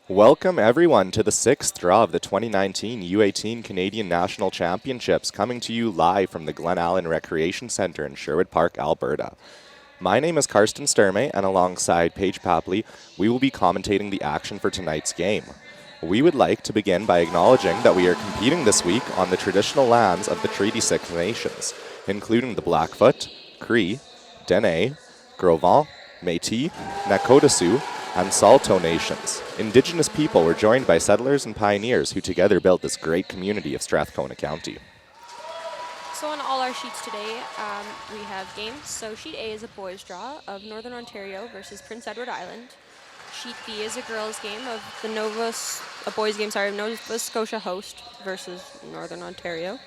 Welcome everyone to the sixth draw of the 2019 U-18 Canadian National Championships, coming to you live from the Glen Allen Recreation Centre in Sherwood Park, Alberta. My name is Karsten Sturmey, and alongside Paige Papley, we will be commentating the action for tonight's game. We would like to begin by acknowledging that we are competing this week on the traditional lands of the Treaty 6 nations, including the Blackfoot, Cree, Dene, Gros Ventre, Métis, Nakota Sioux, and Saulteaux nations. Indigenous people were joined by settlers and pioneers who together built this great community of Strathcona County. So on all our sheets today, we have games. So sheet A is a boys' draw of Northern Ontario versus Prince Edward Island. Sheet B is a girls' game of Nova Scotia host versus Northern Ontario.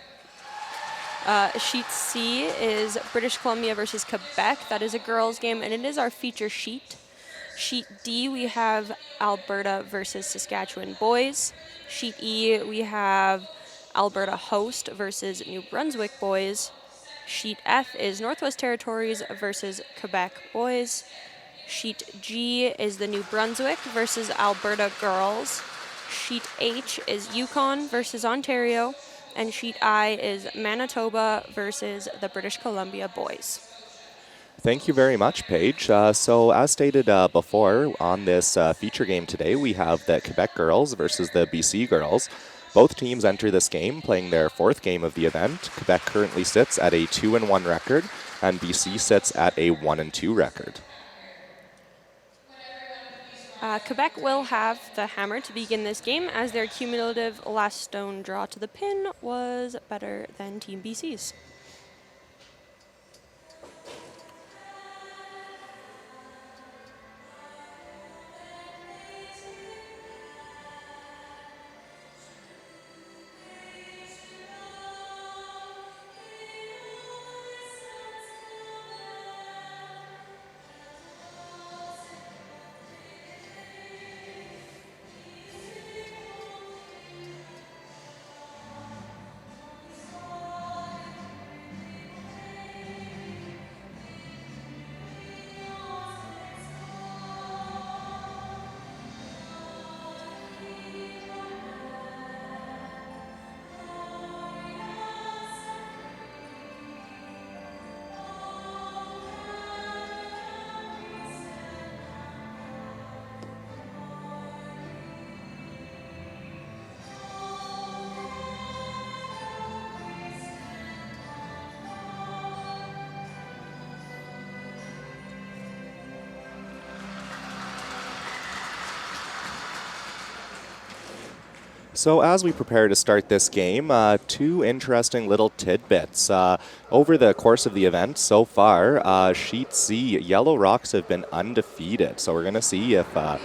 Sheet C is British Columbia versus Quebec. That is a girls' game, and it is our feature sheet. Sheet D, we have Alberta versus Saskatchewan boys. Sheet E, we have Alberta host versus New Brunswick boys. Sheet F is Northwest Territories versus Quebec boys. Sheet G is the New Brunswick versus Alberta girls. Sheet H is Yukon versus Ontario. And Sheet I is Manitoba versus the British Columbia boys. Thank you very much, Paige. So as stated before, on this feature game today, we have the Quebec girls versus the BC girls. Both teams enter this game playing their fourth game of the event. Quebec currently sits at a 2-1 record, and BC sits at a 1-2 record. Quebec will have the hammer to begin this game, as their cumulative last stone draw to the pin was better than Team BC's. So as we prepare to start this game, two interesting little tidbits. Over the course of the event so far, Sheet C, Yellow Rocks have been undefeated. So we're going to see if the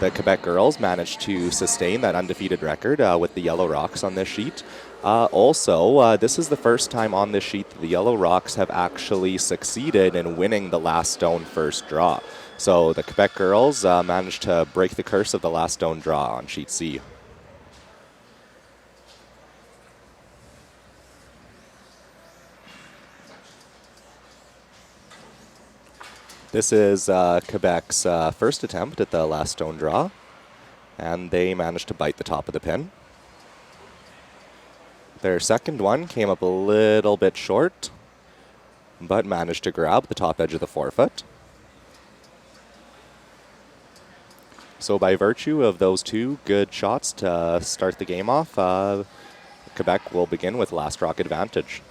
Quebec girls manage to sustain that undefeated record with the Yellow Rocks on this sheet. Also, this is the first time on this sheet that the Yellow Rocks have actually succeeded in winning the last stone first draw. So the Quebec girls managed to break the curse of the last stone draw on Sheet C. This is Quebec's first attempt at the last stone draw, and they managed to bite the top of the pin. Their second one came up a little bit short, but managed to grab the top edge of the forefoot. So by virtue of those two good shots to start the game off, Quebec will begin with last rock advantage.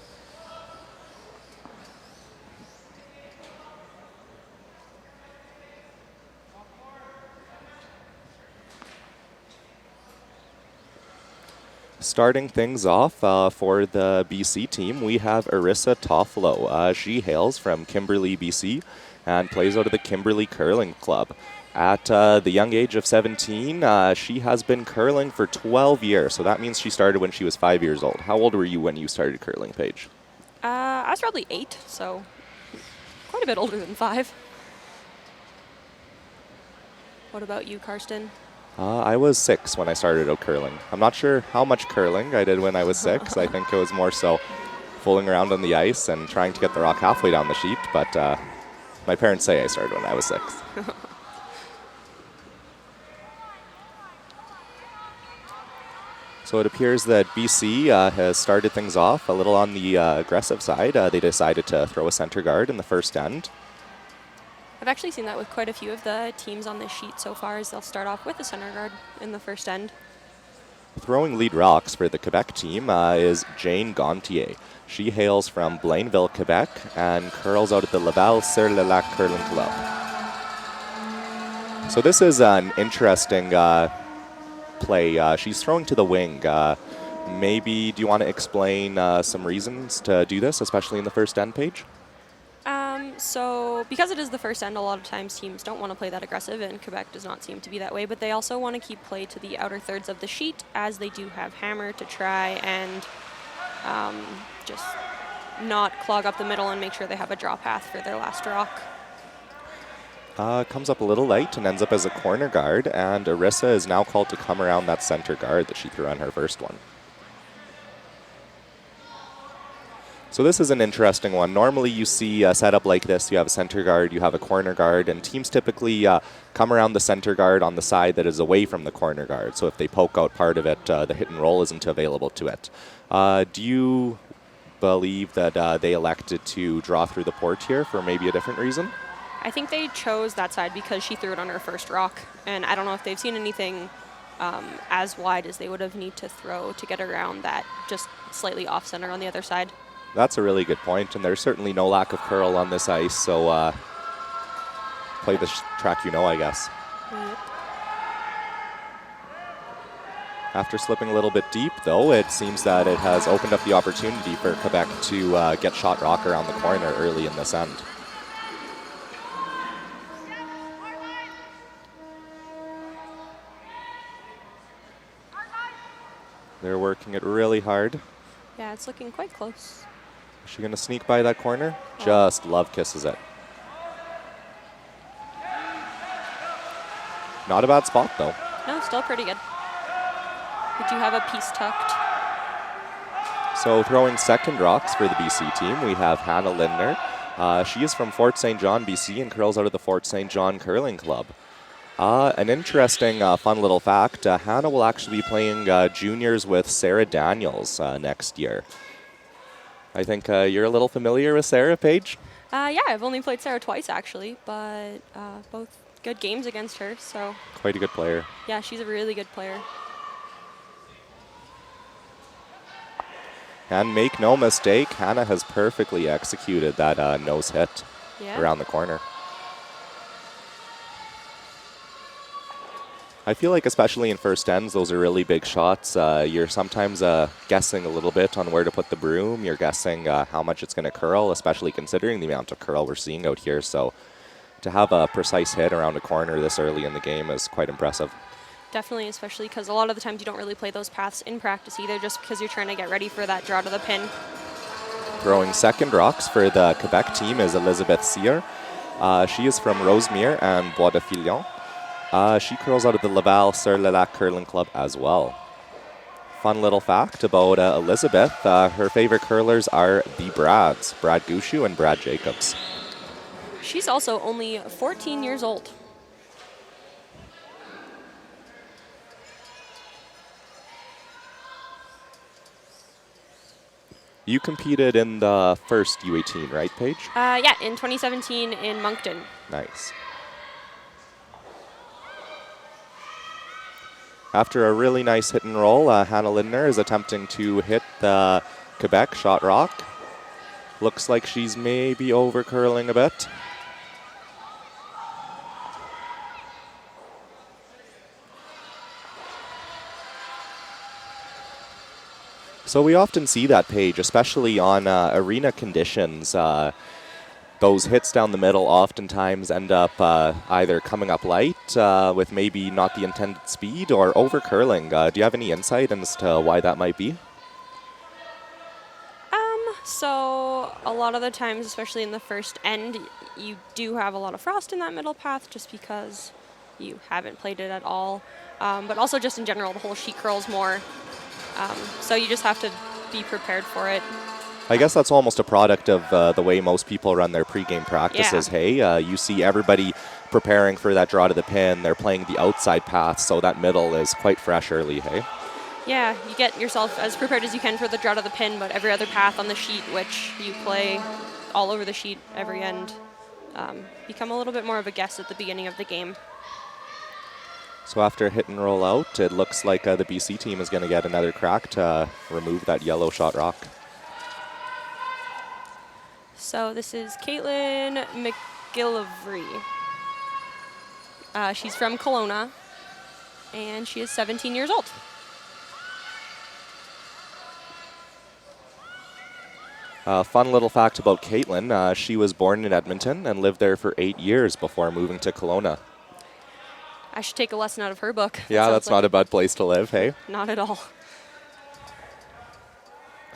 Starting things off for the BC team, we have Arissa Toffolo. She hails from Kimberley, BC, and plays out of the Kimberley Curling Club. At the young age of 17, she has been curling for 12 years, so that means she started when she was 5 years old. How old were you when you started curling, Paige? I was probably 8, so quite a bit older than 5. What about you, Karsten? I was 6 when I started out curling. I'm not sure how much curling I did when I was 6. I think it was more so fooling around on the ice and trying to get the rock halfway down the sheet, but my parents say I started when I was 6. So it appears that BC has started things off a little on the aggressive side. They decided to throw a center guard in the first end. I've actually seen that with quite a few of the teams on this sheet so far, as they'll start off with a center guard in the first end. Throwing lead rocks for the Quebec team is Jane Gontier. She hails from Blainville, Quebec, and curls out at the Laval-sur-le-Lac Curling Club. So this is an interesting play. She's throwing to the wing. Maybe, do you want to explain some reasons to do this, especially in the first end page? So because it is the first end, a lot of times teams don't want to play that aggressive, and Quebec does not seem to be that way, but they also want to keep play to the outer thirds of the sheet, as they do have hammer to try and just not clog up the middle and make sure they have a draw path for their last rock. Comes up a little late and ends up as a corner guard, and Arissa is now called to come around that center guard that she threw on her first one. So this is an interesting one. Normally you see a setup like this. You have a center guard, you have a corner guard, and teams typically come around the center guard on the side that is away from the corner guard. So if they poke out part of it, the hit and roll isn't available to it. Do you believe that they elected to draw through the port here for maybe a different reason? I think they chose that side because she threw it on her first rock, and I don't know if they've seen anything as wide as they would have need to throw to get around that just slightly off center on the other side. That's a really good point, and there's certainly no lack of curl on this ice, so play the track you know, I guess. Yep. After slipping a little bit deep, though, it seems that it has opened up the opportunity for Quebec to get shot rock around the corner early in this end. They're working it really hard. Yeah, it's looking quite close. Is she going to sneak by that corner? Just love kisses it. Not a bad spot, though. No, still pretty good. We do have a piece tucked. So throwing second rocks for the BC team, we have Hannah Lindner. She is from Fort St. John, BC, and curls out of the Fort St. John Curling Club. An interesting, fun little fact, Hannah will actually be playing juniors with Sarah Daniels next year. I think you're a little familiar with Sarah, Paige? Yeah, I've only played Sarah twice, actually, but both good games against her, so. Quite a good player. Yeah, she's a really good player. And make no mistake, Hannah has perfectly executed that nose hit around the corner. I feel like especially in first ends, those are really big shots. You're sometimes guessing a little bit on where to put the broom. You're guessing how much it's going to curl, especially considering the amount of curl we're seeing out here. So to have a precise hit around a corner this early in the game is quite impressive. Definitely, especially because a lot of the times you don't really play those paths in practice either, just because you're trying to get ready for that draw to the pin. Throwing second rocks for the Quebec team is Elizabeth Sear. She is from Rosemere and Bois de Filion. She curls out of the Laval-sur-le-Lac Curling Club as well. Fun little fact about Elizabeth, her favorite curlers are the Brads, Brad Gushu and Brad Jacobs. She's also only 14 years old. You competed in the first U-18, right, Paige? Yeah, in 2017 in Moncton. Nice. After a really nice hit and roll, Hannah Lindner is attempting to hit the Quebec shot rock. Looks like she's maybe over curling a bit. So we often see that, Paige, especially on arena conditions. Those hits down the middle oftentimes end up either coming up light with maybe not the intended speed or over curling. Do you have any insight as to why that might be? So a lot of the times, especially in the first end, you do have a lot of frost in that middle path just because you haven't played it at all. But also just in general, the whole sheet curls more. So you just have to be prepared for it. I guess that's almost a product of the way most people run their pregame practices. Yeah. Hey, you see everybody preparing for that draw to the pin. They're playing the outside path, so that middle is quite fresh early, hey? Yeah, you get yourself as prepared as you can for the drought of the pin, but every other path on the sheet, which you play all over the sheet every end, become a little bit more of a guess at the beginning of the game. So after hit and roll out, it looks like the BC team is going to get another crack to remove that yellow shot rock. So this is Caitlin McGillivray. She's from Kelowna, and she is 17 years old. Fun little fact about Caitlin, she was born in Edmonton and lived there for 8 years before moving to Kelowna. I should take a lesson out of her book. Yeah, that's not a bad place to live, hey? Not at all.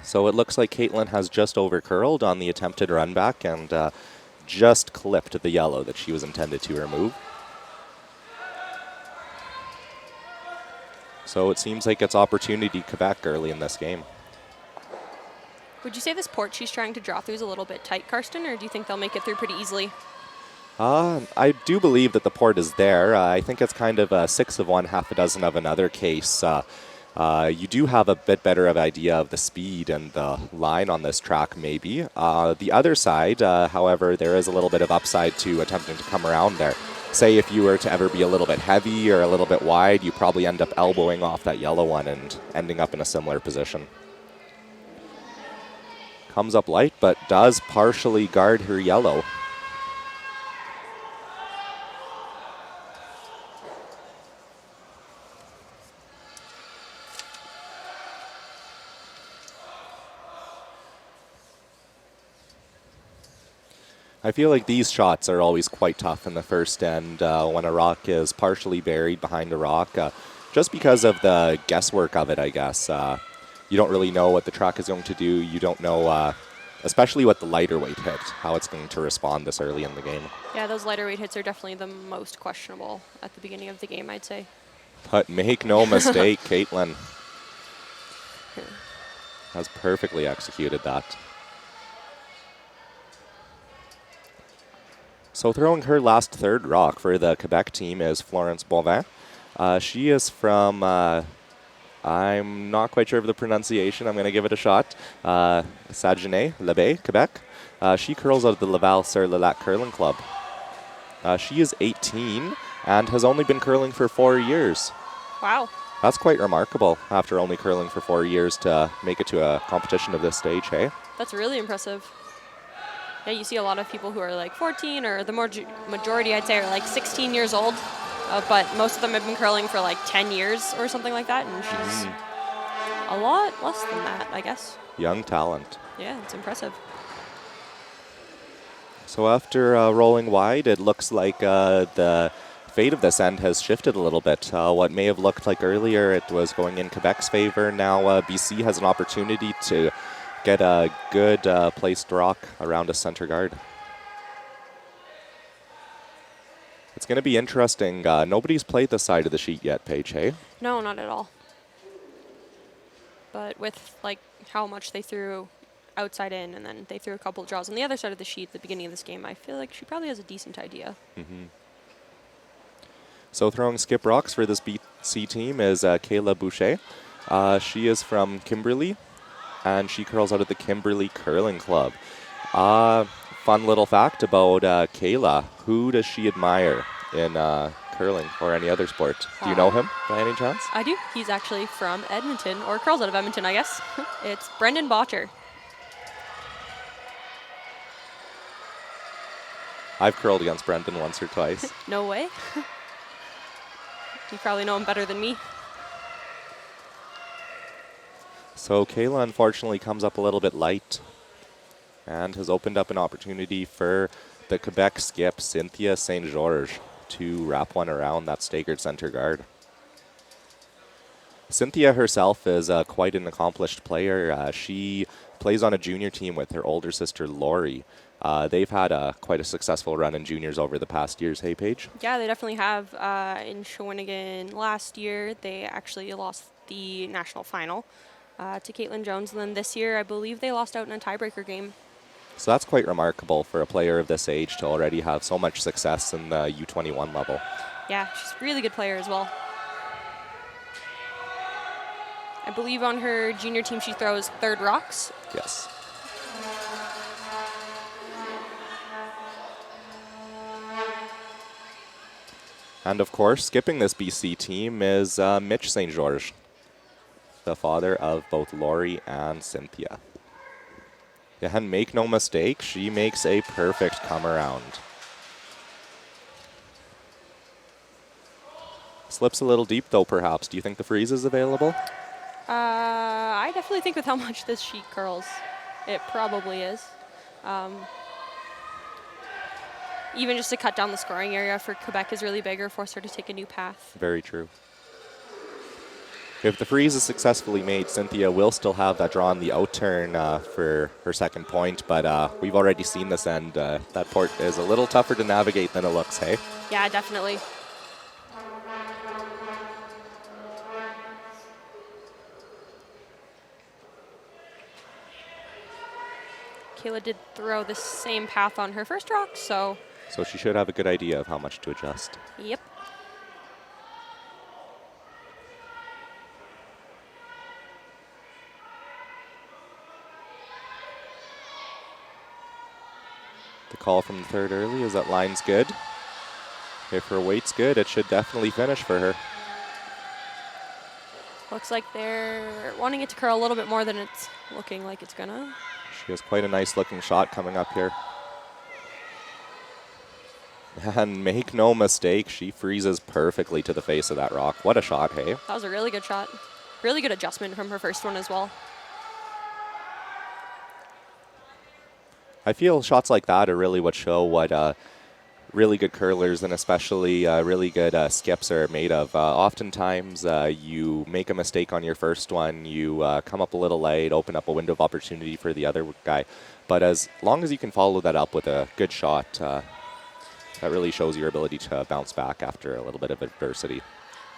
So it looks like Caitlin has just over curled on the attempted run back and just clipped the yellow that she was intended to remove. So it seems like it's opportunity Quebec early in this game. Would you say this port she's trying to draw through is a little bit tight, Karsten, or do you think they'll make it through pretty easily? I do believe that the port is there. I think it's kind of a 6 of one, half a dozen of another case. You do have a bit better of idea of the speed and the line on this track, maybe. The other side, however, there is a little bit of upside to attempting to come around there. Say if you were to ever be a little bit heavy or a little bit wide, you probably end up elbowing off that yellow one and ending up in a similar position. Comes up light, but does partially guard her yellow. I feel like these shots are always quite tough in the first end when a rock is partially buried behind a rock, just because of the guesswork of it, I guess. You don't really know what the track is going to do. You don't know, especially with the lighter weight hit, how it's going to respond this early in the game. Yeah, those lighter weight hits are definitely the most questionable at the beginning of the game, I'd say. But make no mistake, Caitlin has perfectly executed that. So throwing her last third rock for the Quebec team is Florence Bonvin. She is from, I'm not quite sure of the pronunciation. I'm going to give it a shot. Saguenay-Labaye, Quebec. She curls out of the Laval-sur-le-Lac Curling Club. She is 18 and has only been curling for 4 years. Wow. That's quite remarkable after only curling for 4 years to make it to a competition of this stage, hey? That's really impressive. Yeah, you see a lot of people who are like 14, or the majority, I'd say, are like 16 years old. But most of them have been curling for like 10 years or something like that, and she's a lot less than that, I guess. Young talent. Yeah, it's impressive. So after rolling wide, it looks like the fate of this end has shifted a little bit. What may have looked like earlier, it was going in Quebec's favor. Now BC has an opportunity to get a good placed rock around a center guard. It's going to be interesting. Nobody's played the side of the sheet yet, Paige, hey? No, not at all. But with like how much they threw outside in, and then they threw a couple of draws on the other side of the sheet at the beginning of this game, I feel like she probably has a decent idea. Mm-hmm. So throwing skip rocks for this BC team is Kayla Boucher. She is from Kimberley, and she curls out of the Kimberley Curling Club. Fun little fact about Kayla. Who does she admire in curling or any other sport? Do you know him by any chance? I do. He's actually from Edmonton, or curls out of Edmonton, I guess. It's Brendan Botcher. I've curled against Brendan once or twice. No way. You probably know him better than me. So Kayla unfortunately comes up a little bit light and has opened up an opportunity for the Quebec skip, Cynthia St. George, to wrap one around that staggered center guard. Cynthia herself is quite an accomplished player. She plays on a junior team with her older sister, Lori. They've had quite a successful run in juniors over the past years. Hey, Paige? Yeah, they definitely have. In Shawinigan last year, they actually lost the national final to Caitlin Jones. And then this year, I believe they lost out in a tiebreaker game. So that's quite remarkable for a player of this age to already have so much success in the U21 level. Yeah, she's a really good player as well. I believe on her junior team she throws third rocks. Yes. And of course, skipping this BC team is Mitch St. George, the father of both Lori and Cynthia. Yeah, and make no mistake, she makes a perfect come around. Slips a little deep though, perhaps. Do you think the freeze is available? I definitely think with how much this sheet curls, it probably is. Even just to cut down the scoring area for Quebec is really big or force her to take a new path. Very true. If the freeze is successfully made, Cynthia will still have that draw on the out turn for her second point, but we've already seen this end. That port is a little tougher to navigate than it looks, hey? Yeah, definitely. Kayla did throw the same path on her first rock, so... So she should have a good idea of how much to adjust. Yep. The call from the third early is that line's good. If her weight's good, it should definitely finish for her. Looks like they're wanting it to curl a little bit more than it's looking like it's gonna. She has quite a nice looking shot coming up here. And make no mistake, she freezes perfectly to the face of that rock. What a shot, hey? That was a really good shot. Really good adjustment from her first one as well. I feel shots like that are really what show what really good curlers and especially really good skips are made of. Oftentimes, you make a mistake on your first one, you come up a little late, open up a window of opportunity for the other guy. But as long as you can follow that up with a good shot, that really shows your ability to bounce back after a little bit of adversity.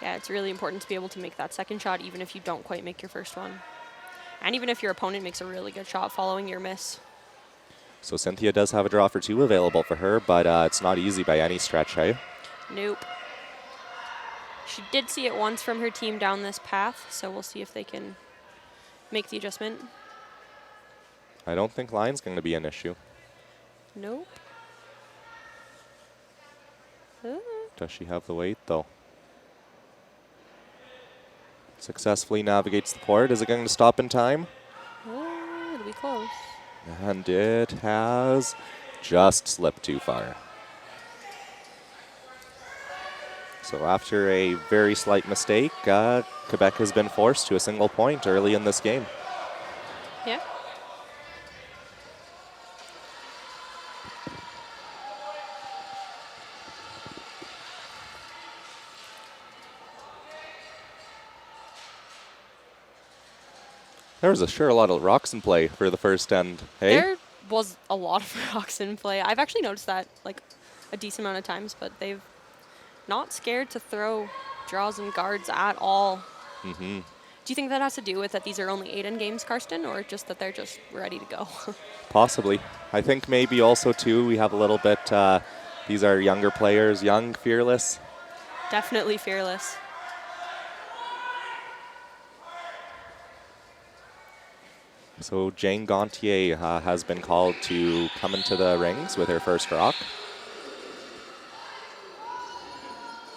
Yeah, it's really important to be able to make that second shot even if you don't quite make your first one. And even if your opponent makes a really good shot following your miss. So Cynthia does have a draw for two available for her, but it's not easy by any stretch, hey? Nope. She did see it once from her team down this path, so we'll see if they can make the adjustment. I don't think line's going to be an issue. Nope. Does she have the weight, though? Successfully navigates the port. Is it going to stop in time? It'll be close. And it has just slipped too far. So after a very slight mistake, Quebec has been forced to a single point early in this game. Yeah. There was sure a lot of rocks in play for the first end, hey? There was a lot of rocks in play. I've actually noticed that like a decent amount of times, but they've not scared to throw draws and guards at all. Mm-hmm. Do you think that has to do with that these are only 8-in games, Karsten, or just that they're just ready to go? Possibly. I think maybe also, too, we have a little bit, these are younger players, young, fearless. Definitely fearless. So Jane Gontier has been called to come into the rings with her first rock.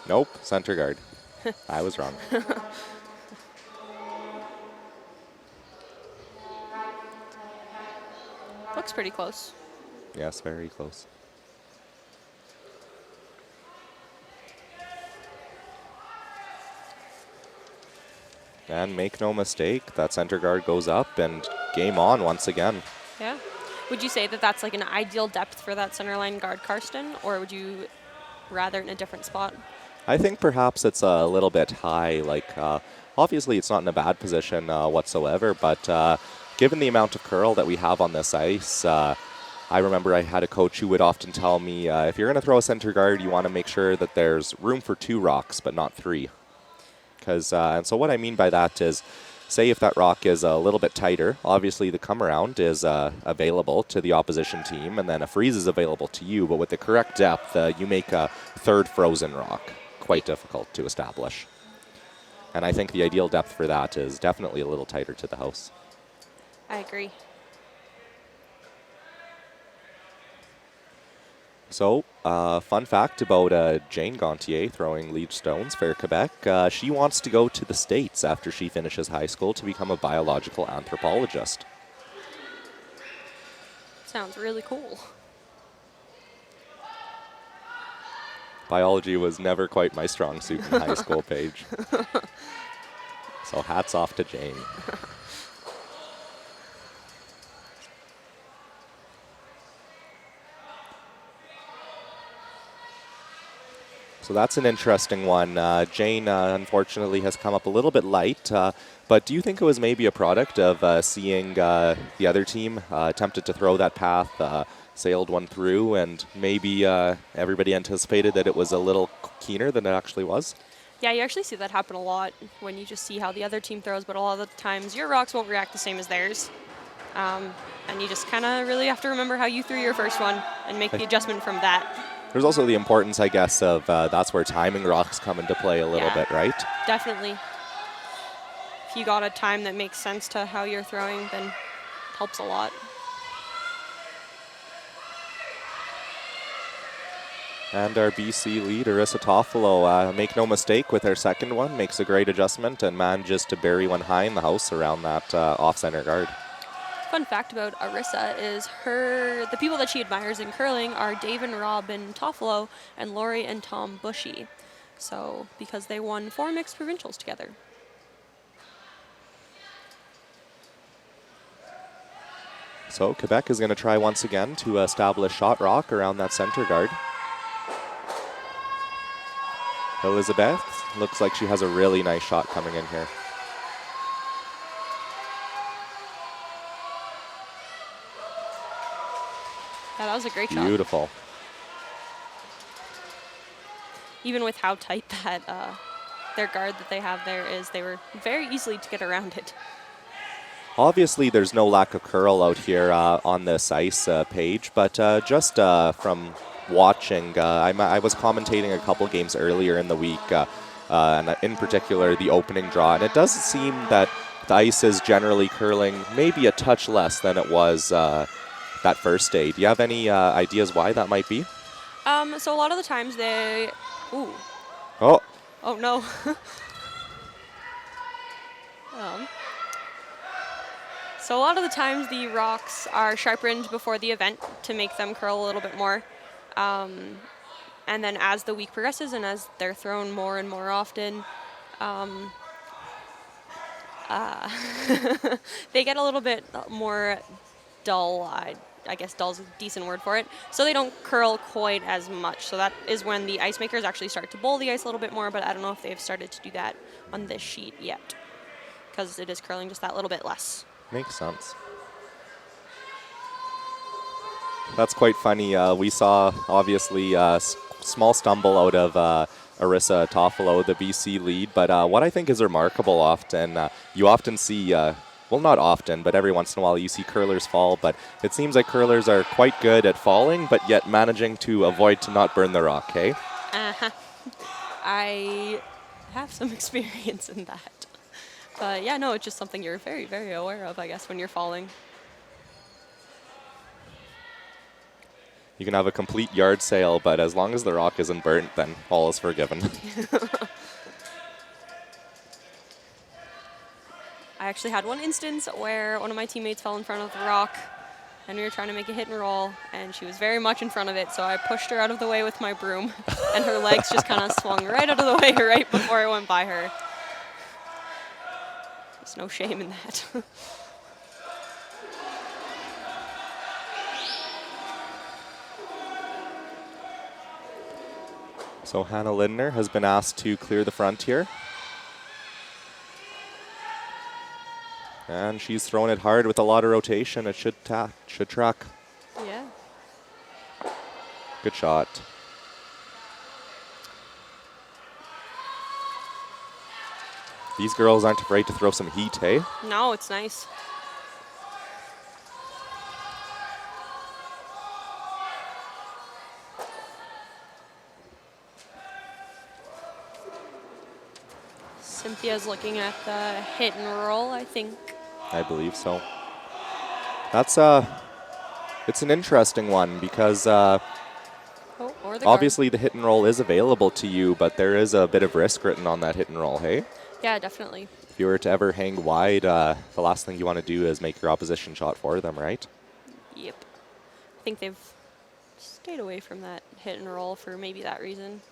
Nope, center guard. I was wrong. Looks pretty close. Yes, very close. And make no mistake, that center guard goes up and game on once again. Yeah. Would you say that that's like an ideal depth for that center line guard, Karsten, or would you rather in a different spot? I think perhaps it's a little bit high. Like, obviously it's not in a bad position whatsoever, but given the amount of curl that we have on this ice, I remember I had a coach who would often tell me, if you're going to throw a center guard, you want to make sure that there's room for 2 rocks, but not 3. And so what I mean by that is, say if that rock is a little bit tighter, obviously the come around is available to the opposition team, and then a freeze is available to you, but with the correct depth, you make a third frozen rock quite difficult to establish. And I think the ideal depth for that is definitely a little tighter to the house. I agree. So, fun fact about Jane Gontier throwing lead stones for Quebec. She wants to go to the States after she finishes high school to become a biological anthropologist. Sounds really cool. Biology was never quite my strong suit in high school, Paige. So hats off to Jane. So that's an interesting one. Jane, unfortunately, has come up a little bit light. But do you think it was maybe a product of seeing the other team attempted to throw that path, sailed one through, and maybe everybody anticipated that it was a little keener than it actually was? Yeah, you actually see that happen a lot when you just see how the other team throws, but a lot of the times your rocks won't react the same as theirs. And you just kind of really have to remember how you threw your first one and make the adjustment from that. There's also the importance, I guess, of that's where timing rocks come into play a little bit, right? Definitely. If you got a time that makes sense to how you're throwing, then it helps a lot. And our BC lead, Arissa Toffolo, make no mistake with her second one, makes a great adjustment and manages to bury one high in the house around that off-center guard. Fun fact about Arissa is the people that she admires in curling are Dave and Robin Toffolo and Lori and Tom Bushy. So, because they won 4 mixed provincials together. So Quebec is going to try once again to establish shot rock around that center guard. Elizabeth looks like she has a really nice shot coming in here. Yeah, that was a great shot. Beautiful. Even with how tight that their guard that they have there is, they were very easily to get around it. Obviously, there's no lack of curl out here on this ice page, but just from watching, I was commentating a couple games earlier in the week, and in particular the opening draw, and it does seem that the ice is generally curling maybe a touch less than it was that first day. Do you have any ideas why that might be? So a lot of the times they... Ooh. Oh. Oh, no. So a lot of the times the rocks are sharpened before the event to make them curl a little bit more. And then as the week progresses and as they're thrown more and more often, they get a little bit more dull. I guess dull's a decent word for it. So they don't curl quite as much. So that is when the ice makers actually start to bowl the ice a little bit more, but I don't know if they've started to do that on this sheet yet, because it is curling just that little bit less. Makes sense. That's quite funny. We saw, obviously, a small stumble out of Arissa Toffolo, the BC lead. But what I think is remarkable often, you often see, well, not often, but every once in a while you see curlers fall. But it seems like curlers are quite good at falling, but yet managing to avoid to not burn the rock, hey? Uh-huh. I have some experience in that. But yeah, no, it's just something you're very, very aware of, I guess, when you're falling. You can have a complete yard sale, but as long as the rock isn't burnt, then all is forgiven. I actually had one instance where one of my teammates fell in front of the rock, and we were trying to make a hit and roll, and she was very much in front of it, so I pushed her out of the way with my broom, and her legs just kind of swung right out of the way right before I went by her. There's no shame in that. So Hannah Lindner has been asked to clear the front here. And she's thrown it hard with a lot of rotation. It should track. Yeah. Good shot. These girls aren't afraid to throw some heat, hey? No, it's nice. Cynthia's looking at the hit and roll, I think. I believe so. That's it's an interesting one because Or the obviously the hit and roll is available to you, but there is a bit of risk written on that hit and roll, hey? guard. Yeah, definitely. If you were to ever hang wide, the last thing you want to do is make your opposition shot for them, right? Yep. I think they've stayed away from that hit and roll for maybe that reason.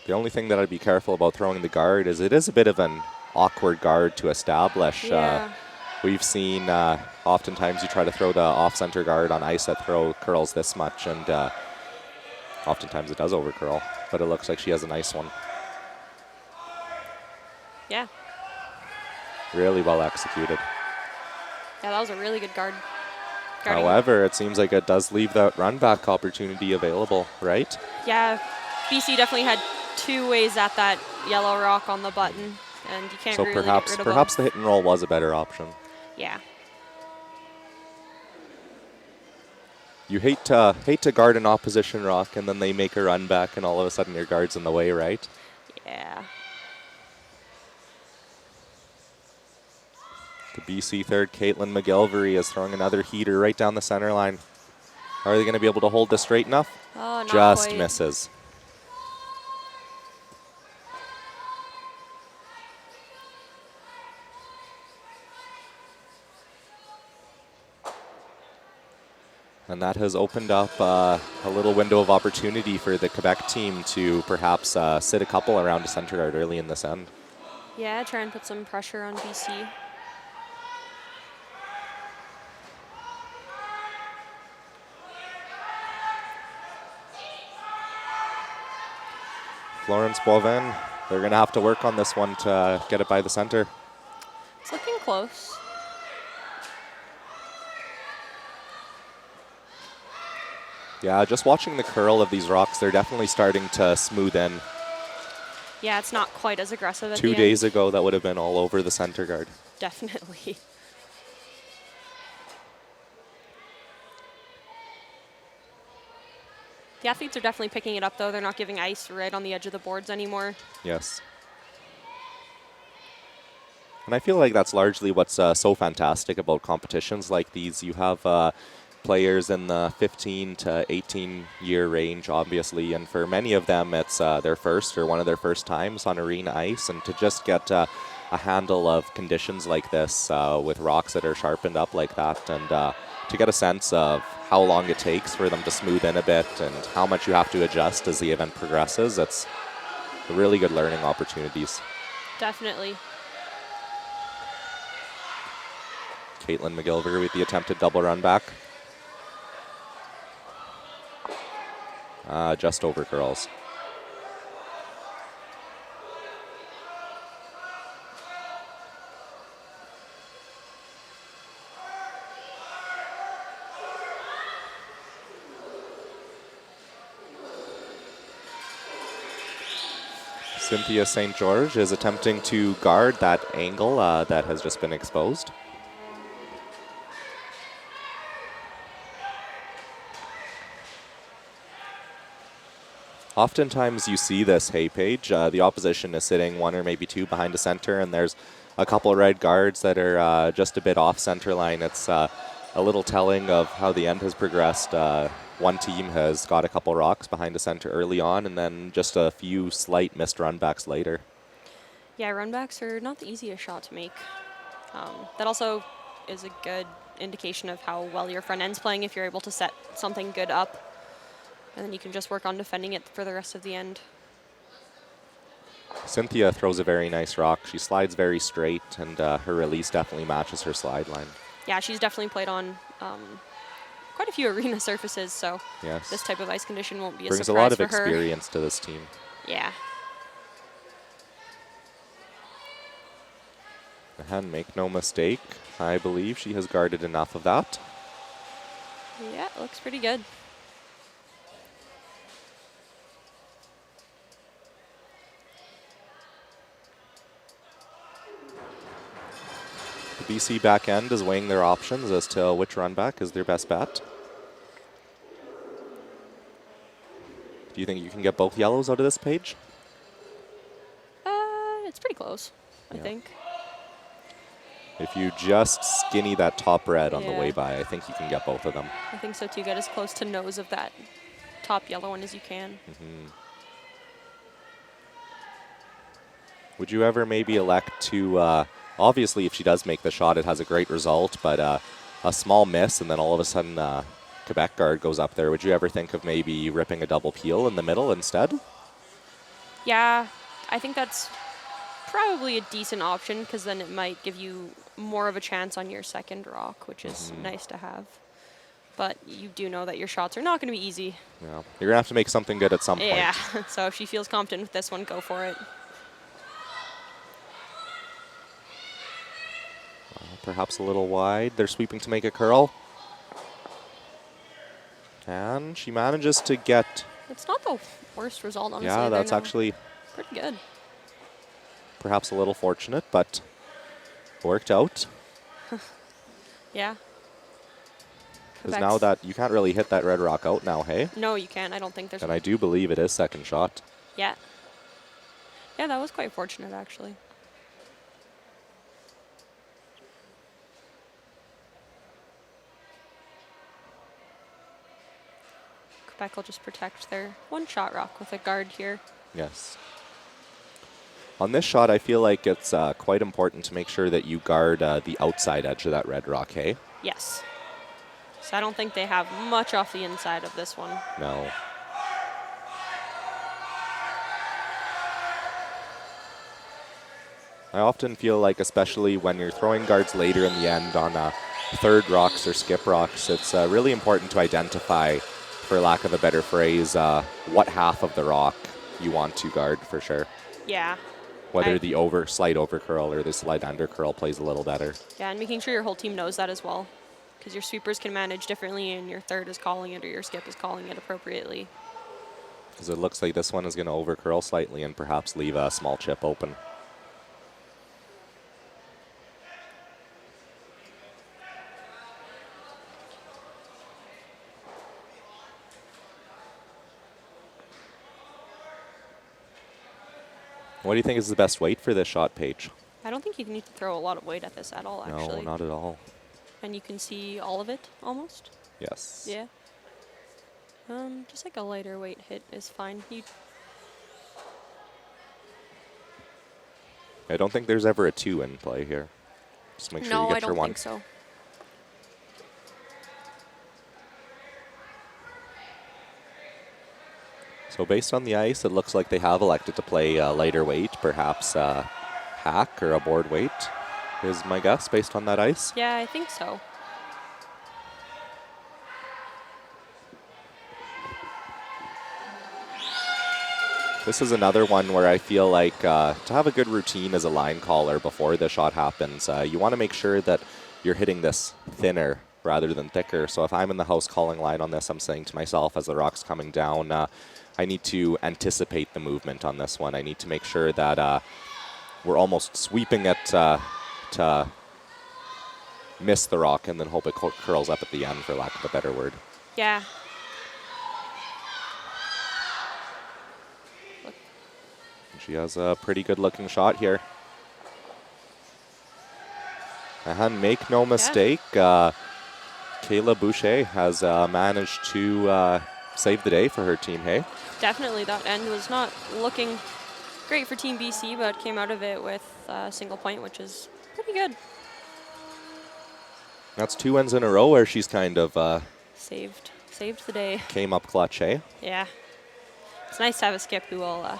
The only thing that I'd be careful about throwing the guard is it is a bit of an awkward guard to establish. Yeah. We've seen oftentimes you try to throw the off-center guard on ice that curls this much, and oftentimes it does overcurl, but it looks like she has a nice one. Yeah. Really well executed. Yeah, that was a really good guard. Guarding. However, it seems like it does leave that run back opportunity available, right? Yeah, BC definitely had two ways at that yellow rock on the button, and you can't So really get rid of perhaps them. the hit and roll was a better option. Yeah. You hate to guard an opposition rock and then they make a run back and all of a sudden your guard's in the way, right? Yeah. The BC third, Caitlin McGilvery, is throwing another heater right down the center line. Are they going to be able to hold this straight enough? Oh, not Just quite. misses. And that has opened up a little window of opportunity for the Quebec team to perhaps sit a couple around a center guard early in this end. Yeah, try and put some pressure on BC. Florence Boivin, they're going to have to work on this one to get it by the center. It's looking close. Yeah, just watching the curl of these rocks, they're definitely starting to smooth in. Yeah, it's not quite as aggressive at 2 the days end. ago, that would have been all over the center guard. Definitely. The athletes are definitely picking it up, though. They're not giving ice right on the edge of the boards anymore. Yes. And I feel like that's largely what's so fantastic about competitions like these. You have players in the 15 to 18 year range, obviously, and for many of them, it's their first or one of their first times on arena ice, and to just get a handle of conditions like this with rocks that are sharpened up like that, and to get a sense of how long it takes for them to smooth in a bit and how much you have to adjust as the event progresses, it's really good learning opportunities. Definitely. Caitlin McGilvery with the attempted double run back. Just over curls. Cynthia St. George is attempting to guard that angle that has just been exposed. Oftentimes you see this, hey Paige, the opposition is sitting one or maybe two behind a center, and there's a couple red guards that are just a bit off center line. It's a little telling of how the end has progressed. One team has got a couple rocks behind a center early on, and then just a few slight missed runbacks later. Yeah, runbacks are not the easiest shot to make. That also is a good indication of how well your front end's playing if you're able to set something good up. And then you can just work on defending it for the rest of the end. Cynthia throws a very nice rock. She slides very straight, and her release definitely matches her slide line. Yeah, she's definitely played on quite a few arena surfaces, so Yes. this type of ice condition won't be a Brings a surprise lot of for her. experience to this team. Yeah. And make no mistake, I believe she has guarded enough of that. Yeah, it looks pretty good. The BC back end is weighing their options as to which run back is their best bet. Do you think you can get both yellows out of this page? It's pretty close, I Yeah. think. If you just skinny that top red on the Yeah. way by, I think you can get both of them. I think so too. Get as close to nose of that top yellow one as you can. Would you ever maybe elect to, obviously if she does make the shot, it has a great result, but a small miss and then all of a sudden Quebec guard goes up there. Would you ever think of maybe ripping a double peel in the middle instead? Yeah, I think that's probably a decent option because then it might give you more of a chance on your second rock, which is nice to have. But you do know that your shots are not going to be easy. Yeah. You're going to have to make something good at some point. Yeah, so if she feels confident with this one, go for it. Perhaps a little wide. They're sweeping to make a curl. And she manages to get... It's not the worst result, honestly. Yeah, that's actually pretty good. Perhaps a little fortunate, but worked out. Yeah. Because now that you can't really hit that red rock out now, hey? No, you can't. I don't think there's... And I do believe it is second shot. Yeah. Yeah, that was quite fortunate, actually. Quebec will just protect their one-shot rock with a guard here. Yes. On this shot, I feel like it's quite important to make sure that you guard the outside edge of that red rock, hey? Yes. So I don't think they have much off the inside of this one. No. I often feel like, especially when you're throwing guards later in the end on third rocks or skip rocks, it's really important to identify, for lack of a better phrase, what half of the rock you want to guard for sure. Yeah. Whether the slight over curl or the slight under curl plays a little better. Yeah, and making sure your whole team knows that as well. Because your sweepers can manage differently and your third is calling it or your skip is calling it appropriately. Because it looks like this one is going to over curl slightly and perhaps leave a small chip open. What do you think is the best weight for this shot, Paige? I don't think you need to throw a lot of weight at this at all, actually. No, not at all. And you can see all of it, almost? Yes. Yeah. Just like a lighter weight hit is fine. I don't think there's ever a 2 in play here. Just make sure you get your 1. No, I don't think so. So based on the ice, it looks like they have elected to play lighter weight, perhaps hack or a board weight, is my guess based on that ice. Yeah, I think so. This is another one where I feel like to have a good routine as a line caller before the shot happens, you want to make sure that you're hitting this thinner rather than thicker. So if I'm in the house calling line on this, I'm saying to myself as the rock's coming down, I need to anticipate the movement on this one. I need to make sure that we're almost sweeping it to miss the rock and then hope it curls up at the end, for lack of a better word. Yeah. She has a pretty good looking shot here. And make no mistake, Kayla Boucher has managed to save the day for her team, hey? Definitely. That end was not looking great for Team BC, but came out of it with a single point, which is pretty good. That's 2 wins in a row where she's kind of saved the day. Came up clutch, hey? Yeah. It's nice to have a skip who will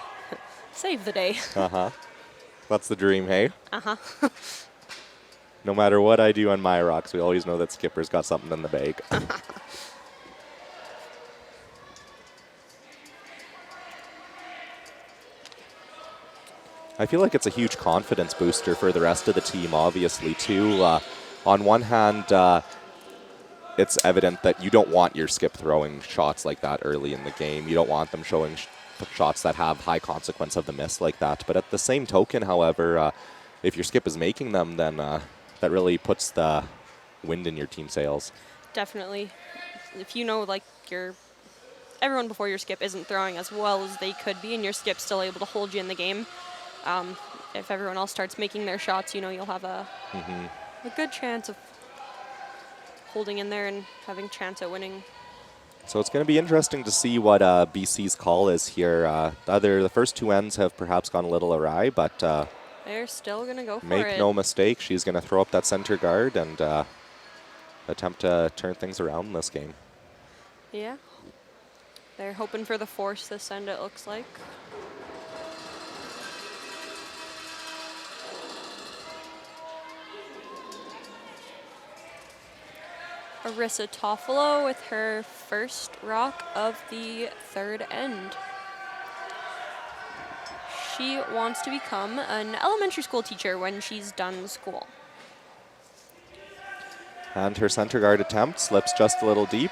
save the day. Uh-huh. That's the dream, hey? Uh-huh. No matter what I do on my rocks, we always know that Skipper's got something in the bag. I feel like it's a huge confidence booster for the rest of the team, obviously, too. On one hand, it's evident that you don't want your skip throwing shots like that early in the game. You don't want them showing shots that have high consequence of the miss like that. But at the same token, however, if your skip is making them, then that really puts the wind in your team sails. Definitely. If you know, like, everyone before your skip isn't throwing as well as they could be, and your skip's still able to hold you in the game, If everyone else starts making their shots, you'll have a good chance of holding in there and having a chance at winning. So it's going to be interesting to see what BC's call is here. The first two ends have perhaps gone a little awry, but they're still going to go for it. Make no mistake, she's going to throw up that center guard and attempt to turn things around in this game. Yeah. They're hoping for the force this end, it looks like. Arissa Toffolo with her first rock of the third end. She wants to become an elementary school teacher when she's done school. And her center guard attempt slips just a little deep.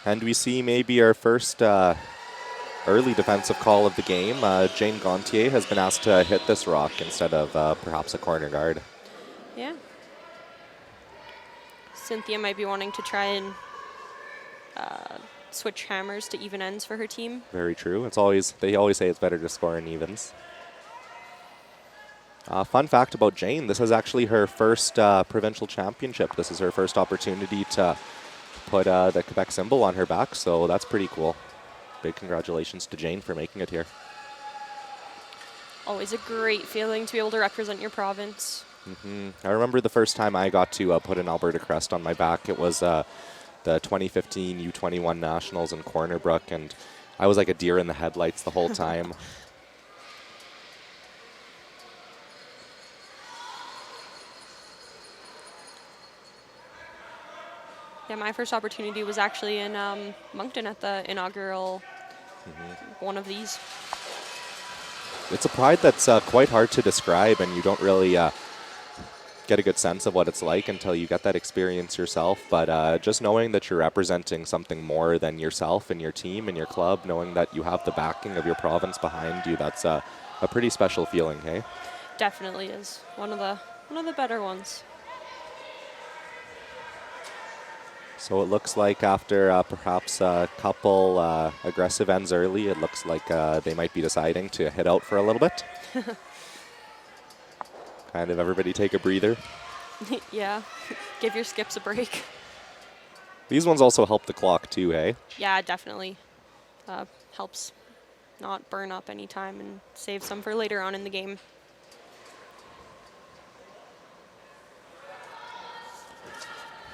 And we see maybe our first early defensive call of the game. Jane Gontier has been asked to hit this rock instead of perhaps a corner guard. Yeah. Cynthia might be wanting to try and switch hammers to even ends for her team. Very true. They always say it's better to score in evens. Fun fact about Jane, this is actually her first provincial championship. This is her first opportunity to put the Quebec symbol on her back, so that's pretty cool. Big congratulations to Jane for making it here. Always a great feeling to be able to represent your province. I remember the first time I got to put an Alberta crest on my back. It was the 2015 U-21 Nationals in Corner Brook, and I was like a deer in the headlights the whole time. Yeah, my first opportunity was actually in Moncton at the inaugural one of these. It's a pride that's quite hard to describe, and you don't really get a good sense of what it's like until you get that experience yourself. But just knowing that you're representing something more than yourself and your team and your club, knowing that you have the backing of your province behind you, that's a pretty special feeling, hey? Definitely is. One of the better ones. So it looks like after perhaps a couple aggressive ends early, it looks like they might be deciding to hit out for a little bit. Kind of everybody take a breather. Yeah, give your skips a break. These ones also help the clock too, hey? Yeah, definitely. Helps not burn up any time and save some for later on in the game.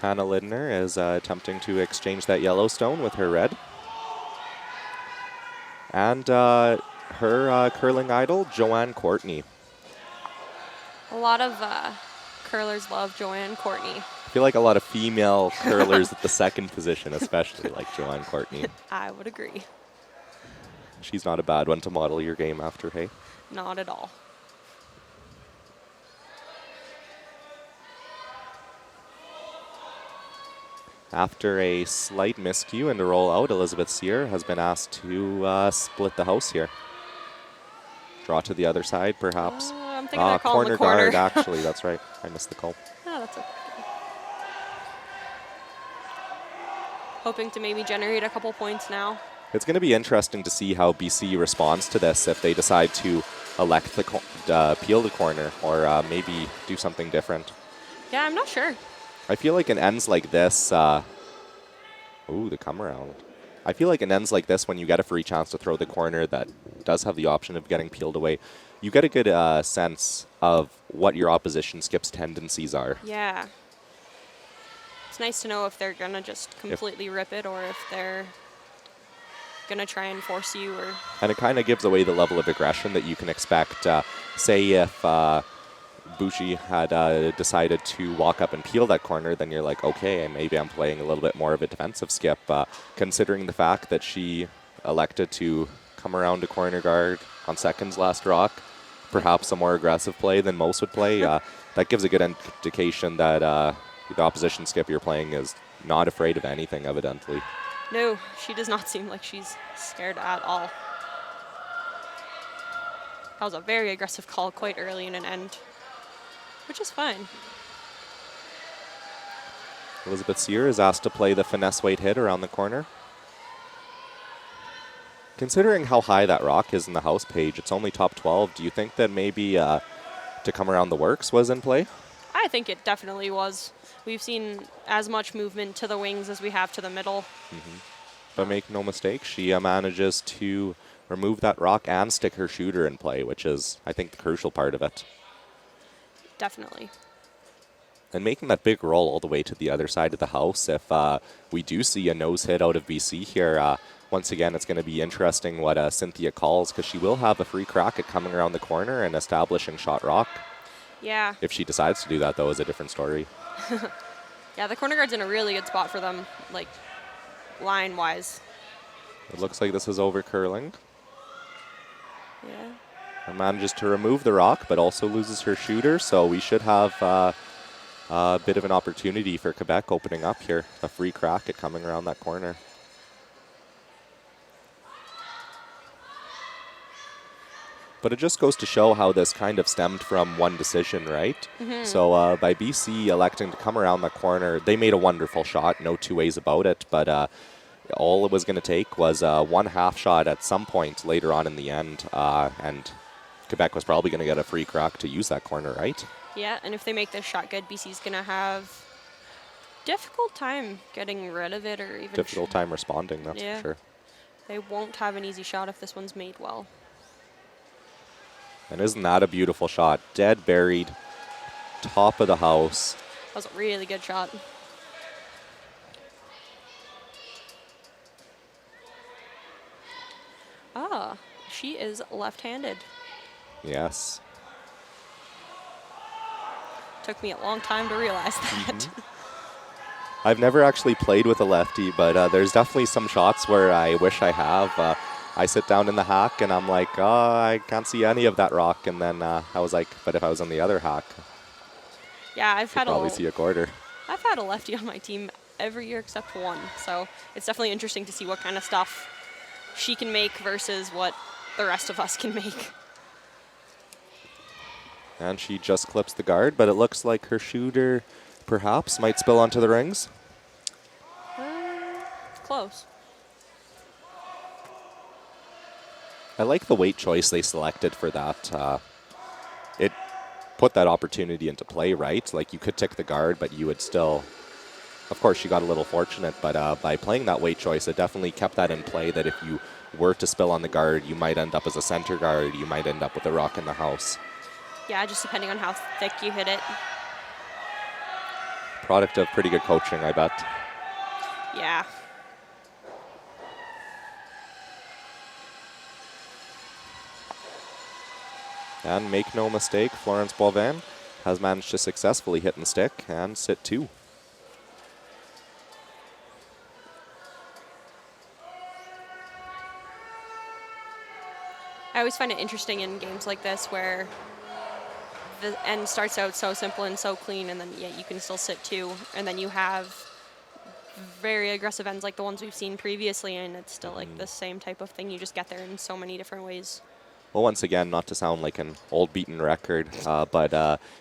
Hannah Lidner is attempting to exchange that yellow stone with her red. And her curling idol, Joanne Courtney. A lot of curlers love Joanne Courtney. I feel like a lot of female curlers at the second position, especially like Joanne Courtney. I would agree. She's not a bad one to model your game after, hey? Not at all. After a slight miscue and a roll out, Elizabeth Sear has been asked to split the house here. Draw to the other side, perhaps. I'm thinking they're calling the corner. Guard, actually. That's right. I missed the call. Oh, that's okay. Hoping to maybe generate a couple points now. It's going to be interesting to see how BC responds to this if they decide to elect the peel the corner or maybe do something different. Yeah, I'm not sure. I feel like in ends like this, ooh, the come around. I feel like in ends like this, when you get a free chance to throw the corner that does have the option of getting peeled away, you get a good sense of what your opposition skip's tendencies are. Yeah. It's nice to know if they're going to just completely rip it or if they're going to try and force you. And it kind of gives away the level of aggression that you can expect. Say if Bushi had decided to walk up and peel that corner, then you're like, okay, maybe I'm playing a little bit more of a defensive skip. Considering the fact that she elected to come around to corner guard on second's last rock, perhaps a more aggressive play than most would play, that gives a good indication that the opposition skip you're playing is not afraid of anything, evidently. No, she does not seem like she's scared at all. That was a very aggressive call quite early in an end, which is fine. Elizabeth Sear is asked to play the finesse weight hit around the corner. Considering how high that rock is in the house page, it's only top 12. Do you think that maybe to come around the works was in play? I think it definitely was. We've seen as much movement to the wings as we have to the middle. But make no mistake, she manages to remove that rock and stick her shooter in play, which is, I think, the crucial part of it. Definitely. And making that big roll all the way to the other side of the house, if we do see a nose hit out of BC here, once again, it's going to be interesting what Cynthia calls, because she will have a free crack at coming around the corner and establishing shot rock. Yeah. If she decides to do that, though, is a different story. Yeah, the corner guard's in a really good spot for them, like, line-wise. It looks like this is over curling. Yeah. And manages to remove the rock, but also loses her shooter, so we should have a bit of an opportunity for Quebec opening up here. A free crack at coming around that corner. But it just goes to show how this kind of stemmed from one decision, right? So by BC electing to come around the corner, they made a wonderful shot, no two ways about it. But all it was going to take was one half shot at some point later on in the end. And Quebec was probably going to get a free crack to use that corner, right? Yeah, and if they make this shot good, BC's going to have difficult time getting rid of it or even... Difficult time responding, that's for sure. They won't have an easy shot if this one's made well. And isn't that a beautiful shot? Dead buried, top of the house. That was a really good shot. Ah, she is left-handed. Yes. Took me a long time to realize that. I've never actually played with a lefty, but there's definitely some shots where I wish I have. I sit down in the hack and I'm like, oh, I can't see any of that rock. And then I was like, but if I was on the other hack, Yeah, I've had probably see a quarter. I've had a lefty on my team every year except one. So it's definitely interesting to see what kind of stuff she can make versus what the rest of us can make. And she just clips the guard, but it looks like her shooter perhaps might spill onto the rings. Close. I like the weight choice they selected for that. It put that opportunity into play, right? Like, you could tick the guard, but you would still... Of course, she got a little fortunate, but by playing that weight choice, it definitely kept that in play, that if you were to spill on the guard, you might end up as a center guard, you might end up with a rock in the house. Yeah, just depending on how thick you hit it. Product of pretty good coaching, I bet. Yeah. And make no mistake, Florence Boivin has managed to successfully hit and stick and sit two. I always find it interesting in games like this where the end starts out so simple and so clean, and then yeah, you can still sit two, and then you have very aggressive ends like the ones we've seen previously, and it's still like the same type of thing. You just get there in so many different ways. Well, once again, not to sound like an old beaten record, but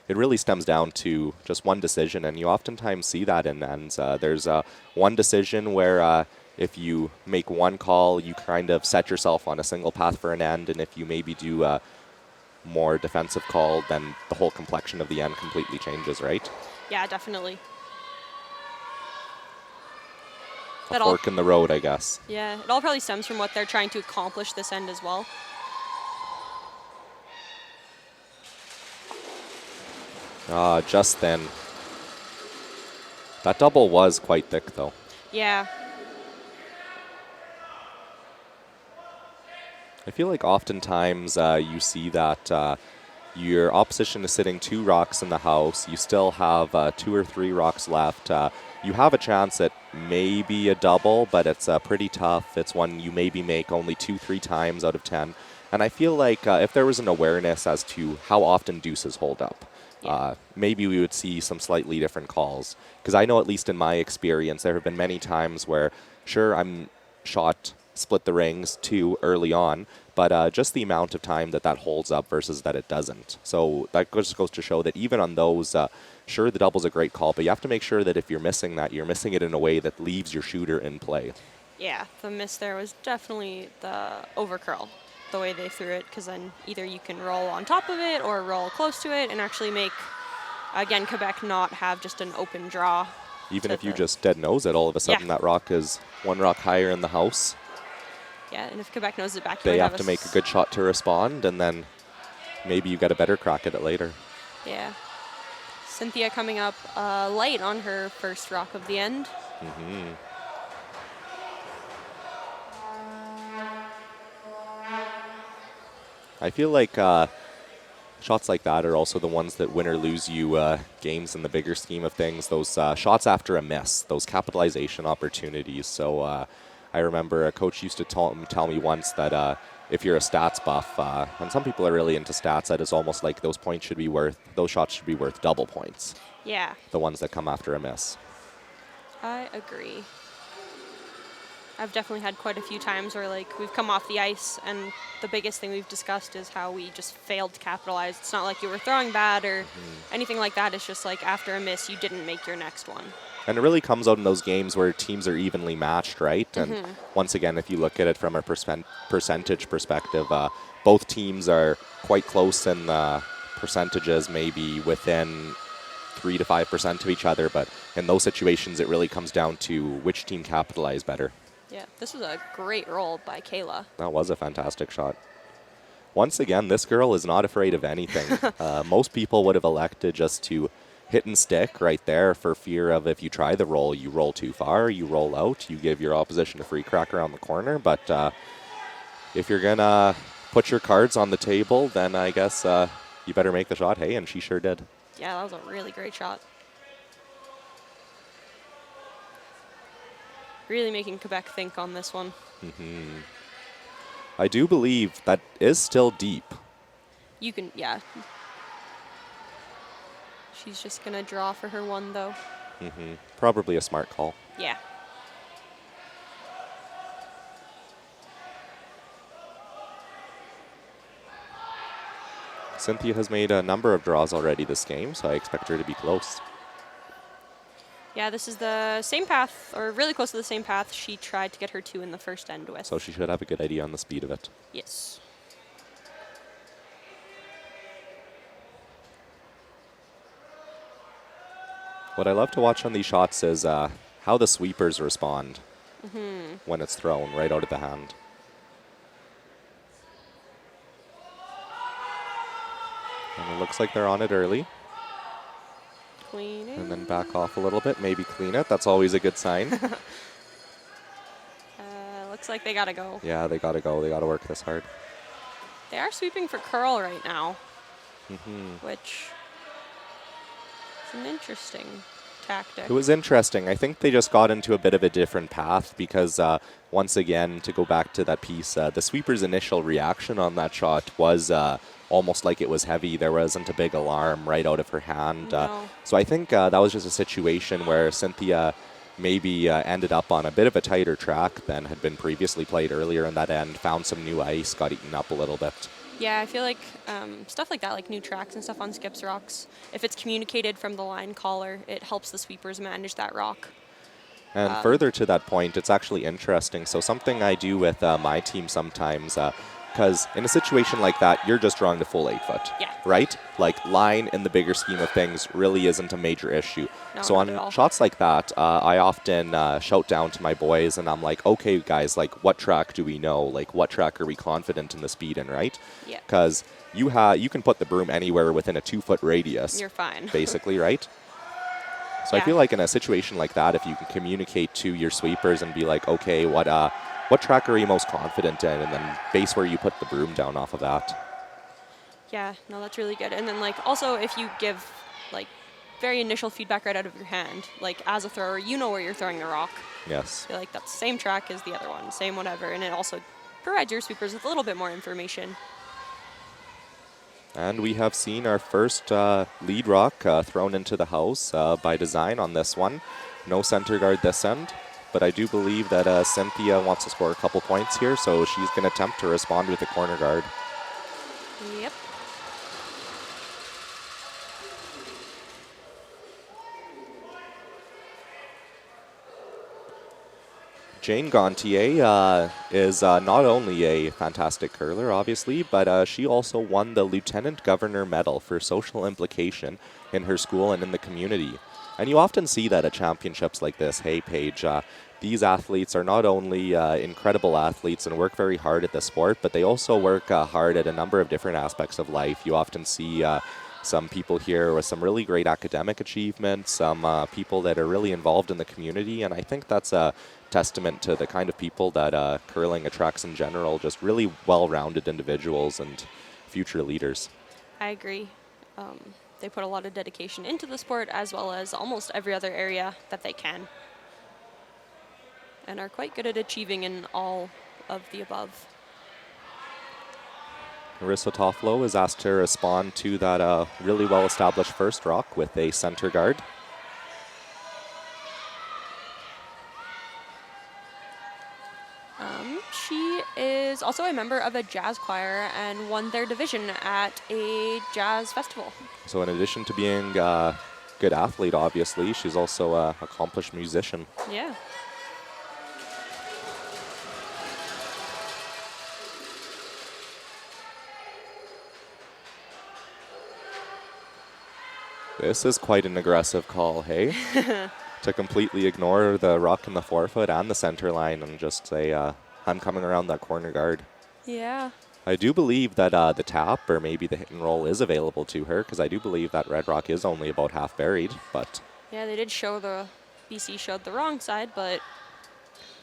it really stems down to just one decision, and you oftentimes see that in ends. There's one decision where if you make one call, you kind of set yourself on a single path for an end, and if you maybe do a more defensive call, then the whole complexion of the end completely changes, right? Yeah, definitely. A fork in the road, I guess. Yeah, it all probably stems from what they're trying to accomplish this end as well. Just then. That double was quite thick, though. Yeah. I feel like oftentimes you see that your opposition is sitting two rocks in the house. You still have 2 or 3 rocks left. You have a chance at maybe a double, but it's pretty tough. It's one you maybe make only 2-3 times out of 10. And I feel like if there was an awareness as to how often deuces hold up, maybe we would see some slightly different calls. Because I know, at least in my experience, there have been many times where, sure, I'm shot split the rings too early on, but just the amount of time that that holds up versus that it doesn't. So that just goes to show that even on those, sure, the double's a great call, but you have to make sure that if you're missing that, you're missing it in a way that leaves your shooter in play. Yeah, the miss there was definitely the overcurl, the way they threw it, because then either you can roll on top of it or roll close to it and actually make, again, Quebec not have just an open draw. Even to if you the- just dead nose it, all of a sudden Yeah. that rock is one rock higher in the house. Yeah, and if Quebec knows it back, you They might have to make a good shot to respond, and then maybe you get a better crack at it later. Yeah. Cynthia coming up light on her first rock of the end. I feel like shots like that are also the ones that win or lose you games in the bigger scheme of things. Those shots after a miss, those capitalization opportunities. So I remember a coach used to tell me once that if you're a stats buff, and some people are really into stats, that is almost like those shots should be worth double points. Yeah, The ones that come after a miss. I agree. I've definitely had quite a few times where we've come off the ice and the biggest thing we've discussed is how we just failed to capitalize. It's not like you were throwing bad or anything like that. It's just like after a miss, you didn't make your next one. And it really comes out in those games where teams are evenly matched, right? And once again, if you look at it from a percentage perspective, both teams are quite close in the percentages, maybe within 3 to 5% of each other. But in those situations, it really comes down to which team capitalized better. Yeah, this was a great roll by Kayla. That was a fantastic shot. Once again, this girl is not afraid of anything. Most people would have elected just to hit and stick right there for fear of if you try the roll, you roll too far, you roll out, you give your opposition a free crack around the corner. But if you're going to put your cards on the table, then I guess you better make the shot. Hey, and she sure did. Yeah, that was a really great shot. Really making Quebec think on this one. I do believe that is still deep. You can, yeah. She's just going to draw for her one, though. Probably a smart call. Yeah. Cynthia has made a number of draws already this game, so I expect her to be close. Yeah, this is the same path, or really close to the same path she tried to get her two in the first end with. So she should have a good idea on the speed of it. Yes. What I love to watch on these shots is how the sweepers respond when it's thrown right out of the hand. And it looks like they're on it early. Clean it. And then back off a little bit, maybe clean it. That's always a good sign. Looks like they gotta go. Yeah, they got to go. They got to work this hard. They are sweeping for curl right now, which is an interesting tactic. It was interesting. I think they just got into a bit of a different path because, once again, to go back to that piece, the sweeper's initial reaction on that shot was almost like it was heavy. There wasn't a big alarm right out of her hand. No. So I think that was just a situation where Cynthia maybe ended up on a bit of a tighter track than had been previously played earlier in that end, found some new ice, got eaten up a little bit. Yeah, I feel like stuff like that, like new tracks and stuff on skips rocks, if it's communicated from the line caller, it helps the sweepers manage that rock. And further to that point, it's actually interesting. So something I do with my team sometimes, because in a situation like that, you're just drawing the full 8 foot, Yeah. right? Like line in the bigger scheme of things really isn't a major issue. No, So not at all. on shots like that, I often shout down to my boys and I'm like, okay, guys, like what track do we know? Like what track are we confident in the speed in, right? Yeah. Because you can put the broom anywhere within a 2 foot radius. You're fine. Basically, right? So I Yeah. feel like in a situation like that, if you can communicate to your sweepers and be like, okay, what track are you most confident in? And then base where you put the broom down off of that. Yeah, no, that's really good. And then also if you give very initial feedback right out of your hand, as a thrower, you know where you're throwing the rock. Yes. Feel like that's the same track as the other one, same whatever, and it also provides your sweepers with a little bit more information. And we have seen our first lead rock thrown into the house by design on this one. No center guard this end, but I do believe that Cynthia wants to score a couple points here, so she's going to attempt to respond with a corner guard. Yep. Jane Gontier is not only a fantastic curler, obviously, but she also won the Lieutenant Governor Medal for social implication in her school and in the community. And you often see that at championships like this. Hey, Paige, these athletes are not only incredible athletes and work very hard at the sport, but they also work hard at a number of different aspects of life. You often see some people here with some really great academic achievements, some people that are really involved in the community, and I think that's a testament to the kind of people that curling attracts in general, just really well-rounded individuals and future leaders. I agree. They put a lot of dedication into the sport as well as almost every other area that they can, and are quite good at achieving in all of the above. Marissa Toffolo is asked to respond to that really well-established first rock with a center guard. She is also a member of a jazz choir and won their division at a jazz festival. So in addition to being a good athlete, obviously, she's also an accomplished musician. Yeah. This is quite an aggressive call, hey? To completely ignore the rock in the forefoot and the center line and just say, I'm coming around that corner guard. Yeah. I do believe that the tap or maybe the hit and roll is available to her, because I do believe that red rock is only about half buried, but... Yeah, they did show BC showed the wrong side, but...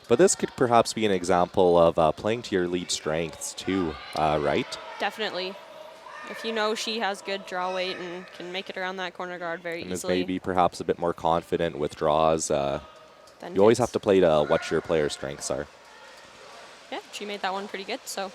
But this could perhaps be an example of playing to your lead strengths too, right? Definitely. If you know she has good draw weight and can make it around that corner guard very and easily. is maybe perhaps a bit more confident with draws. Then You always have to play to what your player's strengths are. Yeah, she made that one pretty good, so.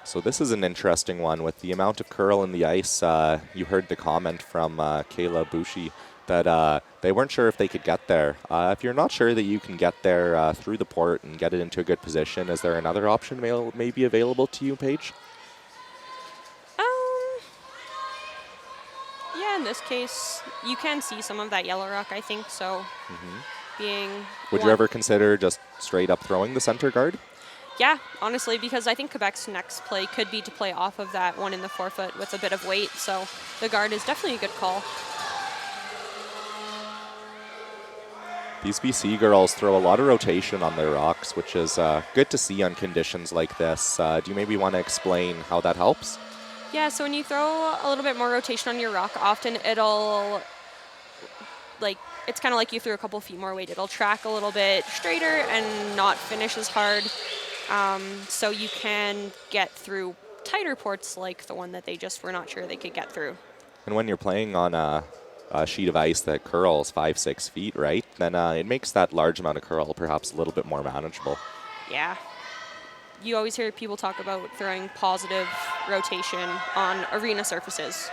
So this is an interesting one with the amount of curl in the ice. You heard the comment from Kayla Bushi that they weren't sure if they could get there. If you're not sure that you can get there through the port and get it into a good position, is there another option maybe available to you, Paige? Yeah, in this case, you can see some of that yellow rock, I think, so Would you ever consider just straight up throwing the center guard? Yeah, honestly, because I think Quebec's next play could be to play off of that one in the forefoot with a bit of weight, so the guard is definitely a good call. These BC girls throw a lot of rotation on their rocks, which is good to see on conditions like this. Do you maybe want to explain how that helps? Yeah, so when you throw a little bit more rotation on your rock, often it'll, it's kind of like you threw a couple feet more weight. It'll track a little bit straighter and not finish as hard. So you can get through tighter ports like the one that they just were not sure they could get through. And when you're playing on a sheet of ice that curls 5-6 feet, right, then it makes that large amount of curl perhaps a little bit more manageable. Yeah. You always hear people talk about throwing positive rotation on arena surfaces,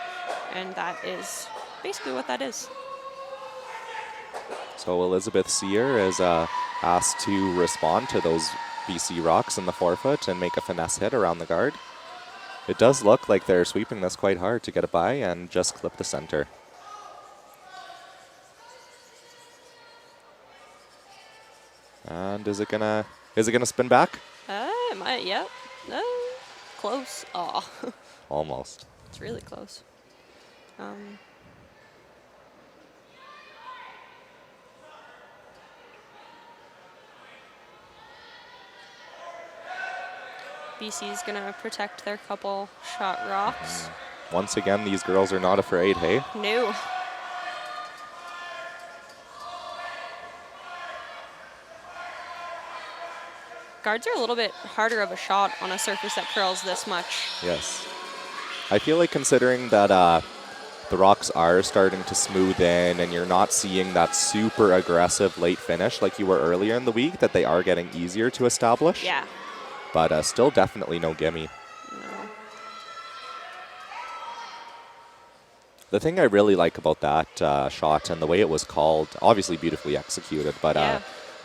and that is basically what that is. So Elizabeth Sear is asked to respond to those BC rocks in the forefoot and make a finesse hit around the guard. It does look like they're sweeping this quite hard to get it by and just clip the center. And is it gonna spin back? It might, yep. Close. Aw. Almost. It's really close. BC's gonna protect their couple shot rocks. Once again, these girls are not afraid, hey? No. Guards are a little bit harder of a shot on a surface that curls this much. Yes. I feel like considering that the rocks are starting to smooth in and you're not seeing that super aggressive late finish like you were earlier in the week, that they are getting easier to establish. Yeah. But still definitely no gimme. No. The thing I really like about that shot and the way it was called, obviously beautifully executed, but Yeah.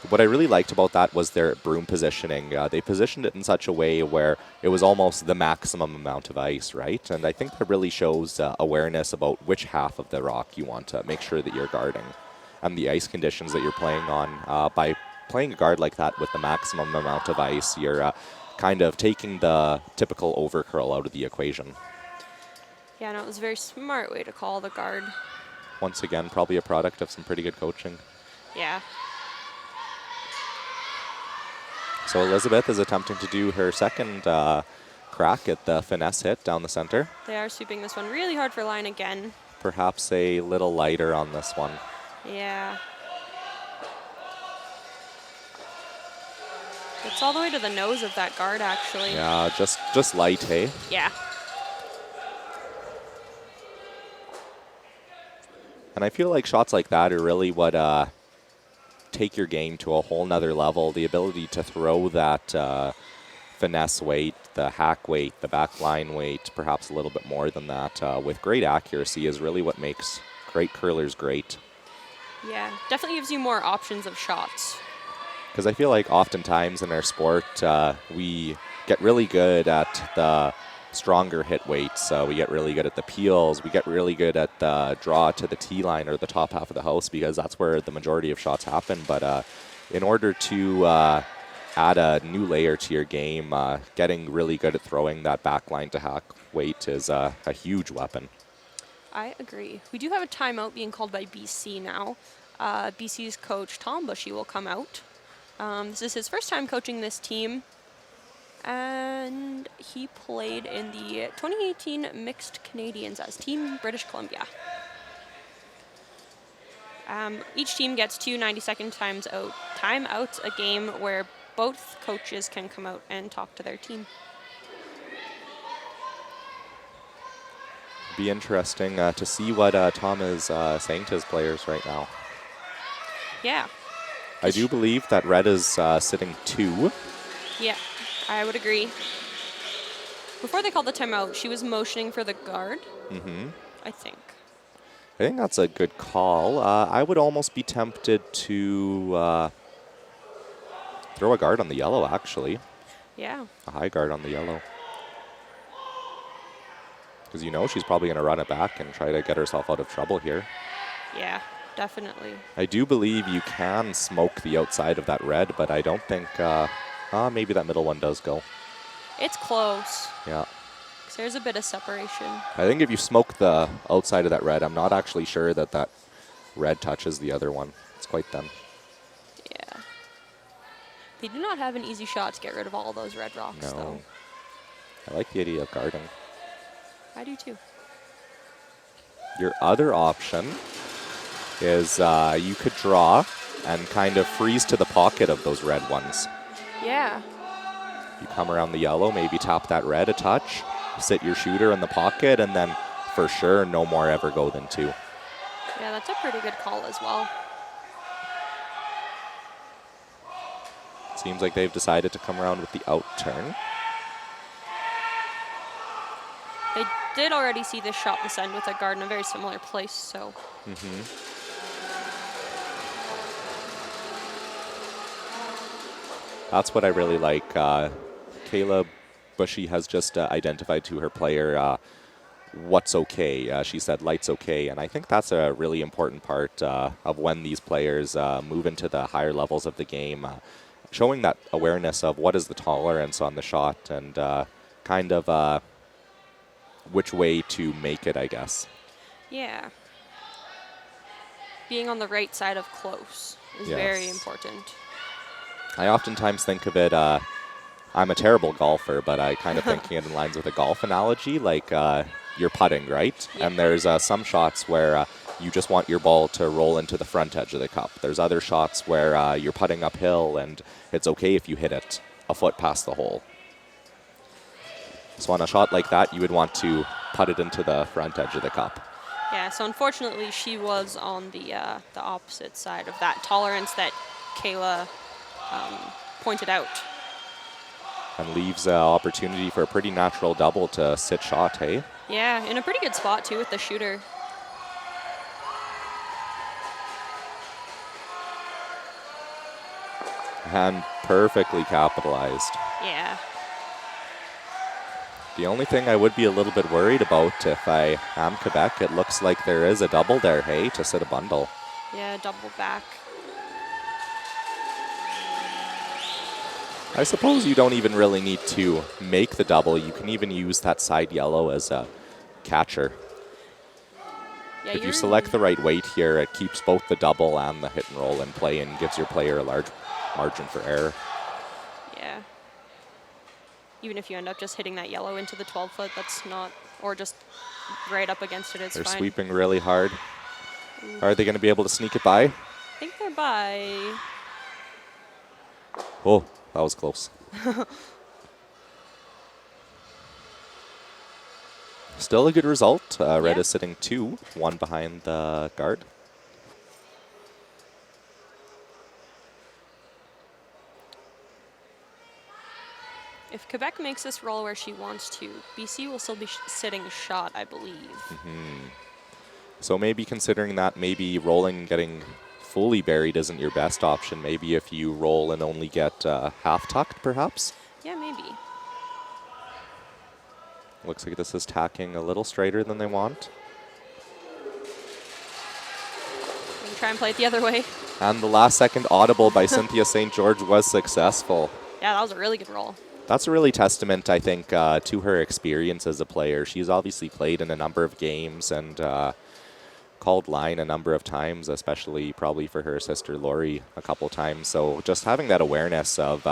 What I really liked about that was their broom positioning. They positioned it in such a way where it was almost the maximum amount of ice, right? And I think that really shows awareness about which half of the rock you want to make sure that you're guarding and the ice conditions that you're playing on. By playing a guard like that with the maximum amount of ice, you're kind of taking the typical overcurl out of the equation. Yeah, no, it was a very smart way to call the guard. Once again, probably a product of some pretty good coaching. Yeah. So Elizabeth is attempting to do her second crack at the finesse hit down the center. They are sweeping this one really hard for line again. Perhaps a little lighter on this one. Yeah. It's all the way to the nose of that guard, actually. Yeah, just light, hey? Yeah. And I feel like shots like that are really what take your game to a whole nother level. The ability to throw that finesse weight, the hack weight, the back line weight, perhaps a little bit more than that, with great accuracy is really what makes great curlers great. Yeah, definitely gives you more options of shots. Because I feel like oftentimes in our sport, we get really good at the stronger hit weights. We get really good at the peels. We get really good at the draw to the tee line or the top half of the house because that's where the majority of shots happen. But in order to add a new layer to your game, getting really good at throwing that back line to hack weight is a huge weapon. I agree. We do have a timeout being called by BC now. BC's coach, Tom Bushy, will come out. This is his first time coaching this team. And he played in the 2018 Mixed Canadians as Team British Columbia. Each team gets 2 90-second timeouts a game where both coaches can come out and talk to their team. Be interesting to see what Tom is saying to his players right now. Yeah. I do believe that red is sitting 2. Yeah. I would agree. Before they called the timeout, she was motioning for the guard, I think. I think that's a good call. I would almost be tempted to throw a guard on the yellow, actually. Yeah. A high guard on the yellow. Because you know she's probably going to run it back and try to get herself out of trouble here. Yeah, definitely. I do believe you can smoke the outside of that red, but I don't think... maybe that middle one does go. It's close. Yeah. 'Cause there's a bit of separation. I think if you smoke the outside of that red, I'm not actually sure that that red touches the other one. It's quite thin. Yeah. They do not have an easy shot to get rid of all those red rocks, No. though. I like the idea of guarding. I do, too. Your other option is you could draw and kind of freeze to the pocket of those red ones. Yeah. You come around the yellow, maybe tap that red a touch, sit your shooter in the pocket, and then for sure no more ever go than 2. Yeah, that's a pretty good call as well. Seems like they've decided to come around with the out turn. They did already see this shot this end with a guard in a very similar place, so... That's what I really like. Kayla Bushy has just identified to her player what's okay. She said light's okay, and I think that's a really important part of when these players move into the higher levels of the game, showing that awareness of what is the tolerance on the shot and kind of which way to make it, I guess. Yeah. Being on the right side of close is very important. I oftentimes think of it, I'm a terrible golfer, but I kind of think it in lines with a golf analogy, like you're putting, right? Yeah. And there's some shots where you just want your ball to roll into the front edge of the cup. There's other shots where you're putting uphill and it's okay if you hit it a foot past the hole. So on a shot like that, you would want to putt it into the front edge of the cup. Yeah, so unfortunately she was on the opposite side of that tolerance that Kayla pointed out. And leaves an opportunity for a pretty natural double to sit shot, hey? Yeah, in a pretty good spot too with the shooter. And perfectly capitalized. Yeah. The only thing I would be a little bit worried about if I am Quebec, it looks like there is a double there, hey, to sit a bundle. Yeah, double back. I suppose you don't even really need to make the double. You can even use that side yellow as a catcher. Yeah, If you select the right weight here, it keeps both the double and the hit and roll in play and gives your player a large margin for error. Yeah. Even if you end up just hitting that yellow into the 12-foot, that's not, or just right up against it, it's They're fine. sweeping really hard. Are they going to be able to sneak it by? I think they're by. Oh, that was close. Still a good result. Red Yeah. is sitting 2, 1 behind the guard. If Quebec makes this roll where she wants to, BC will still be sitting shot, I believe. So maybe considering that maybe rolling and getting fully buried isn't your best option. Maybe if you roll and only get half tucked, perhaps? Yeah, maybe. Looks like this is tacking a little straighter than they want. We can try and play it the other way. And the last second audible by Cynthia St. George was successful. Yeah, that was a really good roll. That's a really testament, I think, to her experience as a player. She's obviously played in a number of games and called line a number of times, especially probably for her sister Lori a couple times. So just having that awareness of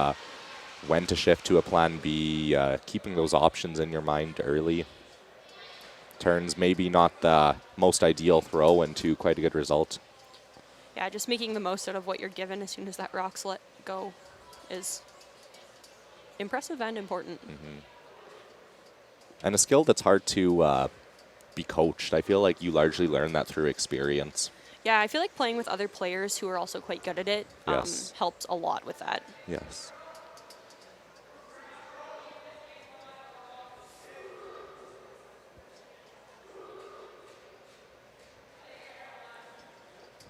when to shift to a plan B, keeping those options in your mind early, turns maybe not the most ideal throw into quite a good result. Yeah, just making the most out of what you're given as soon as that rock's let go is impressive and important. And a skill that's hard to be coached. I feel like you largely learn that through experience. Yeah, I feel like playing with other players who are also quite good at it Yes. helps a lot with that. Yes.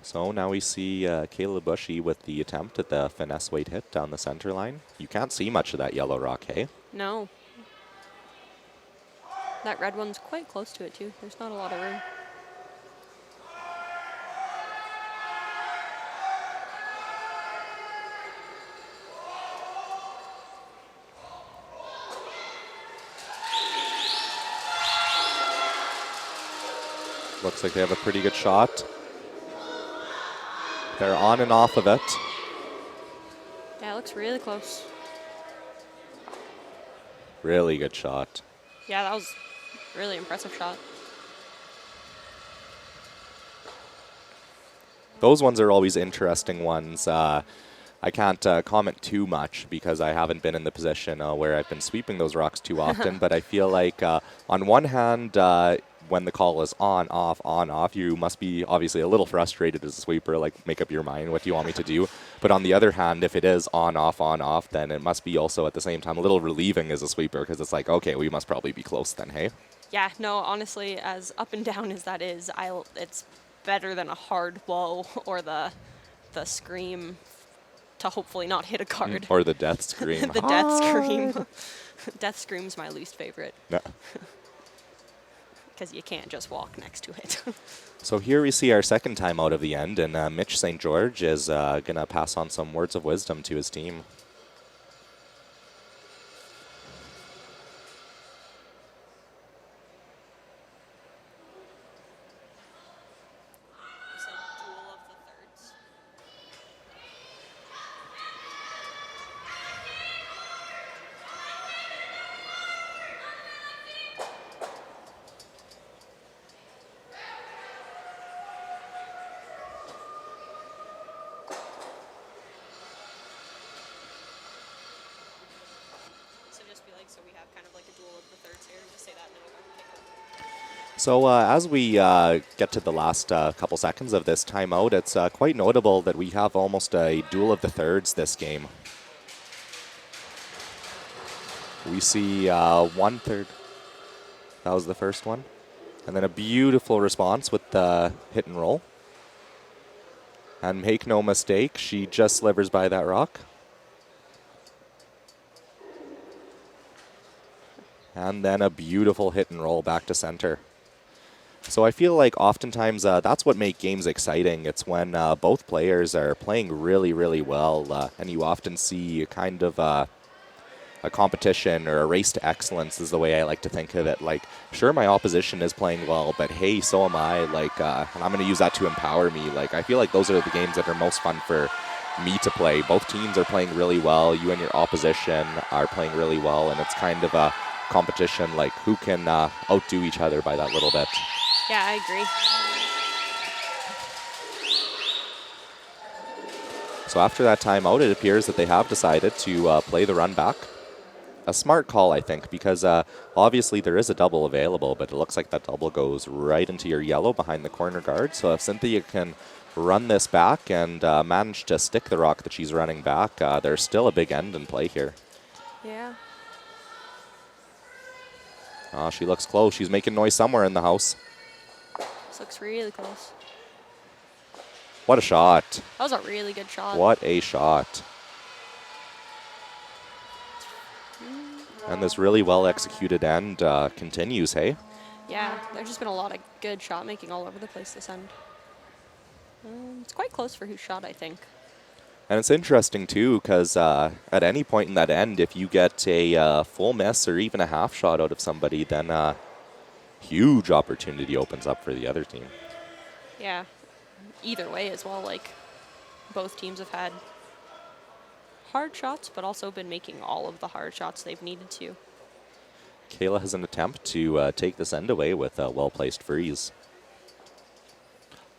So now we see Kayla Bushy with the attempt at the finesse weight hit down the center line. You can't see much of that yellow rock, hey? No. That red one's quite close to it, too. There's not a lot of room. Looks like they have a pretty good shot. They're on and off of it. Yeah, it looks really close. Really good shot. Yeah, that was a really impressive shot. Those ones are always interesting ones. I can't comment too much because I haven't been in the position where I've been sweeping those rocks too often, but I feel like on one hand, when the call is on, off, you must be obviously a little frustrated as a sweeper, like make up your mind what you want me to do. But on the other hand, if it is on, off, then it must be also at the same time a little relieving as a sweeper because it's like, okay, we must probably be close then, hey? Yeah, no, honestly, as up and down as that is, it's better than a hard blow or the scream to hopefully not hit a card. Or the death scream. The death scream. Death scream's my least favorite. No. Because you can't just walk next to it. So here we see our second time out of the end, and Mitch St. George is going to pass on some words of wisdom to his team. So we have kind of like a duel of the thirds here. Just say that and then we'll kick it. So as we get to the last couple seconds of this timeout, it's quite notable that we have almost a duel of the thirds this game. We see 1/3. That was the first one. And then a beautiful response with the hit and roll. And make no mistake, she just slivers by that rock. And then a beautiful hit and roll back to center. So I feel like oftentimes that's what makes games exciting. It's when both players are playing really, really well, and you often see kind of a competition or a race to excellence is the way I like to think of it. Like, sure, my opposition is playing well, but hey, so am I. Like, and I'm going to use that to empower me. Like, I feel like those are the games that are most fun for me to play. Both teams are playing really well. You and your opposition are playing really well, and it's kind of a competition, like who can outdo each other by that little bit. Yeah, I agree. So after that timeout, it appears that they have decided to play the run back. A smart call, I think, because obviously there is a double available, but it looks like that double goes right into your yellow behind the corner guard. So if Cynthia can run this back and manage to stick the rock that she's running back, there's still a big end in play here. Yeah. She looks close. She's making noise somewhere in the house. This looks really close. What a shot. That was a really good shot. What a shot. And this really well executed end continues, hey? Yeah, there's just been a lot of good shot making all over the place this end. It's quite close for whose shot, I think. And it's interesting, too, because at any point in that end, if you get a full miss or even a half shot out of somebody, then huge opportunity opens up for the other team. Yeah, either way as well. Like, both teams have had hard shots, but also been making all of the hard shots they've needed to. Kayla has an attempt to take this end away with a well-placed freeze.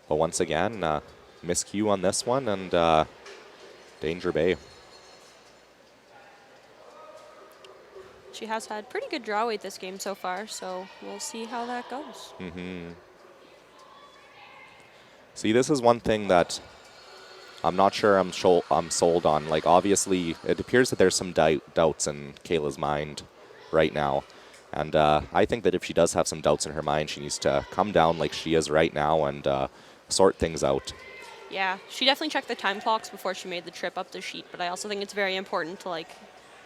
But once again, miscue on this one, and Danger Bay. She has had pretty good draw weight this game so far, so we'll see how that goes. See, this is one thing that I'm not sure I'm sold on. Like, obviously, it appears that there's some doubts in Kayla's mind right now. And I think that if she does have some doubts in her mind, she needs to come down like she is right now and sort things out. Yeah, she definitely checked the time clocks before she made the trip up the sheet, but I also think it's very important to, like,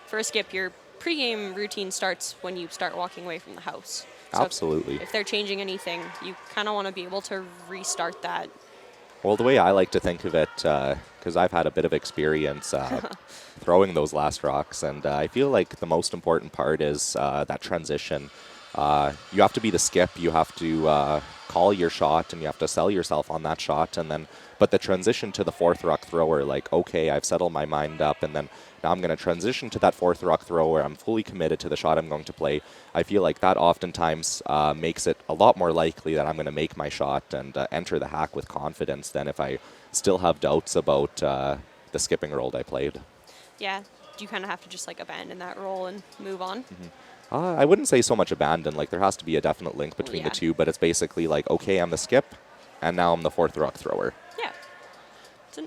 for a skip, your pregame routine starts when you start walking away from the house. So Absolutely. if they're changing anything, you kind of want to be able to restart that. Well, the way I like to think of it, because I've had a bit of experience throwing those last rocks, and I feel like the most important part is that transition. You have to be the skip. You have to call your shot, and you have to sell yourself on that shot, and then. But the transition to the fourth rock thrower, like, okay, I've settled my mind up, and then now I'm going to transition to that fourth rock throw where I'm fully committed to the shot I'm going to play. I feel like that oftentimes makes it a lot more likely that I'm going to make my shot and enter the hack with confidence than if I still have doubts about the skipping roll I played. Yeah, you kind of have to just, like, abandon that roll and move on. I wouldn't say so much abandon. Like, there has to be a definite link between the two, but it's basically like, okay, I'm the skip, and now I'm the fourth rock thrower. Yeah. It's a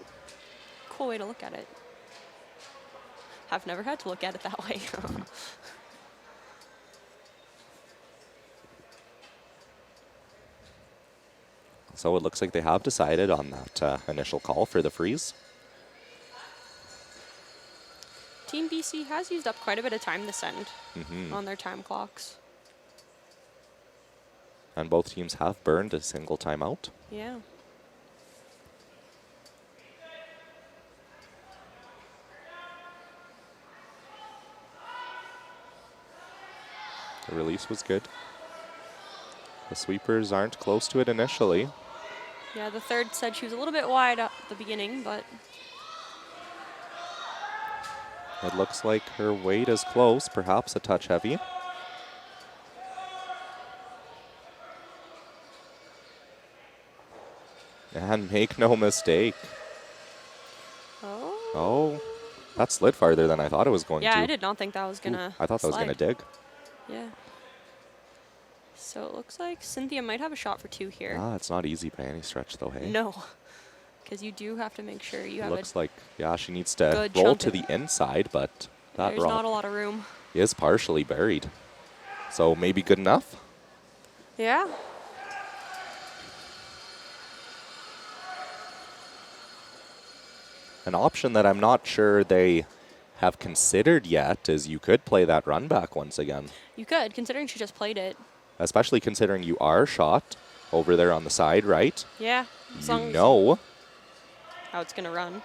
cool way to look at it. I've never had to look at it that way. So it looks like they have decided on that initial call for the freeze. Team BC has used up quite a bit of time this end on their time clocks. And both teams have burned a single timeout. Yeah. The release was good. The sweepers aren't close to it initially. Yeah, the third said she was a little bit wide at the beginning, but It looks like her weight is close, perhaps a touch heavy. And make no mistake. Oh, that slid farther than I thought it was going to. Yeah, I did not think that was going to I thought that was going to dig. Yeah. So it looks like Cynthia might have a shot for two here. It's not easy by any stretch, though, hey? No, because you do have to make sure you have Looks like, yeah, she needs to good roll chunk to of- the inside, but that There's not a lot of room. is partially buried. So maybe good enough? Yeah. An option that I'm not sure they have considered yet is you could play that run back once again. You could, considering she just played it. Especially considering you are shot over there on the side, right? Yeah. You know. How it's going to run.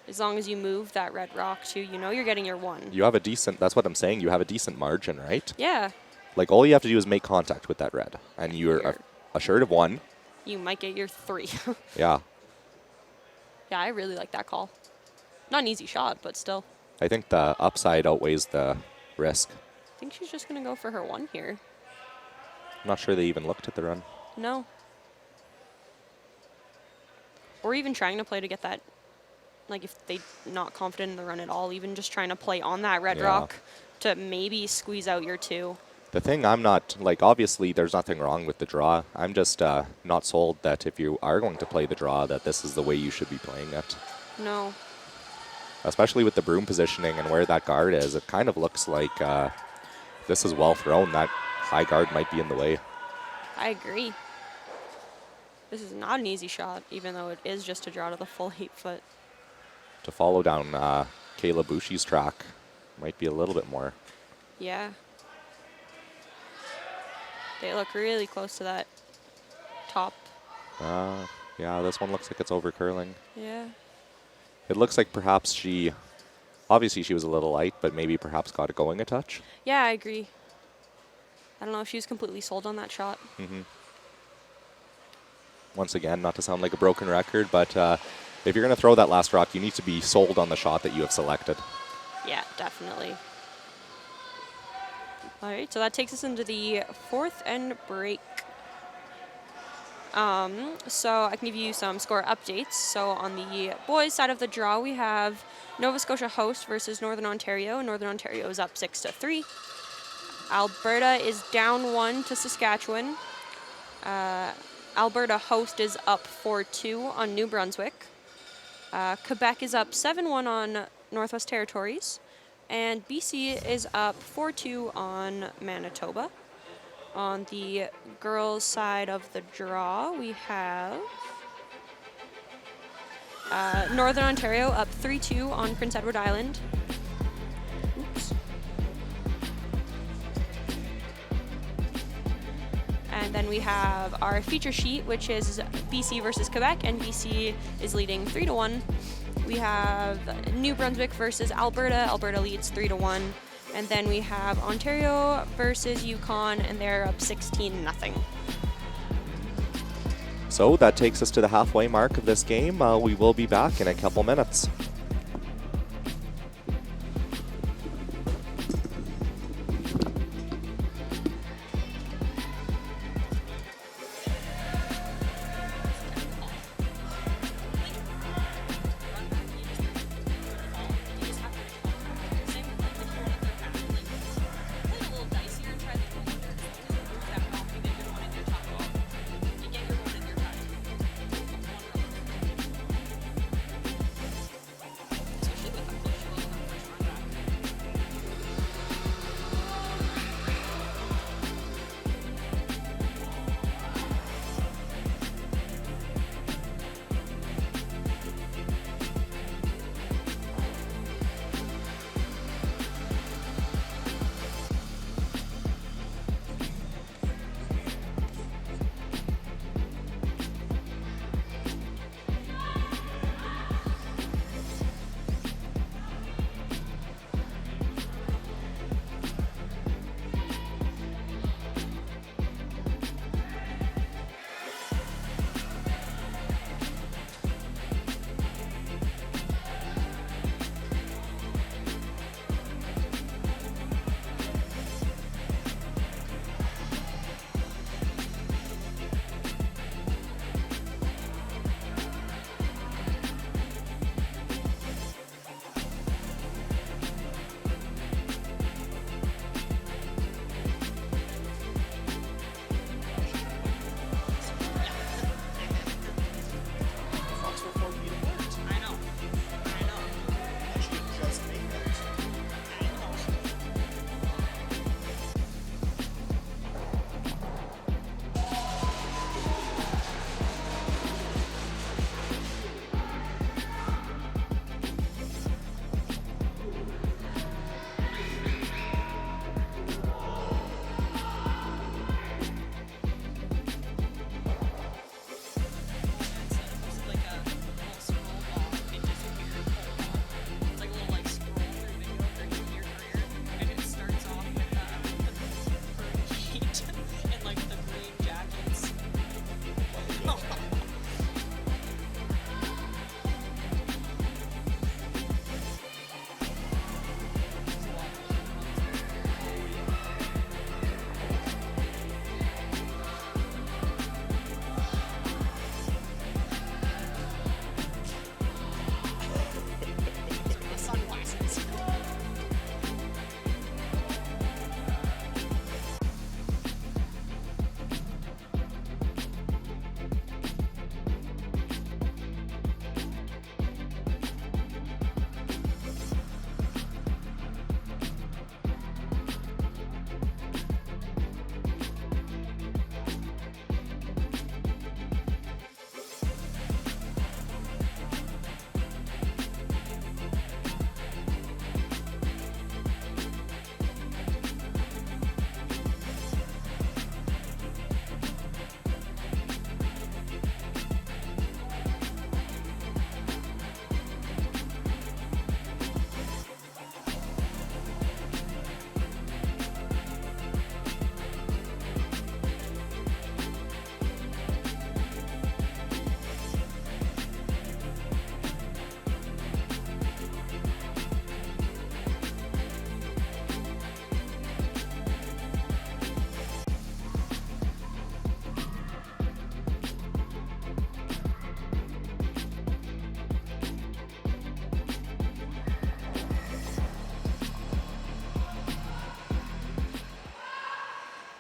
As long as you move that red rock too, you know you're getting your 1. You have a decent, that's what I'm saying, you have a decent margin, right? Yeah. Like, all you have to do is make contact with that red, and you're assured of 1. You might get your 3. Yeah. Yeah, I really like that call. Not an easy shot, but still. I think the upside outweighs the risk. I think she's just going to go for her 1 here. I'm not sure they even looked at the run. No. Or even trying to play to get that, like if they're not confident in the run at all, even just trying to play on that red rock to maybe squeeze out your 2. The thing I'm not, like, obviously there's nothing wrong with the draw. I'm just not sold that if you are going to play the draw, that this is the way you should be playing it. No. Especially with the broom positioning and where that guard is, it kind of looks like this is well thrown. That high guard might be in the way. I agree. This is not an easy shot, even though it is just a draw to the full 8-foot. To follow down Kayla Bushi's track might be a little bit more. Yeah. They look really close to that top. Yeah, this one looks like it's over curling. Yeah. It looks like perhaps obviously she was a little light, but maybe perhaps got it going a touch. Yeah, I agree. I don't know if she was completely sold on that shot. Mm-hmm. Once again, not to sound like a broken record, but if you're going to throw that last rock, you need to be sold on the shot that you have selected. Yeah, definitely. All right, so that takes us into the 4th and break. So I can give you some score updates. So on the boys' side of the draw, we have Nova Scotia host versus Northern Ontario. Northern Ontario is up 6-3. Alberta is down 1 to Saskatchewan. Alberta host is up 4-2 on New Brunswick. Quebec is up 7-1 on Northwest Territories. And BC is up 4-2 on Manitoba. On the girls' side of the draw, we have Northern Ontario up 3-2 on Prince Edward Island. Oops. And then we have our feature sheet, which is BC versus Quebec, and BC is leading 3-1. We have New Brunswick versus Alberta. Alberta leads 3-1. And then we have Ontario versus Yukon, and they're up 16-0. So that takes us to the halfway mark of this game. We will be back in a couple minutes.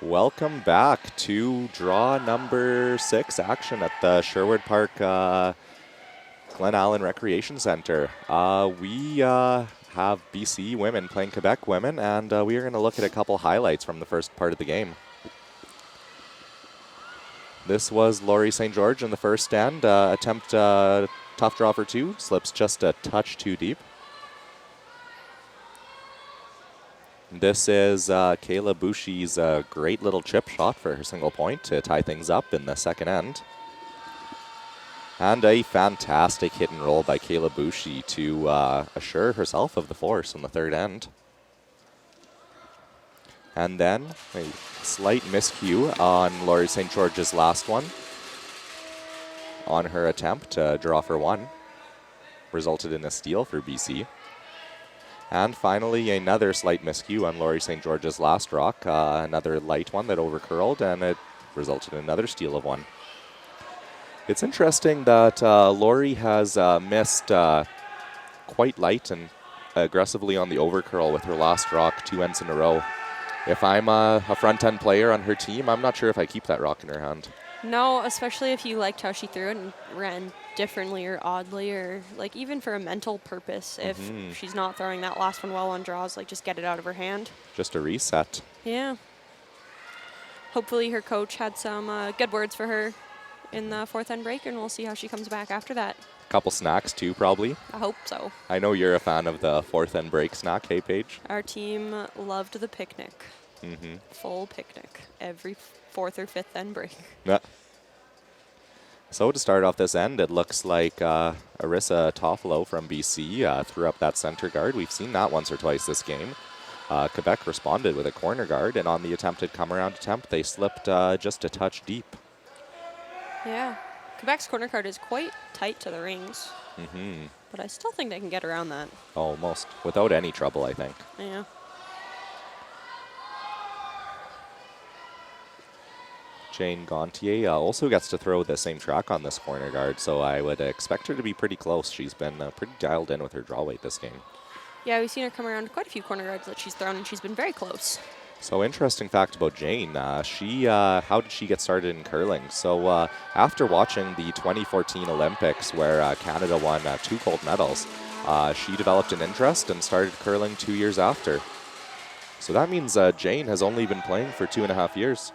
Welcome back to draw number 6 action at the Sherwood Park Glen Allen Recreation Center. We have BC women playing Quebec women, and we are going to look at a couple highlights from the first part of the game. This was Laurie St. George in the first end. Attempt tough draw for 2, slips just a touch too deep. This is Kayla Bouchy's great little chip shot for her single point to tie things up in the second end. And a fantastic hit and roll by Kayla Bouchy to assure herself of the force in the third end. And then a slight miscue on Laurie St. George's last one on her attempt to draw for 1. Resulted in a steal for BC. And finally, another slight miscue on Laurie St. George's last rock, another light one that overcurled, and it resulted in another steal of 1. It's interesting that Laurie has missed quite light and aggressively on the overcurl with her last rock 2 ends in a row. If I'm a front-end player on her team, I'm not sure if I keep that rock in her hand. No, especially if you liked how she threw it and ran differently or oddly, or like even for a mental purpose. If she's not throwing that last one well on draws, like just get it out of her hand. Just a reset. Yeah. Hopefully her coach had some good words for her in the fourth end break, and we'll see how she comes back after that. Couple snacks too, probably. I hope so. I know you're a fan of the fourth end break snack, hey Paige? Our team loved the picnic. Full picnic every fourth or fifth end break. Yeah. So to start off this end, it looks like Arissa Toffolo from BC threw up that center guard. We've seen that once or twice this game. Quebec responded with a corner guard, and on the attempted come-around attempt, they slipped just a touch deep. Yeah. Quebec's corner guard is quite tight to the rings. But I still think they can get around that. Almost. Without any trouble, I think. Yeah. Jane Gontier also gets to throw the same track on this corner guard, so I would expect her to be pretty close. She's been pretty dialed in with her draw weight this game. Yeah, we've seen her come around quite a few corner guards that she's thrown, and she's been very close. So interesting fact about Jane, how did she get started in curling? So after watching the 2014 Olympics where Canada won 2 gold medals, she developed an interest and started curling 2 years after. So that means Jane has only been playing for 2.5 years.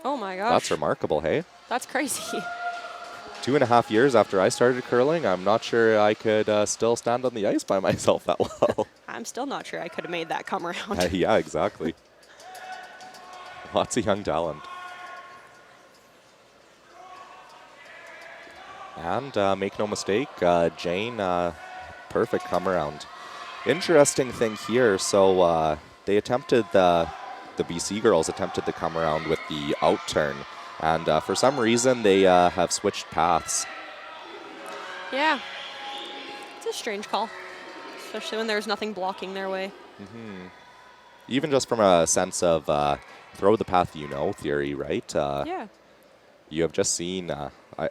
Oh my gosh. That's remarkable, hey? That's crazy. 2.5 years after I started curling, I'm not sure I could still stand on the ice by myself that well. I'm still not sure I could have made that come around. Yeah, exactly. Lots of young talent. And make no mistake, Jane, perfect come around. Interesting thing here, so they attempted the BC girls attempted the come around with the out turn, and for some reason they have switched paths. Yeah, it's a strange call, especially when there's nothing blocking their way. Even just from a sense of throw the path you know theory, right? Yeah. You have just seen,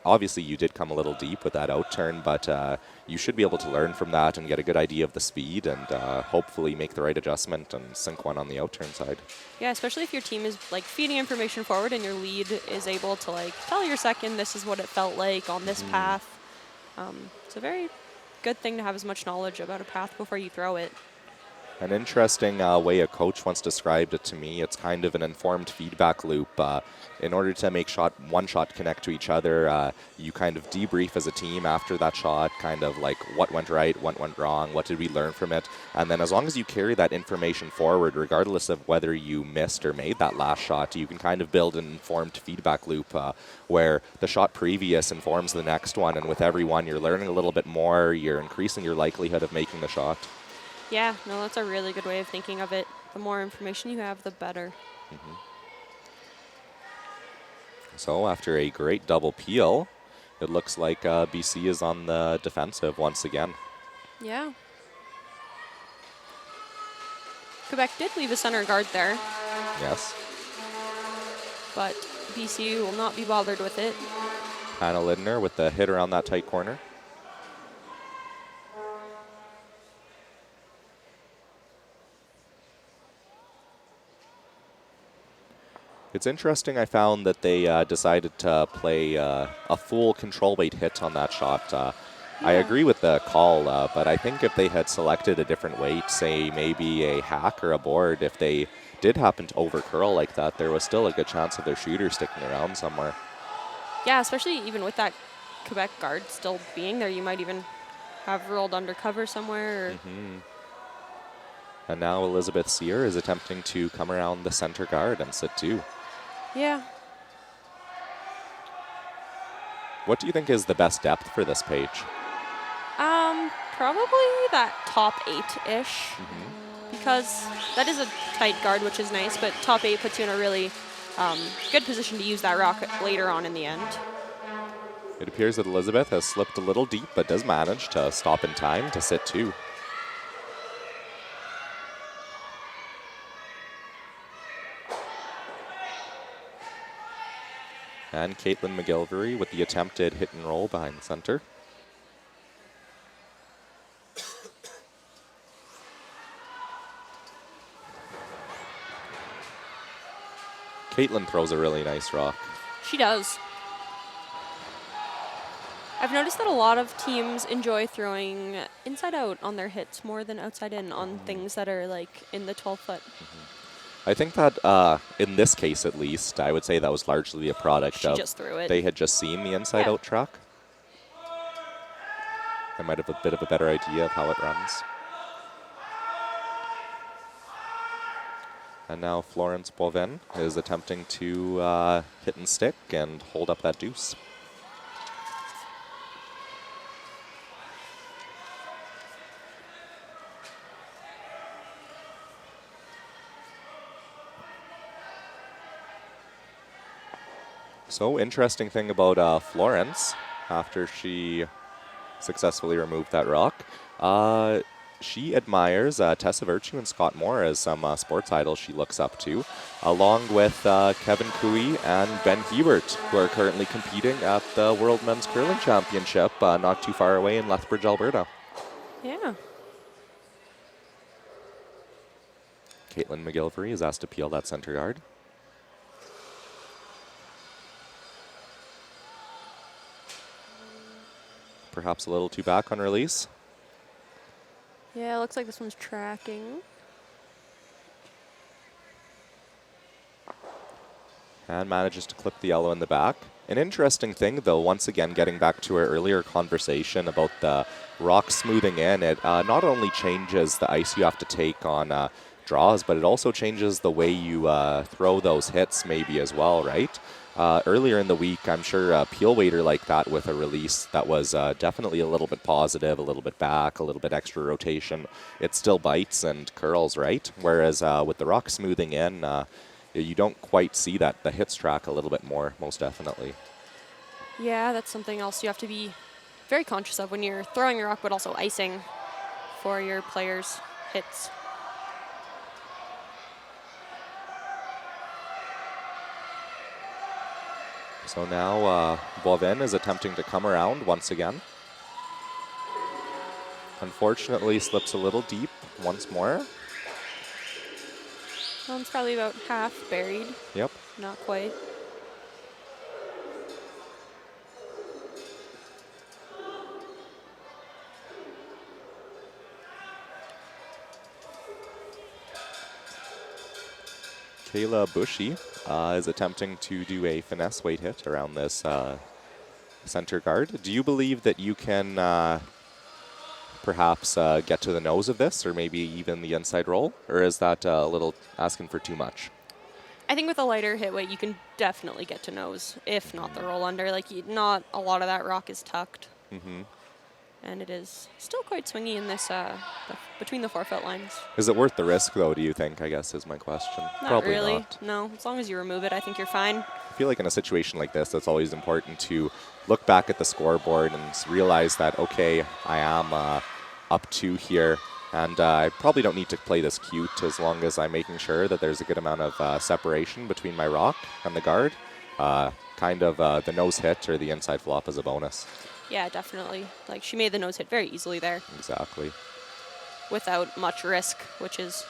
obviously you did come a little deep with that out turn, but you should be able to learn from that and get a good idea of the speed and hopefully make the right adjustment and sink one on the out turn side. Yeah, especially if your team is like feeding information forward and your lead is able to like tell your second this is what it felt like on this path. It's a very good thing to have as much knowledge about a path before you throw it. An interesting way a coach once described it to me, it's kind of an informed feedback loop. In order to make one shot connect to each other, you kind of debrief as a team after that shot, kind of like what went right, what went wrong, what did we learn from it. And then as long as you carry that information forward, regardless of whether you missed or made that last shot, you can kind of build an informed feedback loop where the shot previous informs the next one. And with every one, you're learning a little bit more, you're increasing your likelihood of making the shot. Yeah, no, that's a really good way of thinking of it. The more information you have, the better. So after a great double peel, it looks like BC is on the defensive once again. Yeah. Quebec did leave a center guard there. Yes. But BC will not be bothered with it. Hannah Lidner with the hit around that tight corner. It's interesting, I found that they decided to play a full control weight hit on that shot. I agree with the call, but I think if they had selected a different weight, say maybe a hack or a board, if they did happen to overcurl like that, there was still a good chance of their shooter sticking around somewhere. Yeah, especially even with that Quebec guard still being there, you might even have rolled undercover somewhere. Or And now Elizabeth Sear is attempting to come around the center guard and sit two. Yeah. What do you think is the best depth for this page? Probably that top 8-ish. Because that is a tight guard, which is nice, but top 8 puts you in a really good position to use that rock later on in the end. It appears that Elizabeth has slipped a little deep, but does manage to stop in time to sit two. And Caitlin McGilvery with the attempted hit and roll behind center. Caitlin throws a really nice rock. She does. I've noticed that a lot of teams enjoy throwing inside out on their hits more than outside in on things that are like in the 12-foot. I think that in this case, at least, I would say that was largely a product of just threw it. They had just seen the inside out track. They might have a bit of a better idea of how it runs. And now Florence Boivin is attempting to hit and stick and hold up that deuce. So interesting thing about Florence, after she successfully removed that rock, she admires Tessa Virtue and Scott Moore as some sports idols she looks up to, along with Kevin Cooey and Ben Hebert, who are currently competing at the World Men's Curling Championship not too far away in Lethbridge, Alberta. Yeah. Caitlin McGilvery is asked to peel that center guard. Perhaps a little too back on release. Yeah, it looks like this one's tracking. And manages to clip the yellow in the back. An interesting thing, though, once again, getting back to our earlier conversation about the rock smoothing in, it not only changes the ice you have to take on draws, but it also changes the way you throw those hits maybe as well, right? Earlier in the week, I'm sure a peel waiter like that with a release that was definitely a little bit positive, a little bit back, a little bit extra rotation, it still bites and curls, right? Whereas with the rock smoothing in, you don't quite see that. The hits track a little bit more, most definitely. Yeah, that's something else you have to be very conscious of when you're throwing your rock, but also icing for your players' hits. So now Boivin is attempting to come around once again. Unfortunately, slips a little deep once more. That one's probably about half buried. Yep. Not quite. Kayla Bushy is attempting to do a finesse weight hit around this center guard. Do you believe that you can perhaps get to the nose of this, or maybe even the inside roll? Or is that a little asking for too much? I think with a lighter hit weight, you can definitely get to nose, if not the roll under. Like, not a lot of that rock is tucked. And it is still quite swingy in this, between the 4-foot lines. Is it worth the risk, though, do you think, I guess is my question? Not Probably really. not. No, as long as you remove it, I think you're fine. I feel like in a situation like this, it's always important to look back at the scoreboard and realize that, okay, I am up 2 here, and I probably don't need to play this cute as long as I'm making sure that there's a good amount of separation between my rock and the guard. The nose hit or the inside flop is a bonus. Yeah, definitely. Like, she made the nose hit very easily there. Exactly. Without much risk, which is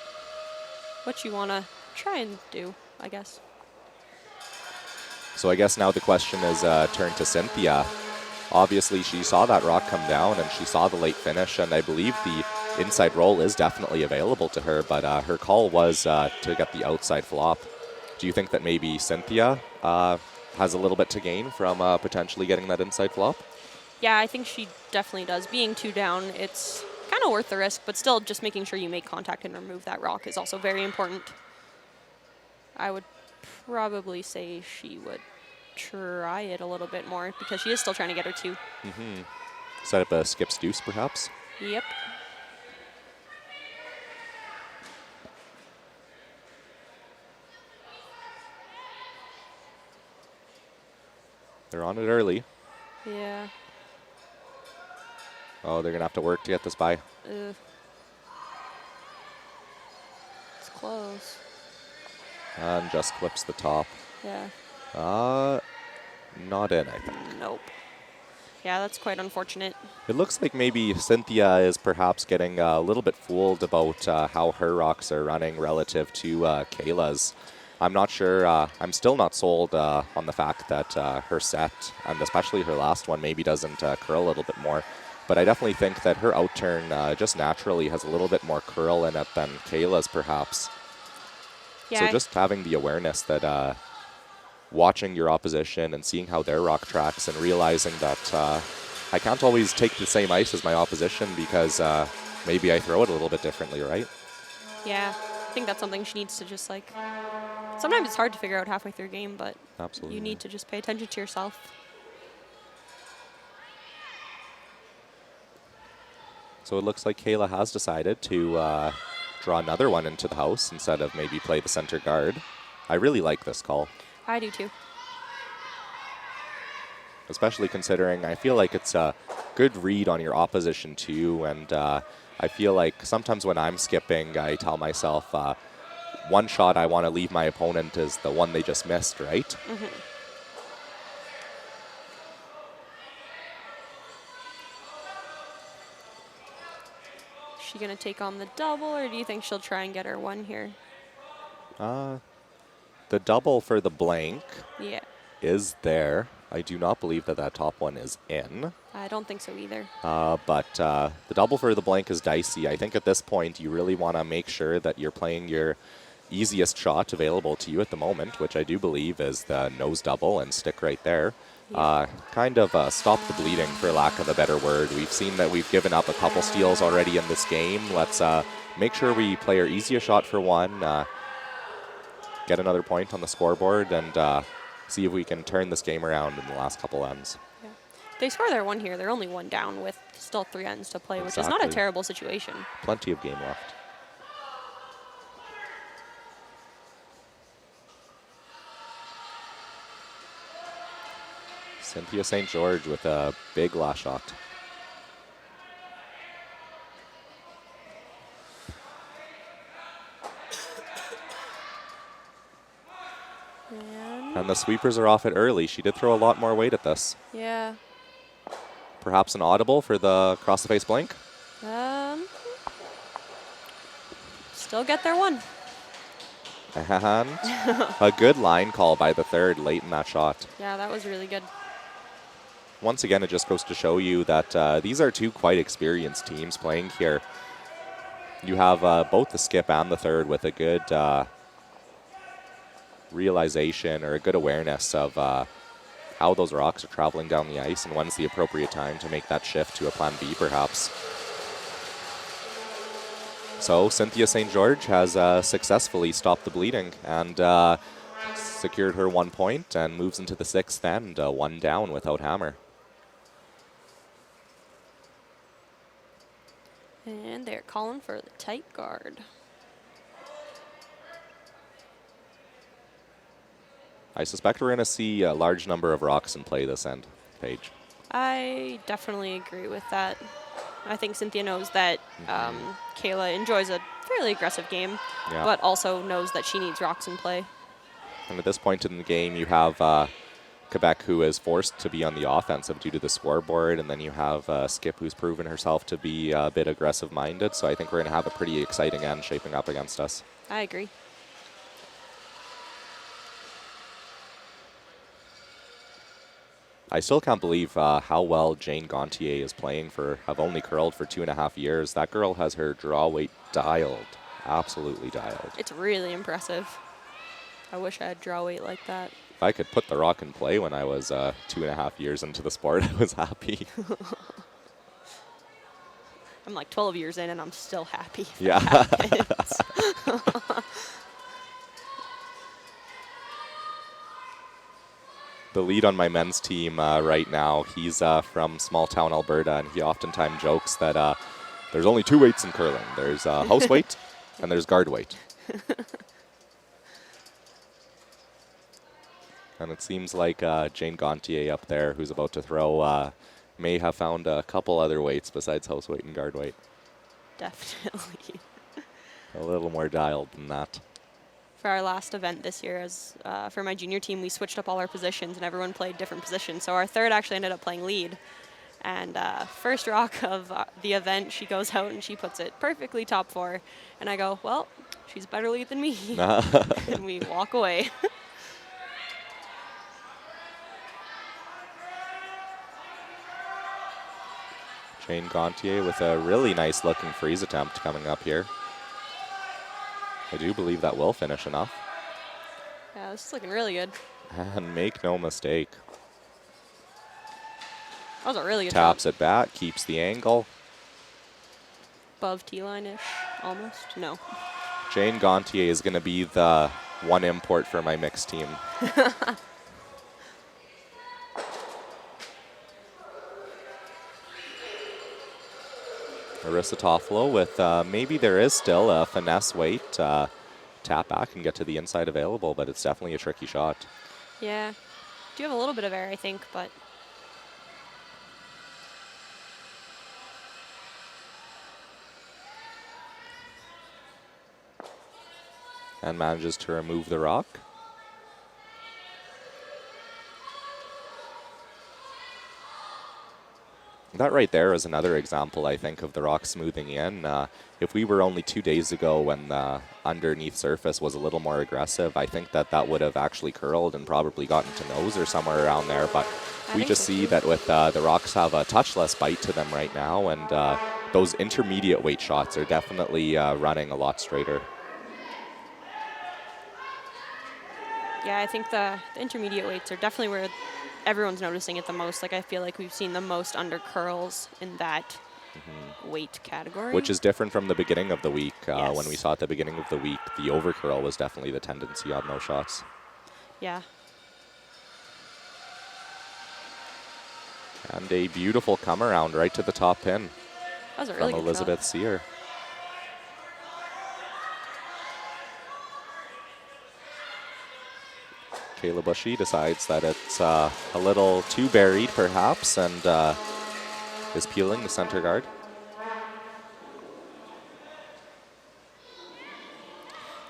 what you want to try and do, I guess. So I guess now the question is turned to Cynthia. Obviously, she saw that rock come down, and she saw the late finish, and I believe the inside roll is definitely available to her, but her call was to get the outside flop. Do you think that maybe Cynthia has a little bit to gain from potentially getting that inside flop? Yeah, I think she definitely does. Being 2 down, it's kind of worth the risk, but still just making sure you make contact and remove that rock is also very important. I would probably say she would try it a little bit more because she is still trying to get her 2. Set up a skips deuce, perhaps? Yep. They're on it early. Yeah. Oh, they're going to have to work to get this by. Ugh. It's close. And just clips the top. Yeah. Not in, I think. Nope. Yeah, that's quite unfortunate. It looks like maybe Cynthia is perhaps getting a little bit fooled about how her rocks are running relative to Kayla's. I'm not sure. I'm still not sold on the fact that her set, and especially her last one, maybe doesn't curl a little bit more. But I definitely think that her outturn just naturally has a little bit more curl in it than Kayla's, perhaps. Yeah. So just having the awareness that watching your opposition and seeing how their rock tracks and realizing that I can't always take the same ice as my opposition because maybe I throw it a little bit differently, right? Yeah. I think that's something she needs to just like. Sometimes it's hard to figure out halfway through a game, but Absolutely. you need to just pay attention to yourself. So it looks like Kayla has decided to draw another one into the house instead of maybe play the center guard. I really like this call. I do too. Especially considering I feel like it's a good read on your opposition too. And I feel like sometimes when I'm skipping, I tell myself one shot I want to leave my opponent is the one they just missed, right? Mm-hmm. Is she going to take on the double, or do you think she'll try and get her 1 here? The double for the blank Yeah. is there. I do not believe that that top one is in. I don't think so either. But the double for the blank is dicey. I think at this point you really want to make sure that you're playing your easiest shot available to you at the moment, which I do believe is the nose double and stick right there. Yeah. Kind of stop the bleeding, for lack of a better word. We've seen that we've given up a couple steals already in this game. Let's make sure we play our easiest shot for 1, get another point on the scoreboard, and see if we can turn this game around in the last couple ends. Yeah. They score their 1 here. They're only 1 down with still 3 ends to play, which is not a Exactly. terrible situation. Plenty of game left. Cynthia St. George with a big last shot. And the sweepers are off it early. She did throw a lot more weight at this. Yeah. Perhaps an audible for the cross-the-face blank? Still get their 1. And a good line call by the third late in that shot. Yeah, that was really good. Once again, it just goes to show you that these are 2 quite experienced teams playing here. You have both the skip and the third with a good realization or a good awareness of how those rocks are traveling down the ice and when's the appropriate time to make that shift to a plan B, perhaps. So Cynthia St. George has successfully stopped the bleeding and secured her 1 point and moves into the 6th end, 1 down without hammer. And they're calling for the tight guard. I suspect we're going to see a large number of rocks in play this end, Paige. I definitely agree with that. I think Cynthia knows that Kayla enjoys a fairly aggressive game, Yeah. but also knows that she needs rocks in play. And at this point in the game, you have Quebec, who is forced to be on the offensive due to the scoreboard, and then you have Skip, who's proven herself to be a bit aggressive-minded. So I think we're going to have a pretty exciting end shaping up against us. I agree. I still can't believe how well Jane Gontier is playing for, have only curled for 2.5 years. That girl has her draw weight dialed, absolutely dialed. It's really impressive. I wish I had draw weight like that. If I could put the rock in play when I was 2.5 years into the sport, I was happy. I'm like 12 years in and I'm still happy. Yeah. The lead on my men's team right now, he's from small town Alberta, and he oftentimes jokes that there's only 2 weights in curling. There's house weight and there's guard weight. And it seems like Jane Gontier up there, who's about to throw, may have found a couple other weights besides house weight and guard weight. Definitely. A little more dialed than that. For our last event this year, for my junior team, we switched up all our positions and everyone played different positions. So our third actually ended up playing lead. And first rock of the event, she goes out and she puts it perfectly top 4. And I go, well, she's better lead than me. And we walk away. Jane Gontier with a really nice looking freeze attempt coming up here. I do believe that will finish enough. Yeah, this is looking really good. And make no mistake. That was a really good Taps shot. it back, keeps the angle. Above T-line-ish, almost. No. Jane Gontier is going to be the one import for my mixed team. Marissa Toffolo with maybe there is still a finesse weight. Tap back and get to the inside available, but it's definitely a tricky shot. Yeah. Do have a little bit of air, I think, but and manages to remove the rock. That right there is another example, I think, of the rock smoothing in. If we were only 2 days ago when the underneath surface was a little more aggressive, I think that that would have actually curled and probably gotten to nose or somewhere around there. But we just see that with the rocks have a touchless bite to them right now, and those intermediate weight shots are definitely running a lot straighter. yeah, I think the intermediate weights are definitely where everyone's noticing it the most. Like, I feel like we've seen the most under curls in that weight category. Which is different from the beginning of the week. Yes. When we saw at the beginning of the week, the over curl was definitely the tendency on those shots. Yeah. And a beautiful come around right to the top pin That was a really from good Elizabeth shot. Sear. Kayla Bushy decides that it's a little too buried, perhaps, and is peeling the center guard.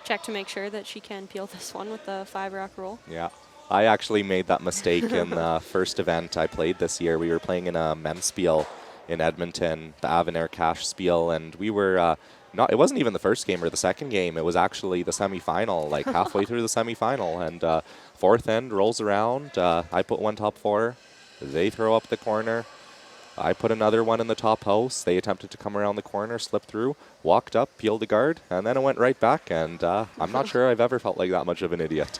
Check to make sure that she can peel this one with the 5-rock roll. Yeah. I actually made that mistake in the first event I played this year. We were playing in a men's spiel in Edmonton, the Avonare Cash spiel, and we were it wasn't even the first game or the second game. It was actually the semifinal, like halfway through the semifinal, and fourth end rolls around. I put one top 4. They throw up the corner. I put another one in the top house. They attempted to come around the corner, slipped through, walked up, peeled the guard, and then it went right back. And I'm not sure I've ever felt like that much of an idiot.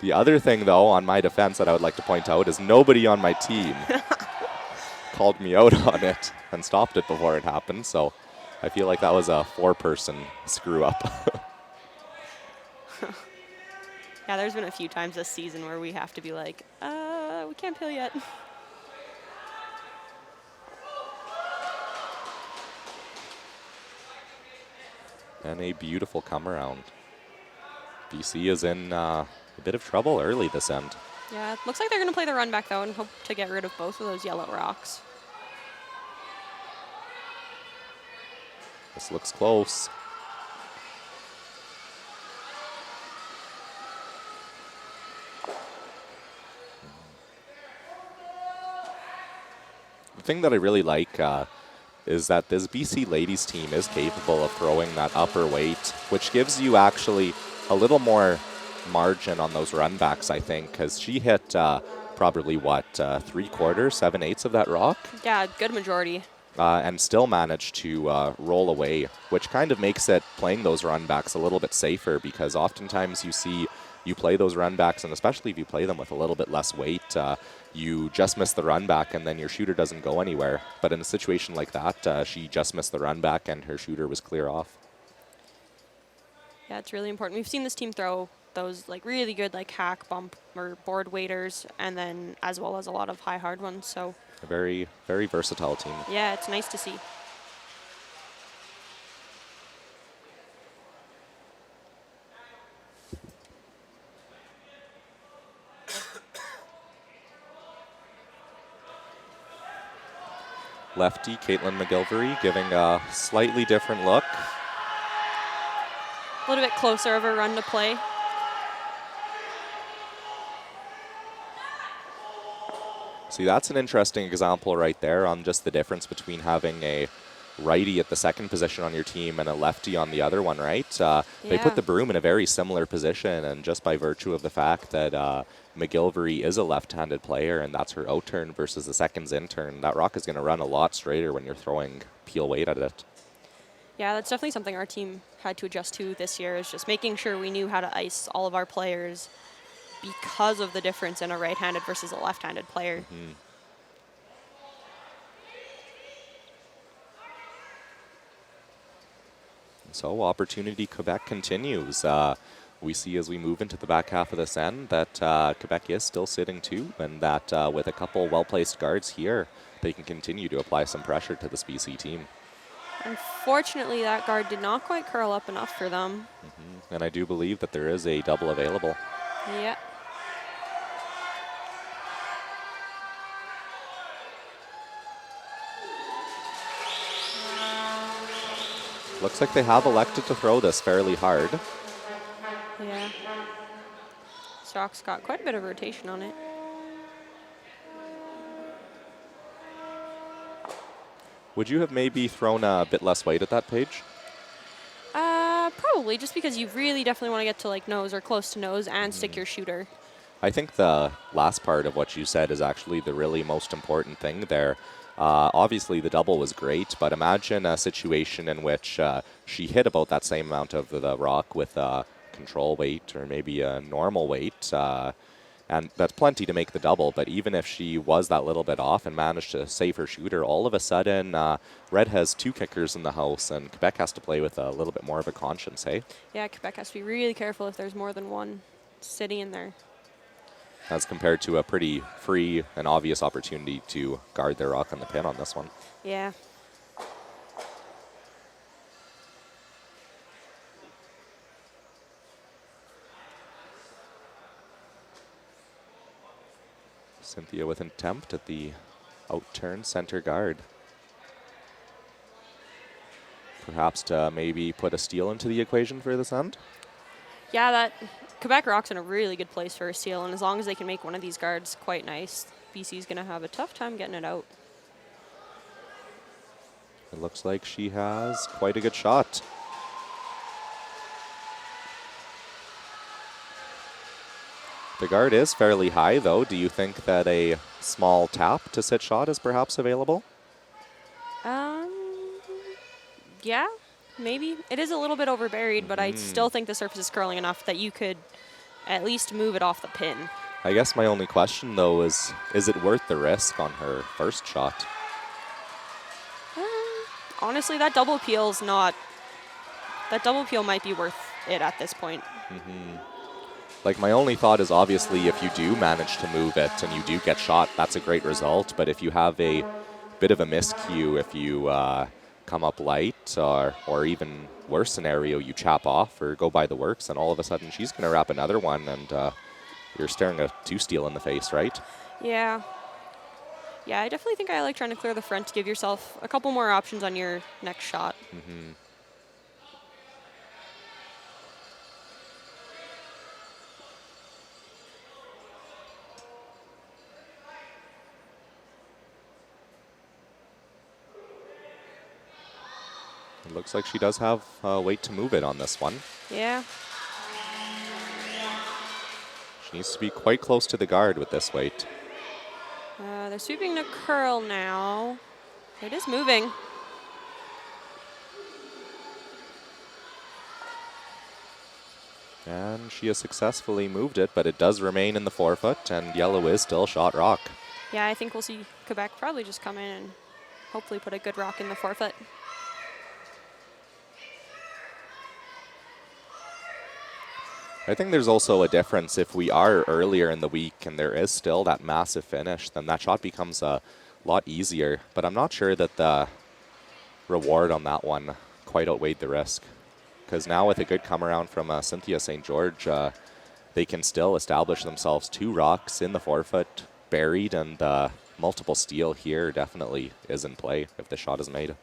The other thing, though, on my defense that I would like to point out is nobody on my team called me out on it and stopped it before it happened. So I feel like that was a 4-person screw up. Yeah, there's been a few times this season where we have to be like, we can't peel yet. And a beautiful come around. BC is in a bit of trouble early this end. Yeah, it looks like they're going to play the run back, though, and hope to get rid of both of those yellow rocks. This looks close. The thing that I really like is that this BC ladies team is capable of throwing that upper weight, which gives you actually a little more margin on those run backs, I think, because she hit probably, what, 3/4, 7/8 of that rock? Yeah, good majority. And still managed to roll away, which kind of makes it playing those run backs a little bit safer, because oftentimes you play those run backs, and especially if you play them with a little bit less weight, you just miss the run back and then your shooter doesn't go anywhere. But in a situation like that, she just missed the run back and her shooter was clear off. Yeah, it's really important. We've seen this team throw those like really good like hack, bump, or board waiters, and then as well as a lot of high hard ones. So A very, very versatile team. yeah, it's nice to see. Lefty Caitlin McGilvery giving a slightly different look. A little bit closer of a run to play. See, that's an interesting example right there on just the difference between having a righty at the second position on your team and a lefty on the other one, right? They put the broom in a very similar position, and just by virtue of the fact that McGilvery is a left-handed player and that's her out turn versus the second's in turn, that rock is going to run a lot straighter when you're throwing peel weight at it. Yeah, that's definitely something our team had to adjust to this year, is just making sure we knew how to ice all of our players because of the difference in a right-handed versus a left-handed player. Mm-hmm. So Opportunity Quebec continues. We see as we move into the back half of this end that Quebec is still sitting two, and that with a couple well-placed guards here, they can continue to apply some pressure to this BC team. Unfortunately, that guard did not quite curl up enough for them. Mm-hmm. And I do believe that there is a double available. Yeah. Looks like they have elected to throw this fairly hard. Yeah. Stock's got quite a bit of rotation on it. Would you have maybe thrown a bit less weight at that page? Probably, just because you really definitely want to get to like nose or close to nose and stick your shooter. I think the last part of what you said is actually the really most important thing there. Obviously, the double was great, but imagine a situation in which she hit about that same amount of the rock with a control weight or maybe a normal weight, and that's plenty to make the double. But even if she was that little bit off and managed to save her shooter, all of a sudden, Red has two kickers in the house, and Quebec has to play with a little bit more of a conscience, hey? Yeah, Quebec has to be really careful if there's more than one sitting in there. As compared to a pretty free and obvious opportunity to guard their rock on the pin on this one. Yeah. Cynthia with an attempt at the out-turn center guard. Perhaps to maybe put a steal into the equation for this end? Yeah, that Quebec Rock's in a really good place for a steal, and as long as they can make one of these guards quite nice, BC's going to have a tough time getting it out. It looks like she has quite a good shot. The guard is fairly high, though. Do you think that a small tap to sit shot is perhaps available? Yeah, maybe. It is a little bit overburied, but I still think the surface is curling enough that you could at least move it off the pin. I guess my only question, though, is it worth the risk on her first shot? Honestly, that double peel's not... That double peel might be worth it at this point. Like, my only thought is obviously if you do manage to move it and you do get shot, that's a great result. But if you have a bit of a miscue, if you come up light, or even worse scenario, you chap off or go by the works, and all of a sudden she's going to wrap another one, and you're staring a two-steal in the face, right? Yeah. Yeah, I definitely think I like trying to clear the front to give yourself a couple more options on your next shot. It looks like she does have weight to move it on this one. Yeah. She needs to be quite close to the guard with this weight. They're sweeping to curl now. It is moving. And she has successfully moved it, but it does remain in the forefoot, and yellow is still shot rock. Yeah, I think we'll see Quebec probably just come in and hopefully put a good rock in the forefoot. I think there's also a difference if we are earlier in the week and there is still that massive finish, then that shot becomes a lot easier. But I'm not sure that the reward on that one quite outweighed the risk. Because now with a good come around from Cynthia St. George, they can still establish themselves 2 rocks in the forefoot, buried, and multiple steal here definitely is in play if the shot is made.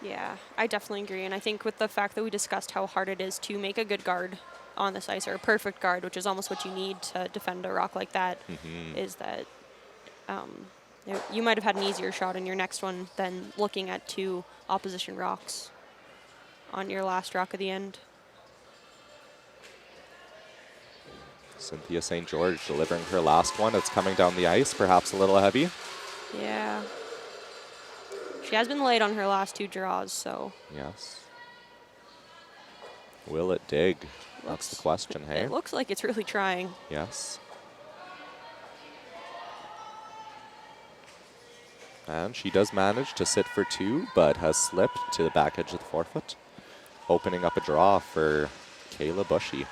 Yeah, I definitely agree. And I think with the fact that we discussed how hard it is to make a good guard on this ice, or a perfect guard, which is almost what you need to defend a rock like that, is that you might have had an easier shot in your next one than looking at 2 opposition rocks on your last rock of the end. Cynthia St. George delivering her last one. It's coming down the ice, perhaps a little heavy. Yeah. She has been late on her last 2 draws, so. Yes. Will it dig? That's the question, hey? It looks like it's really trying. Yes. And she does manage to sit for 2, but has slipped to the back edge of the forefoot, opening up a draw for Kayla Bushy.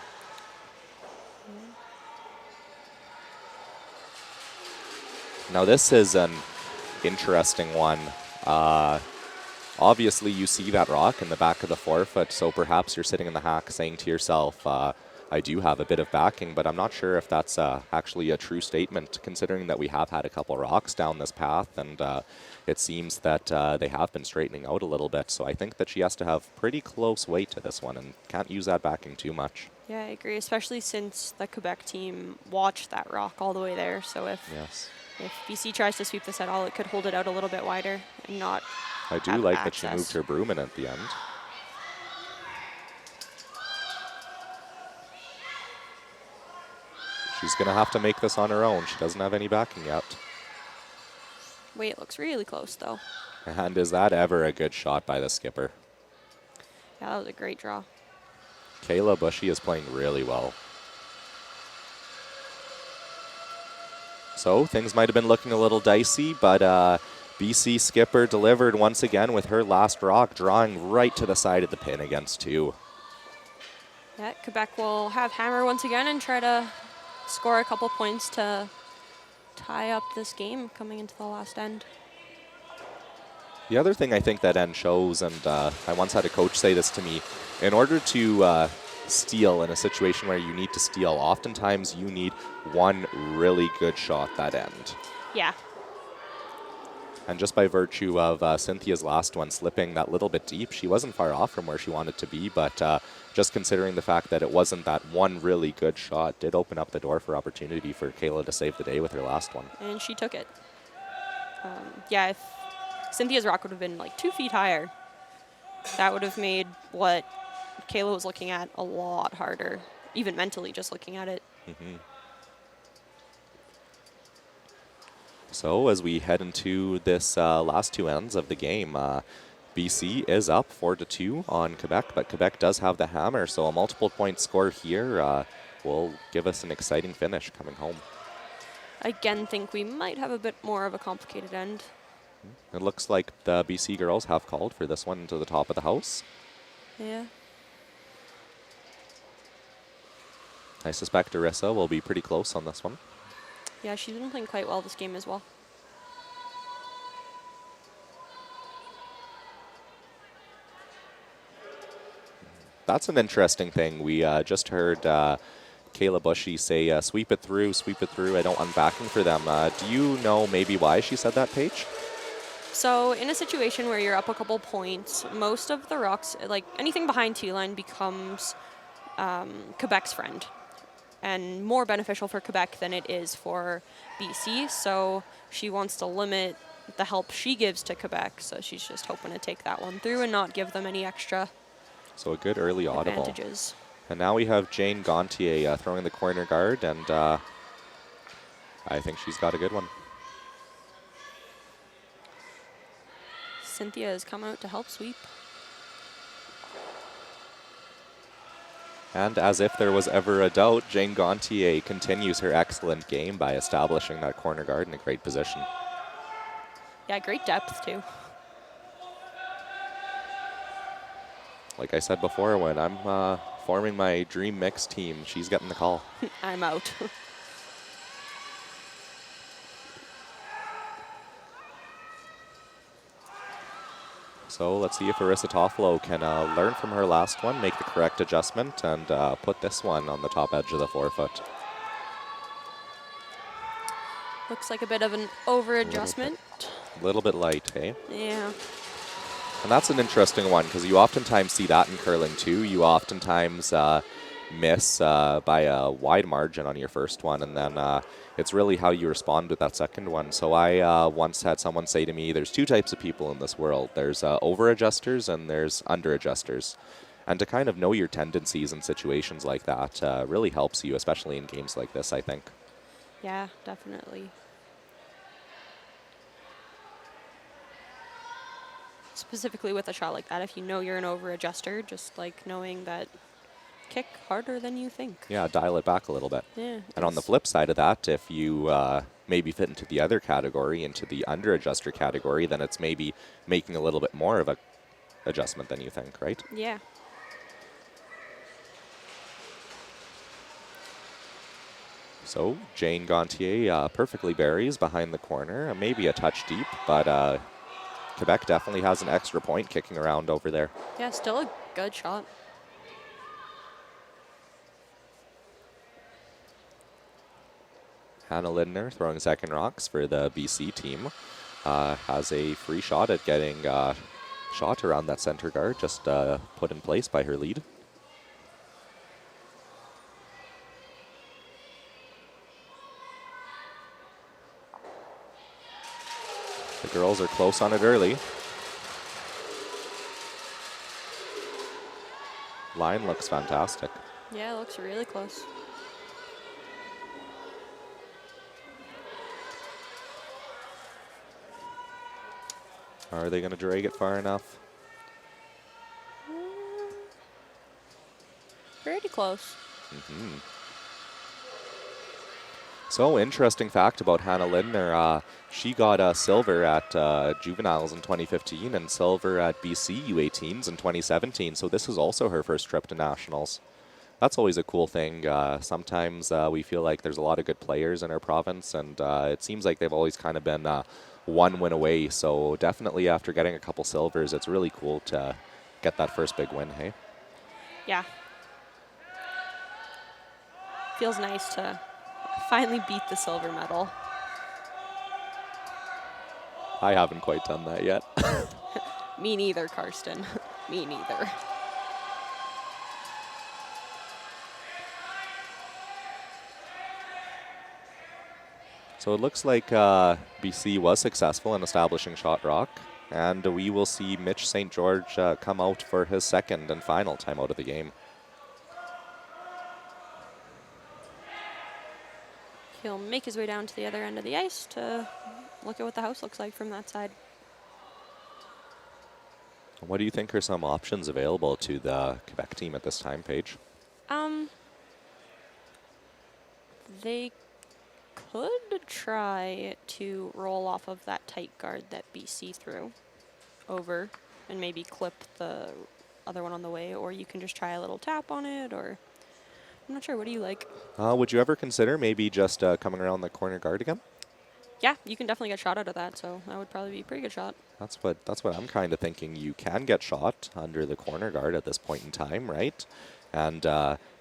Now this is an interesting one. Obviously you see that rock in the back of the forefoot, so perhaps you're sitting in the hack saying to yourself, I do have a bit of backing, but I'm not sure if that's actually a true statement, considering that we have had a couple rocks down this path, and it seems that they have been straightening out a little bit. So I think that she has to have pretty close weight to this one and can't use that backing too much. Yeah, I agree, especially since the Quebec team watched that rock all the way there. So if BC tries to sweep this at all, it could hold it out a little bit wider and not I do like that she moved her broom in at the end. She's going to have to make this on her own. She doesn't have any backing yet. Wait, it looks really close, though. And is that ever a good shot by the skipper? Yeah, that was a great draw. Kayla Bushy is playing really well. So things might have been looking a little dicey, but BC skipper delivered once again with her last rock, drawing right to the side of the pin against 2. Yeah, Quebec will have hammer once again and try to score a couple points to tie up this game coming into the last end. The other thing I think that end shows, and I once had a coach say this to me, in order to steal in a situation where you need to steal, oftentimes you need one really good shot that end. Yeah. And just by virtue of Cynthia's last one slipping that little bit deep, she wasn't far off from where she wanted to be, but just considering the fact that it wasn't that one really good shot did open up the door for opportunity for Kayla to save the day with her last one. And she took it. Yeah, if Cynthia's rock would have been like 2 feet higher, that would have made what Kayla was looking at a lot harder, even mentally just looking at it. So as we head into this last 2 ends of the game, BC is up 4-2 on Quebec, but Quebec does have the hammer, so a multiple point score here will give us an exciting finish coming home. I again think we might have a bit more of a complicated end. It looks like the BC girls have called for this one to the top of the house. Yeah. I suspect Arissa will be pretty close on this one. Yeah, she's been playing quite well this game as well. That's an interesting thing. We just heard Kayla Bushy say, sweep it through, I don't want backing for them. Do you know maybe why she said that, Paige? So in a situation where you're up a couple points, most of the rocks, like anything behind T-line becomes Quebec's friend, and more beneficial for Quebec than it is for BC. So she wants to limit the help she gives to Quebec. So she's just hoping to take that one through and not give them any extra So a good early audible. advantages. And now we have Jane Gontier throwing the corner guard, and I think she's got a good one. Cynthia has come out to help sweep. And as if there was ever a doubt, Jane Gontier continues her excellent game by establishing that corner guard in a great position. Yeah, great depth, too. Like I said before, when I'm forming my dream mix team, she's getting the call. I'm out. So let's see if Arissa Toffolo can learn from her last one, make the correct adjustment, and put this one on the top edge of the forefoot. Looks like a bit of an over-adjustment. A little bit light, hey? Yeah. And that's an interesting one, because you oftentimes see that in curling too. You oftentimes miss by a wide margin on your first one, and then it's really how you respond with that second one. So I once had someone say to me, there's two types of people in this world. There's over-adjusters and there's under-adjusters. And to kind of know your tendencies in situations like that really helps you, especially in games like this, I think. Yeah, definitely. Specifically with a shot like that, if you know you're an over-adjuster, just like knowing that kick harder than you think. Yeah, dial it back a little bit. Yeah. And on the flip side of that, if you maybe fit into the other category, into the under-adjuster category, then it's maybe making a little bit more of a adjustment than you think, right? Yeah. So Jane Gontier perfectly buries behind the corner, maybe a touch deep, but Quebec definitely has an extra point kicking around over there. Yeah, still a good shot. Hannah Lindner throwing second rocks for the BC team. Has a free shot at getting shot around that center guard, just put in place by her lead. The girls are close on it early. Line looks fantastic. Yeah, it looks really close. Are they going to drag it far enough? Pretty close. So, interesting fact about Hannah Lindner. She got a silver at juveniles in 2015 and silver at BC U-18s in 2017. So this is also her first trip to nationals. That's always a cool thing. Sometimes we feel like there's a lot of good players in our province, and it seems like they've always kind of been one win away. So definitely after getting a couple silvers, it's really cool to get that first big win, hey? Yeah. Feels nice to finally beat the silver medal. I haven't quite done that yet. Me neither, Karsten. Me neither. So it looks like BC was successful in establishing shot rock, and we will see Mitch St. George come out for his second and final time out of the game. He'll make his way down to the other end of the ice to look at what the house looks like from that side. What do you think are some options available to the Quebec team at this time, Paige? They could try to roll off of that tight guard that BC threw over and maybe clip the other one on the way, or you can just try a little tap on it, or I'm not sure. What do you like? Would you ever consider maybe just coming around the corner guard again? Yeah, you can definitely get shot out of that, so that would probably be a pretty good shot. That's what I'm kind of thinking. You can get shot under the corner guard at this point in time, right? And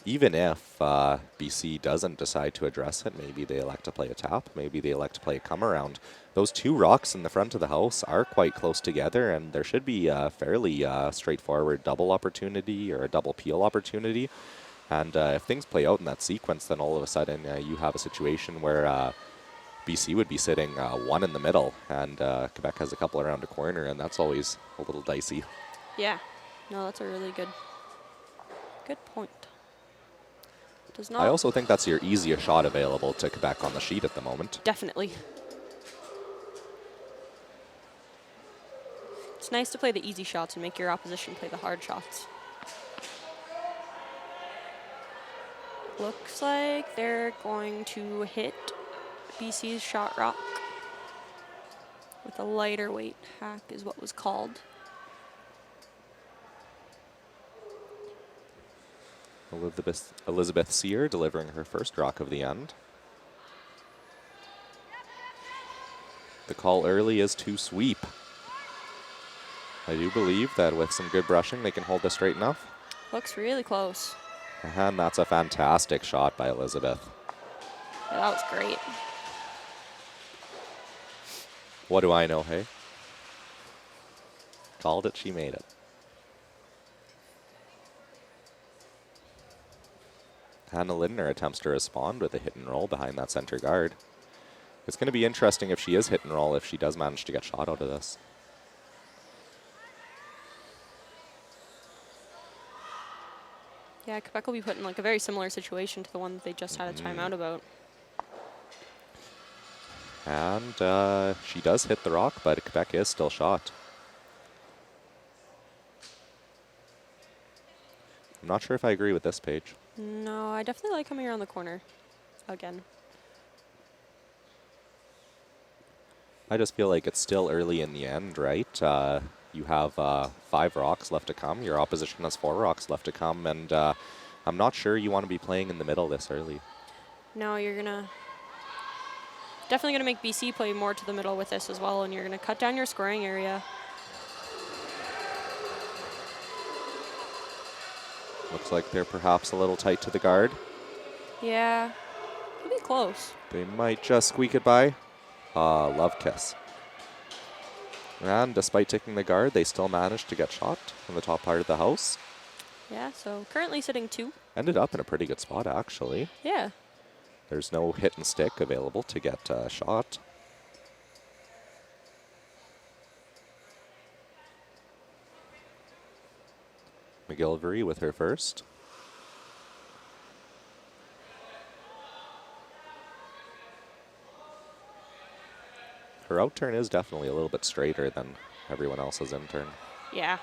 even if BC doesn't decide to address it, maybe they elect to play a tap, maybe they elect to play a come around. Those two rocks in the front of the house are quite close together, and there should be a fairly straightforward double opportunity or a double peel opportunity. And if things play out in that sequence, then all of a sudden you have a situation where BC would be sitting one in the middle, and Quebec has a couple around a corner, and that's always a little dicey. Yeah. No, that's a really good point. Does I not. also think that's your easiest shot available to Quebec on the sheet at the moment. Definitely. It's nice to play the easy shots and make your opposition play the hard shots. Looks like they're going to hit BC's shot rock with a lighter weight hack is what was called. Elizabeth Sear delivering her first rock of the end. The call early is to sweep. I do believe that with some good brushing, they can hold this straight enough. Looks really close. And that's a fantastic shot by Elizabeth. Yeah, that was great. What do I know, hey? Called it, she made it. Hannah Lindner attempts to respond with a hit and roll behind that center guard. It's going to be interesting if she is hit and roll, if she does manage to get shot out of this. Yeah, Quebec will be put in like a very similar situation to the one that they just had a timeout about. And she does hit the rock, but Quebec is still shot. I'm not sure if I agree with this page. No, I definitely like coming around the corner again. I just feel like it's still early in the end, right? You have 5 rocks left to come. Your opposition has 4 rocks left to come, and I'm not sure you want to be playing in the middle this early. No, you're definitely gonna make BC play more to the middle with this as well, and you're gonna cut down your scoring area. Looks like they're perhaps a little tight to the guard. Yeah, it'll be close. They might just squeak it by. Love kiss. And despite taking the guard, they still managed to get shot from the top part of the house. Yeah, so currently sitting 2. Ended up in a pretty good spot, actually. Yeah. There's no hit and stick available to get shot. McGillivray with her first. Her outturn is definitely a little bit straighter than everyone else's in-turn. Yeah.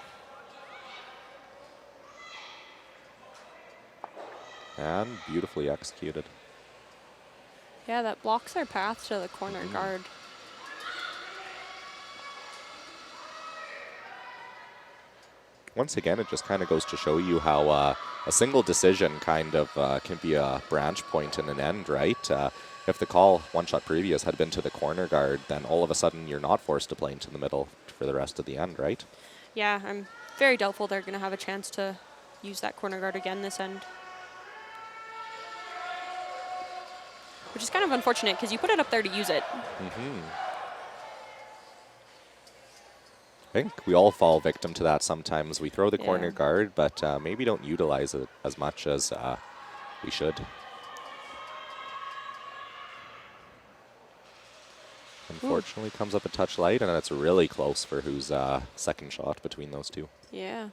And beautifully executed. Yeah, that blocks their path to the corner guard. Once again, it just kind of goes to show you how a single decision kind of can be a branch point in an end, right? If the call one shot previous had been to the corner guard, then all of a sudden you're not forced to play into the middle for the rest of the end, right? Yeah, I'm very doubtful they're going to have a chance to use that corner guard again this end. Which is kind of unfortunate because you put it up there to use it. I think we all fall victim to that sometimes. We throw the corner Yeah. guard, but maybe don't utilize it as much as we should. Unfortunately, comes up a touch light, and it's really close for who's second shot between those two. Yeah.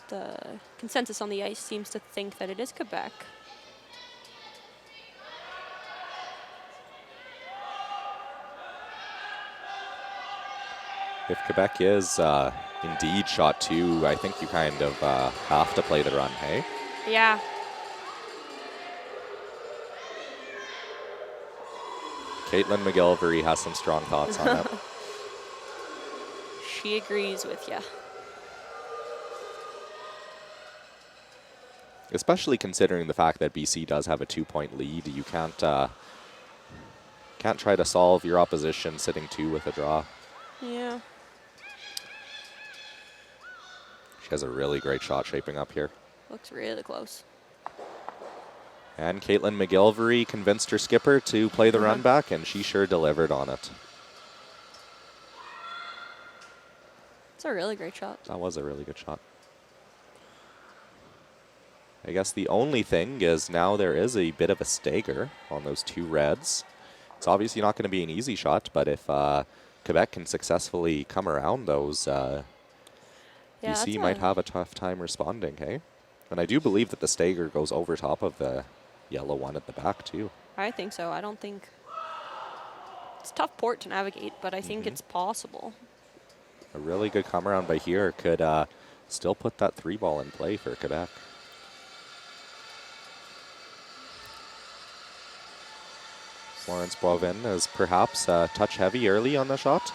The consensus on the ice seems to think that it is Quebec. If Quebec is indeed shot 2, I think you kind of have to play the run, hey? Yeah. Caitlin McGillivray has some strong thoughts on it. She agrees with you. Especially considering the fact that BC does have a 2-point lead. You can't try to solve your opposition sitting 2 with a draw. Yeah. She has a really great shot shaping up here. Looks really close. And Caitlin McGillivray convinced her skipper to play the run back, and she sure delivered on it. It's a really great shot. That was a really good shot. I guess the only thing is now there is a bit of a stagger on those 2 reds. It's obviously not going to be an easy shot, but if Quebec can successfully come around those Yeah, BC might have a tough time responding, hey? And I do believe that the stagger goes over top of the yellow one at the back, too. I think so. I don't think... It's a tough port to navigate, but I think it's possible. A really good come around by here could still put that 3-ball in play for Quebec. Florence Boivin is perhaps a touch heavy early on the shot.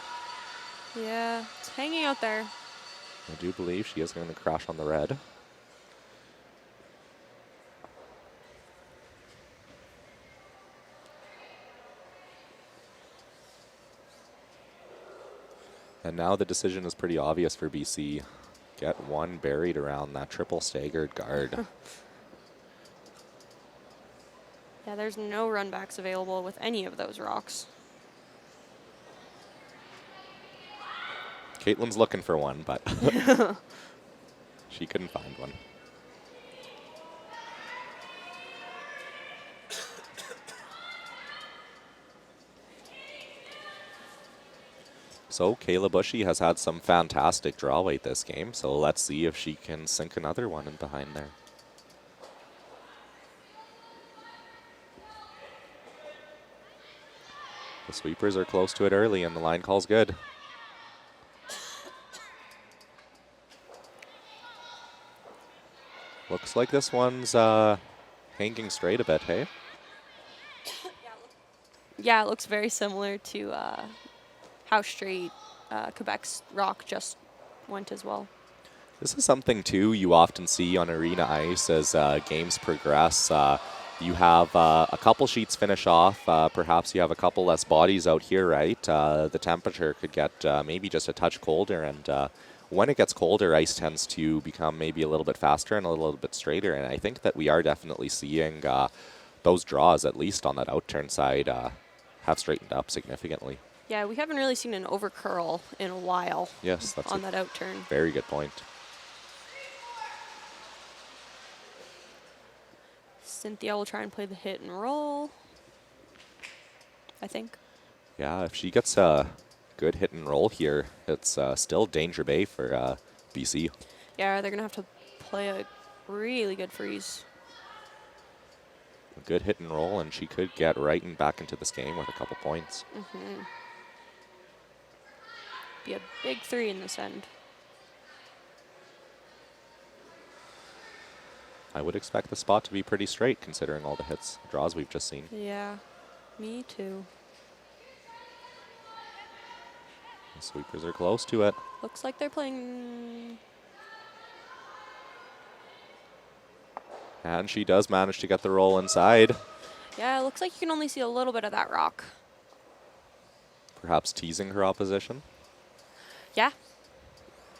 Yeah, it's hanging out there. I do believe she is going to crash on the red. And now the decision is pretty obvious for BC. Get one buried around that triple staggered guard. Yeah, there's no runbacks available with any of those rocks. Caitlin's looking for one, but she couldn't find one. So Kayla Bushy has had some fantastic draw weight this game, so let's see if she can sink another one in behind there. The sweepers are close to it early, and the line call's good. Looks like this one's hanging straight a bit, hey? Yeah, it looks very similar to how straight Quebec's rock just went as well. This is something, too, you often see on arena ice as games progress. You have a couple sheets finish off. Perhaps you have a couple less bodies out here, right? The temperature could get maybe just a touch colder, and when it gets colder, ice tends to become maybe a little bit faster and a little bit straighter, and I think that we are definitely seeing those draws, at least on that outturn side, have straightened up significantly. Yeah, we haven't really seen an over curl in a while. Yes, that's on that outturn. Very good point. Cynthia will try and play the hit and roll, I think. Yeah, if she gets a good hit and roll here, it's still danger bay for BC. Yeah, they're going to have to play a really good freeze. A good hit and roll, and she could get right and back into this game with a couple points. Be a big 3 in this end. I would expect the spot to be pretty straight, considering all the hits, draws we've just seen. Yeah, me too. The sweepers are close to it. Looks like they're playing... And she does manage to get the roll inside. Yeah, it looks like you can only see a little bit of that rock. Perhaps teasing her opposition. Yeah.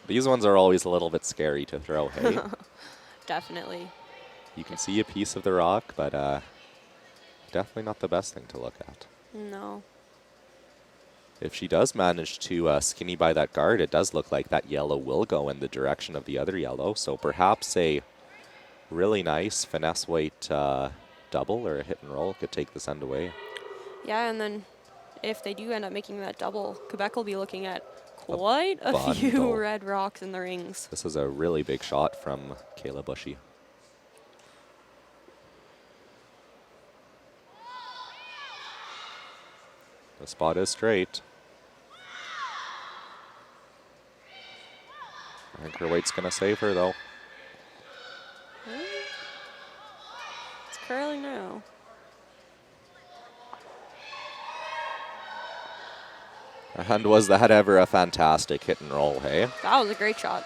These ones are always a little bit scary to throw, hey? Definitely. You can see a piece of the rock, but definitely not the best thing to look at. No. If she does manage to skinny by that guard, it does look like that yellow will go in the direction of the other yellow. So perhaps a really nice finesse weight double or a hit and roll could take this end away. Yeah, and then if they do end up making that double, Quebec will be looking at quite a few bundle. red rocks in the rings. This is a really big shot from Kayla Bushy. The spot is straight. I think her weight's going to save her, though. It's curling now. And was that ever a fantastic hit and roll, hey? That was a great shot.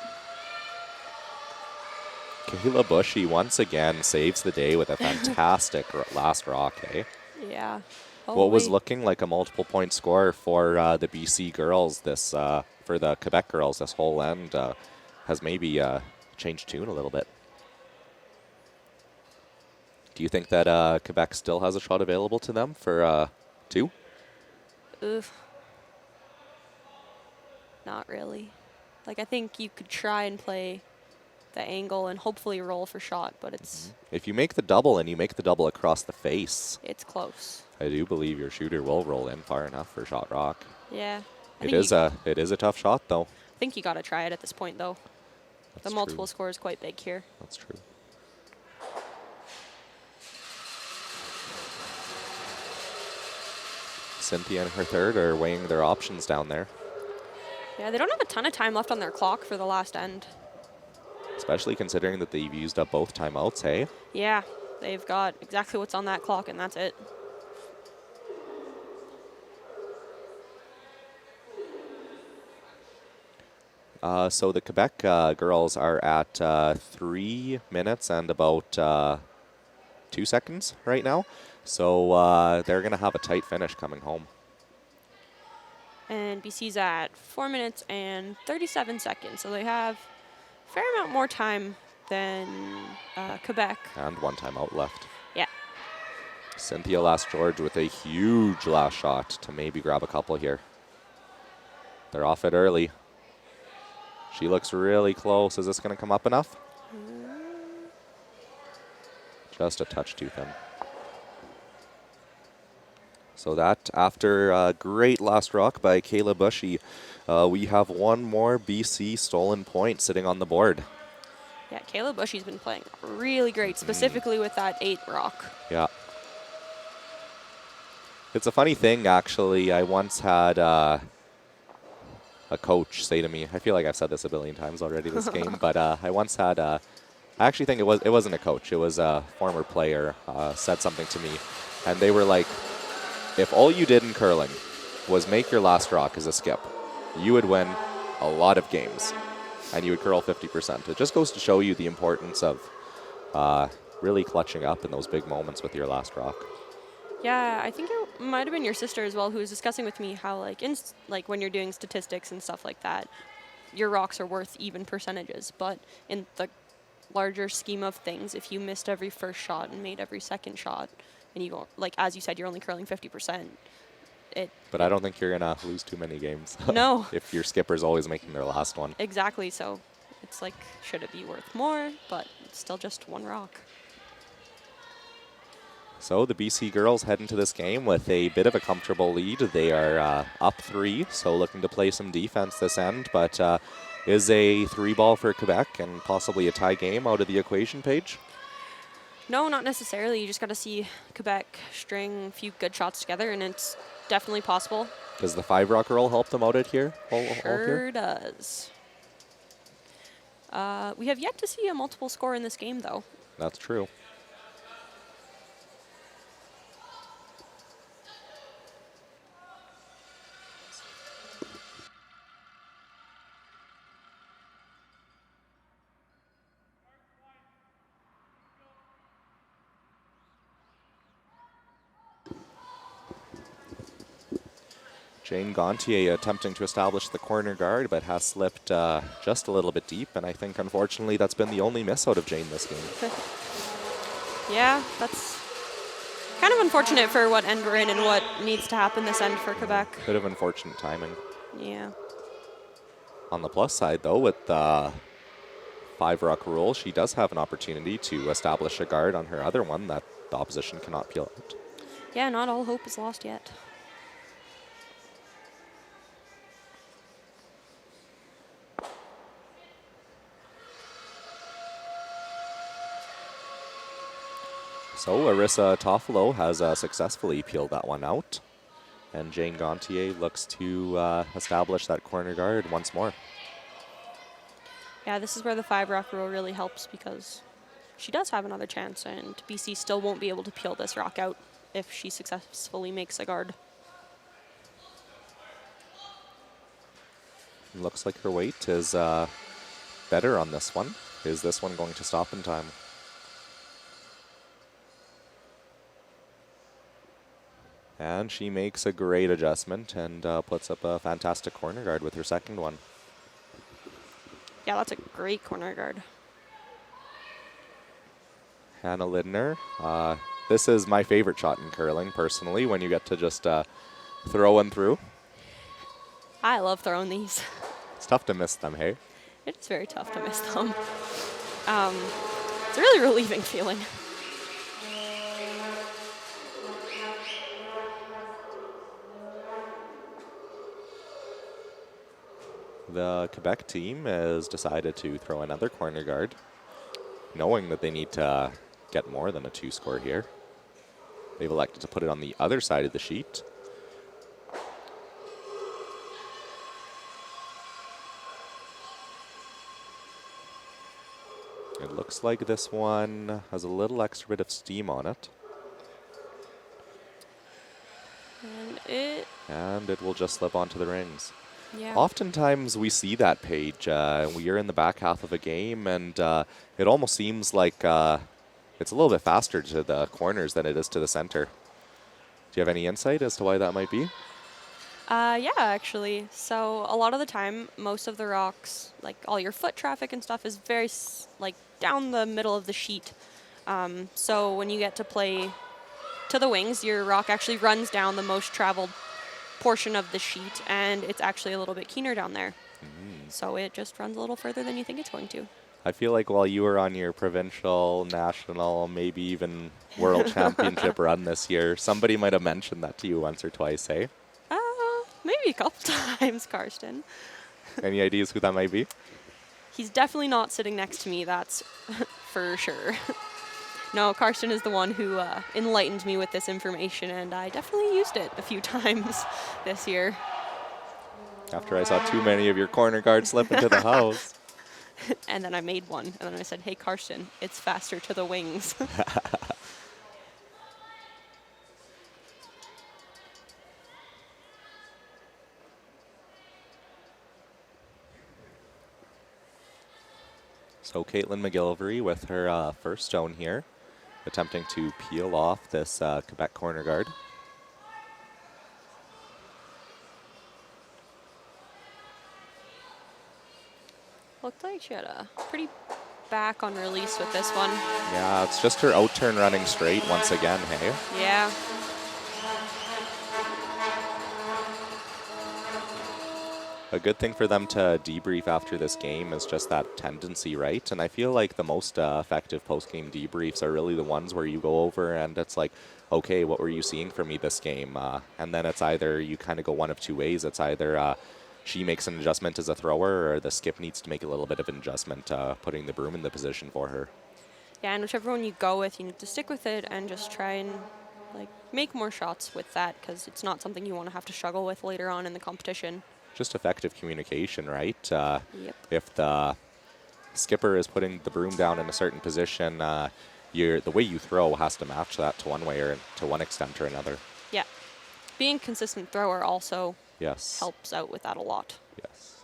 Kayla Bushy once again saves the day with a fantastic last rock, hey? Yeah. What was looking like a multiple point score for the BC girls, this for the Quebec girls, this whole end has maybe changed tune a little bit. Do you think that Quebec still has a shot available to them for 2? Oof. Not really. Like, I think you could try and play the angle and hopefully roll for shot, but it's... If you make the double and you make the double across the face, It's close. I do believe your shooter will roll in far enough for shot rock. Yeah. It is a tough shot, though. I think you got to try it at this point, though. The multiple score is quite big here. That's true. Cynthia and her third are weighing their options down there. Yeah, they don't have a ton of time left on their clock for the last end. Especially considering that they've used up both timeouts, hey? Yeah, they've got exactly what's on that clock, and that's it. So the Quebec girls are at 3 minutes and about 2 seconds right now. So they're going to have a tight finish coming home. And BC's at 4 minutes and 37 seconds, so they have a fair amount more time than Quebec. And one timeout left. Yeah. Cynthia Last George with a huge last shot to maybe grab a couple here. They're off it early. She looks really close. Is this going to come up enough? Just a touch too thin. So that, after a great last rock by Kayla Bushy, we have one more BC stolen point sitting on the board. Yeah, Kayla Bushy's been playing really great, specifically with that 8 rock. Yeah. It's a funny thing, actually. I once had a coach say to me, I feel like I've said this a billion times already this game, but I once had, I actually think it wasn't a coach, it was a former player, said something to me, and they were like, if all you did in curling was make your last rock as a skip, you would win a lot of games, and you would curl 50%. It just goes to show you the importance of really clutching up in those big moments with your last rock. Yeah, I think it might have been your sister as well who was discussing with me how, like when you're doing statistics and stuff like that, your rocks are worth even percentages. But in the larger scheme of things, if you missed every first shot and made every second shot, and you, like as you said, you're only curling 50%. But I don't think you're going to lose too many games. No. If your skipper's always making their last one. Exactly. So it's like, should it be worth more? But it's still just one rock. So the BC girls head into this game with a bit of a comfortable lead. They are up 3, so looking to play some defense this end, but is a 3-ball for Quebec and possibly a tie game out of the equation, Paige? No, not necessarily. You just got to see Quebec string a few good shots together, and it's definitely possible. Does the 5-rock roll help them out at here? Sure does. We have yet to see a multiple score in this game, though. That's true. Jane Gontier attempting to establish the corner guard, but has slipped just a little bit deep, and I think, unfortunately, that's been the only miss out of Jane this game. Yeah, that's kind of unfortunate for what end we're in and what needs to happen this end for Quebec. Bit of unfortunate timing. Yeah. On the plus side, though, with the 5-rock rule, she does have an opportunity to establish a guard on her other one that the opposition cannot peel out. Yeah, not all hope is lost yet. So Arissa Toffolo has successfully peeled that one out. And Jane Gontier looks to establish that corner guard once more. Yeah, this is where the 5-rock rule really helps because she does have another chance, and BC still won't be able to peel this rock out if she successfully makes a guard. Looks like her weight is better on this one. Is this one going to stop in time? And she makes a great adjustment and puts up a fantastic corner guard with her second one. Yeah, that's a great corner guard. Hannah Lidner. This is my favorite shot in curling, personally, when you get to just throw one through. I love throwing these. It's tough to miss them, hey? It's very tough to miss them. It's a really relieving feeling. The Quebec team has decided to throw another corner guard, knowing that they need to get more than a 2 score here. They've elected to put it on the other side of the sheet. It looks like this one has a little extra bit of steam on it. And it will just slip onto the rings. Yeah. Oftentimes we see that, Paige. We're in the back half of a game, and it almost seems like it's a little bit faster to the corners than it is to the center. Do you have any insight as to why that might be? Yeah, actually. So a lot of the time, most of the rocks, like all your foot traffic and stuff, is very like down the middle of the sheet. So when you get to play to the wings, your rock actually runs down the most traveled portion of the sheet, and it's actually a little bit keener down there. So it just runs a little further than you think it's going to. I feel like while you were on your provincial, national, maybe even world championship run this year, somebody might have mentioned that to you once or twice, eh? Maybe a couple times, Karsten. Any ideas who that might be? He's definitely not sitting next to me, that's for sure. No, Karsten is the one who enlightened me with this information, and I definitely used it a few times this year. After I saw too many of your corner guards slip into the house. And then I made one, and then I said, hey, Karsten, it's faster to the wings. So Caitlin McGillivray with her first stone here, attempting to peel off this Quebec corner guard. Looked like she had a pretty back on release with this one. Yeah, it's just her out turn running straight once again, hey? Yeah. A good thing for them to debrief after this game is just that tendency, right? And I feel like the most effective post-game debriefs are really the ones where you go over and it's like, okay, what were you seeing from me this game? And then it's either you kind of go one of two ways. It's either she makes an adjustment as a thrower, or the skip needs to make a little bit of an adjustment, putting the broom in the position for her. Yeah, and whichever one you go with, you need to stick with it and just try and make more shots with that, because it's not something you want to have to struggle with later on in the competition. Just effective communication, right? Yep. If the skipper is putting the broom down in a certain position, the way you throw has to match that to one way or to one extent or another. Yeah. Being a consistent thrower also Yes. helps out with that a lot. Yes.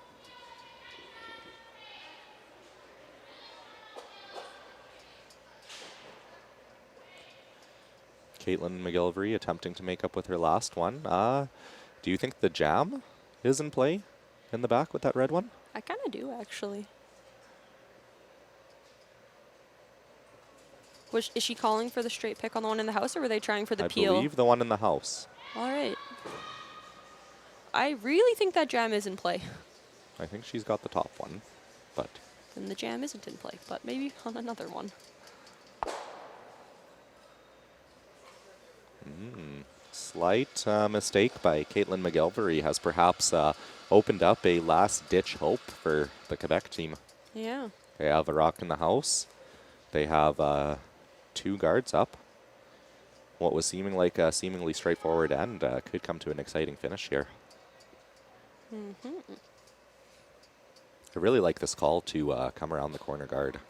Caitlin McGillivray attempting to make up with her last one. Do you think the jam is in play in the back with that red one? I kind of do, actually. Is she calling for the straight pick on the one in the house, or were they trying for the peel? I believe the one in the house. All right. I really think that jam is in play. I think she's got the top one, but... Then the jam isn't in play, but maybe on another one. Slight mistake by Caitlin McGillivray has perhaps opened up a last-ditch hope for the Quebec team. Yeah. They have a rock in the house. They have 2 guards up. What was seeming like a seemingly straightforward end could come to an exciting finish here. I really like this call to come around the corner guard.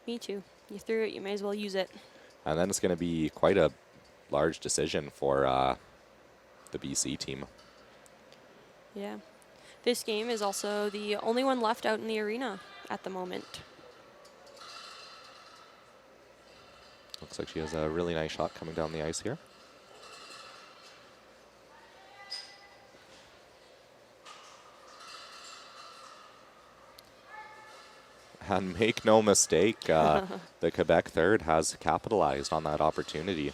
Me too. You threw it, you may as well use it. And then it's going to be quite a large decision for the BC team. Yeah. This game is also the only one left out in the arena at the moment. Looks like she has a really nice shot coming down the ice here. And make no mistake, the Quebec third has capitalized on that opportunity.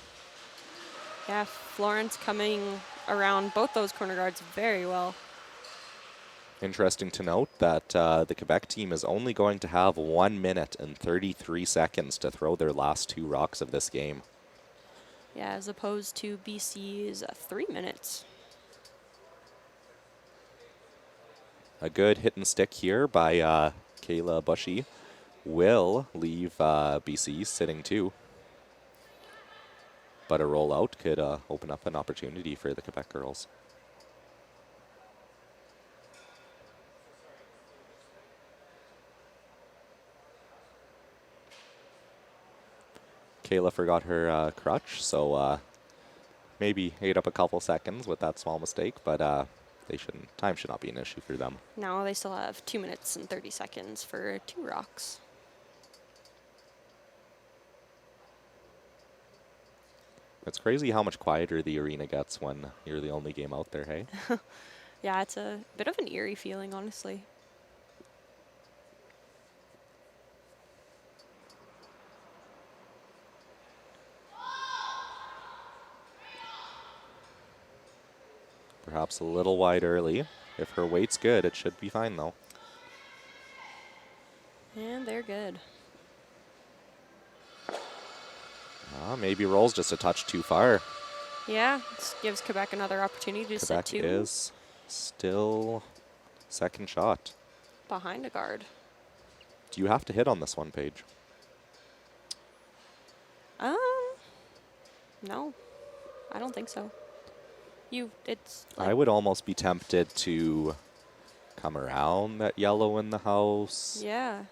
Yeah, Florence coming around both those corner guards very well. Interesting to note that the Quebec team is only going to have 1 minute and 33 seconds to throw their last 2 rocks of this game. Yeah, as opposed to BC's 3 minutes. A good hit and stick here by Kayla Bushy will leave BC sitting 2. But a rollout could open up an opportunity for the Quebec girls. Kayla forgot her crutch, so maybe ate up a couple seconds with that small mistake, but time should not be an issue for them. Now they still have 2 minutes and 30 seconds for 2 rocks. It's crazy how much quieter the arena gets when you're the only game out there, hey? Yeah, it's a bit of an eerie feeling, honestly. Perhaps a little wide early. If her weight's good, it should be fine, though. And they're good. Maybe rolls just a touch too far. Yeah, this gives Quebec another opportunity to Quebec sit 2. is still second shot. Behind a guard. Do you have to hit on this one, Paige? No, I don't think so. It's. I would almost be tempted to come around that yellow in the house. Yeah.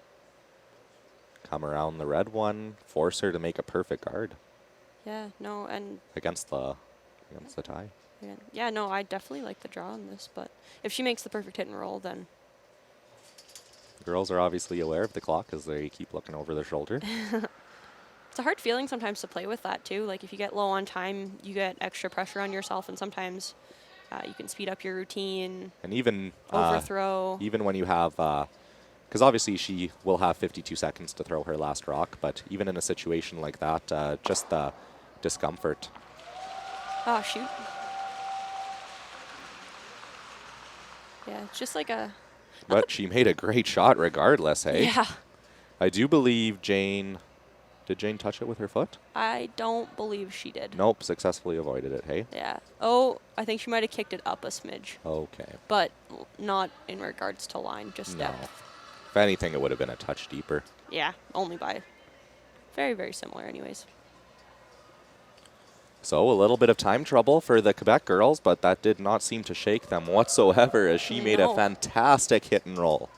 Come around the red one, force her to make a perfect guard. Yeah. No, and. Against the tie. Yeah. No, I definitely like the draw on this, but if she makes the perfect hit and roll, then. Girls are obviously aware of the clock as they keep looking over their shoulder. It's a hard feeling sometimes to play with that too. Like if you get low on time, you get extra pressure on yourself, and sometimes you can speed up your routine. And even overthrow. Even when you have, because obviously she will have 52 seconds to throw her last rock, but even in a situation like that, just the discomfort. Oh shoot. Yeah, it's just like a. But she made a great shot regardless, hey? Yeah. I do believe Jane. Did Jane touch it with her foot? I don't believe she did. Nope, successfully avoided it, hey? Yeah. Oh, I think she might have kicked it up a smidge. Okay. But not in regards to line, just No. depth. If anything, it would have been a touch deeper. Yeah, only by very, very similar anyways. So a little bit of time trouble for the Quebec girls, but that did not seem to shake them whatsoever as she made a fantastic hit and roll.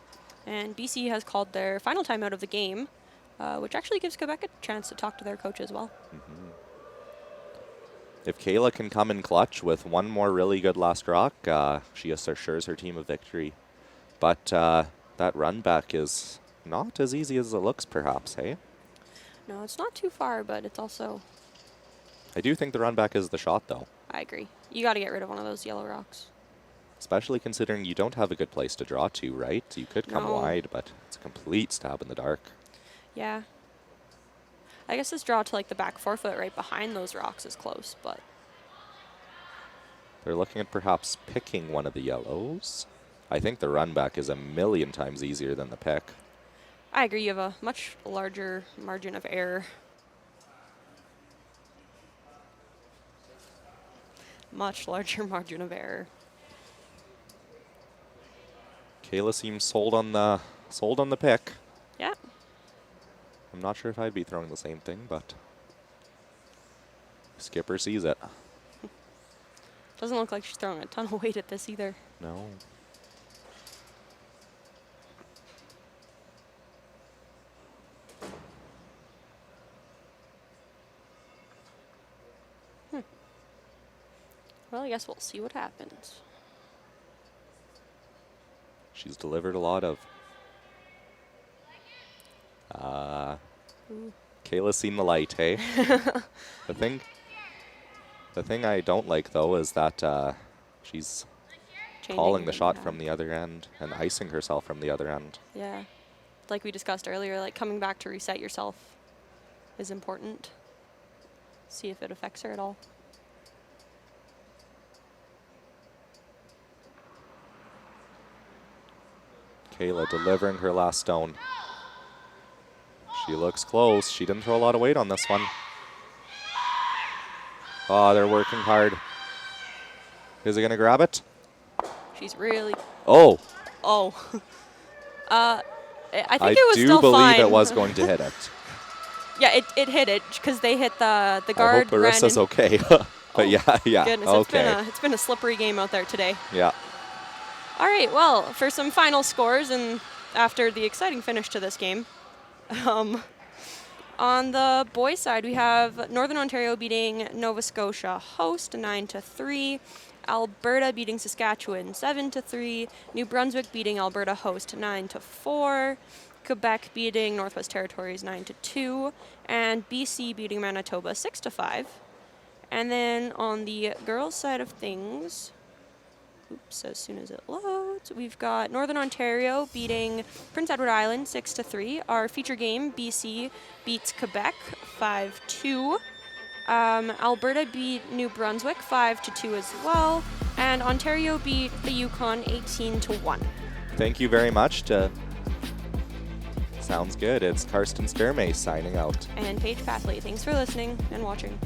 And BC has called their final timeout of the game, which actually gives Quebec a chance to talk to their coach as well. Mm-hmm. If Kayla can come in clutch with one more really good last rock, she assures her team a victory. But that run back is not as easy as it looks, perhaps, hey? No, it's not too far, but it's also... I do think the run back is the shot, though. I agree. You got to get rid of one of those yellow rocks. Especially considering you don't have a good place to draw to, right? You could come No. wide, but it's a complete stab in the dark. Yeah. I guess this draw to like the back forefoot right behind those rocks is close, but... They're looking at perhaps picking one of the yellows. I think the run back is a million times easier than the pick. I agree. You have a much larger margin of error. Much larger margin of error. Kayla seems sold on the pick. Yeah. I'm not sure if I'd be throwing the same thing, but skipper sees it. Doesn't look like she's throwing a ton of weight at this either. No. Well, I guess we'll see what happens. She's delivered a lot of. Kayla's seen the light, hey? The thing I don't like, though, is that she's calling the shot from the other end and icing herself from the other end. Yeah. Like we discussed earlier, like coming back to reset yourself is important. See if it affects her at all. Kayla delivering her last stone. She looks close. She didn't throw a lot of weight on this one. Oh, they're working hard. Is it going to grab it? She's really... Oh, Oh. I think I it was do still believe fine. it was going to hit it. Yeah, it hit it because they hit the I guard. hope Marissa's ran in. okay. But Oh, yeah, goodness, okay. it's been a slippery game out there today. Yeah. All right, well, for some final scores and after the exciting finish to this game, on the boys' side, we have Northern Ontario beating Nova Scotia host 9-3, Alberta beating Saskatchewan 7-3, New Brunswick beating Alberta host 9-4, Quebec beating Northwest Territories 9-2, and BC beating Manitoba 6-5. And then on the girls' side of things, oops, as soon as it loads, we've got Northern Ontario beating Prince Edward Island 6-3. Our feature game, BC beats Quebec 5-2. Alberta beat New Brunswick 5-2 as well. And Ontario beat the Yukon 18-1. Thank you very much. Sounds good. It's Karsten Sturmay signing out. And Paige Pathley, thanks for listening and watching.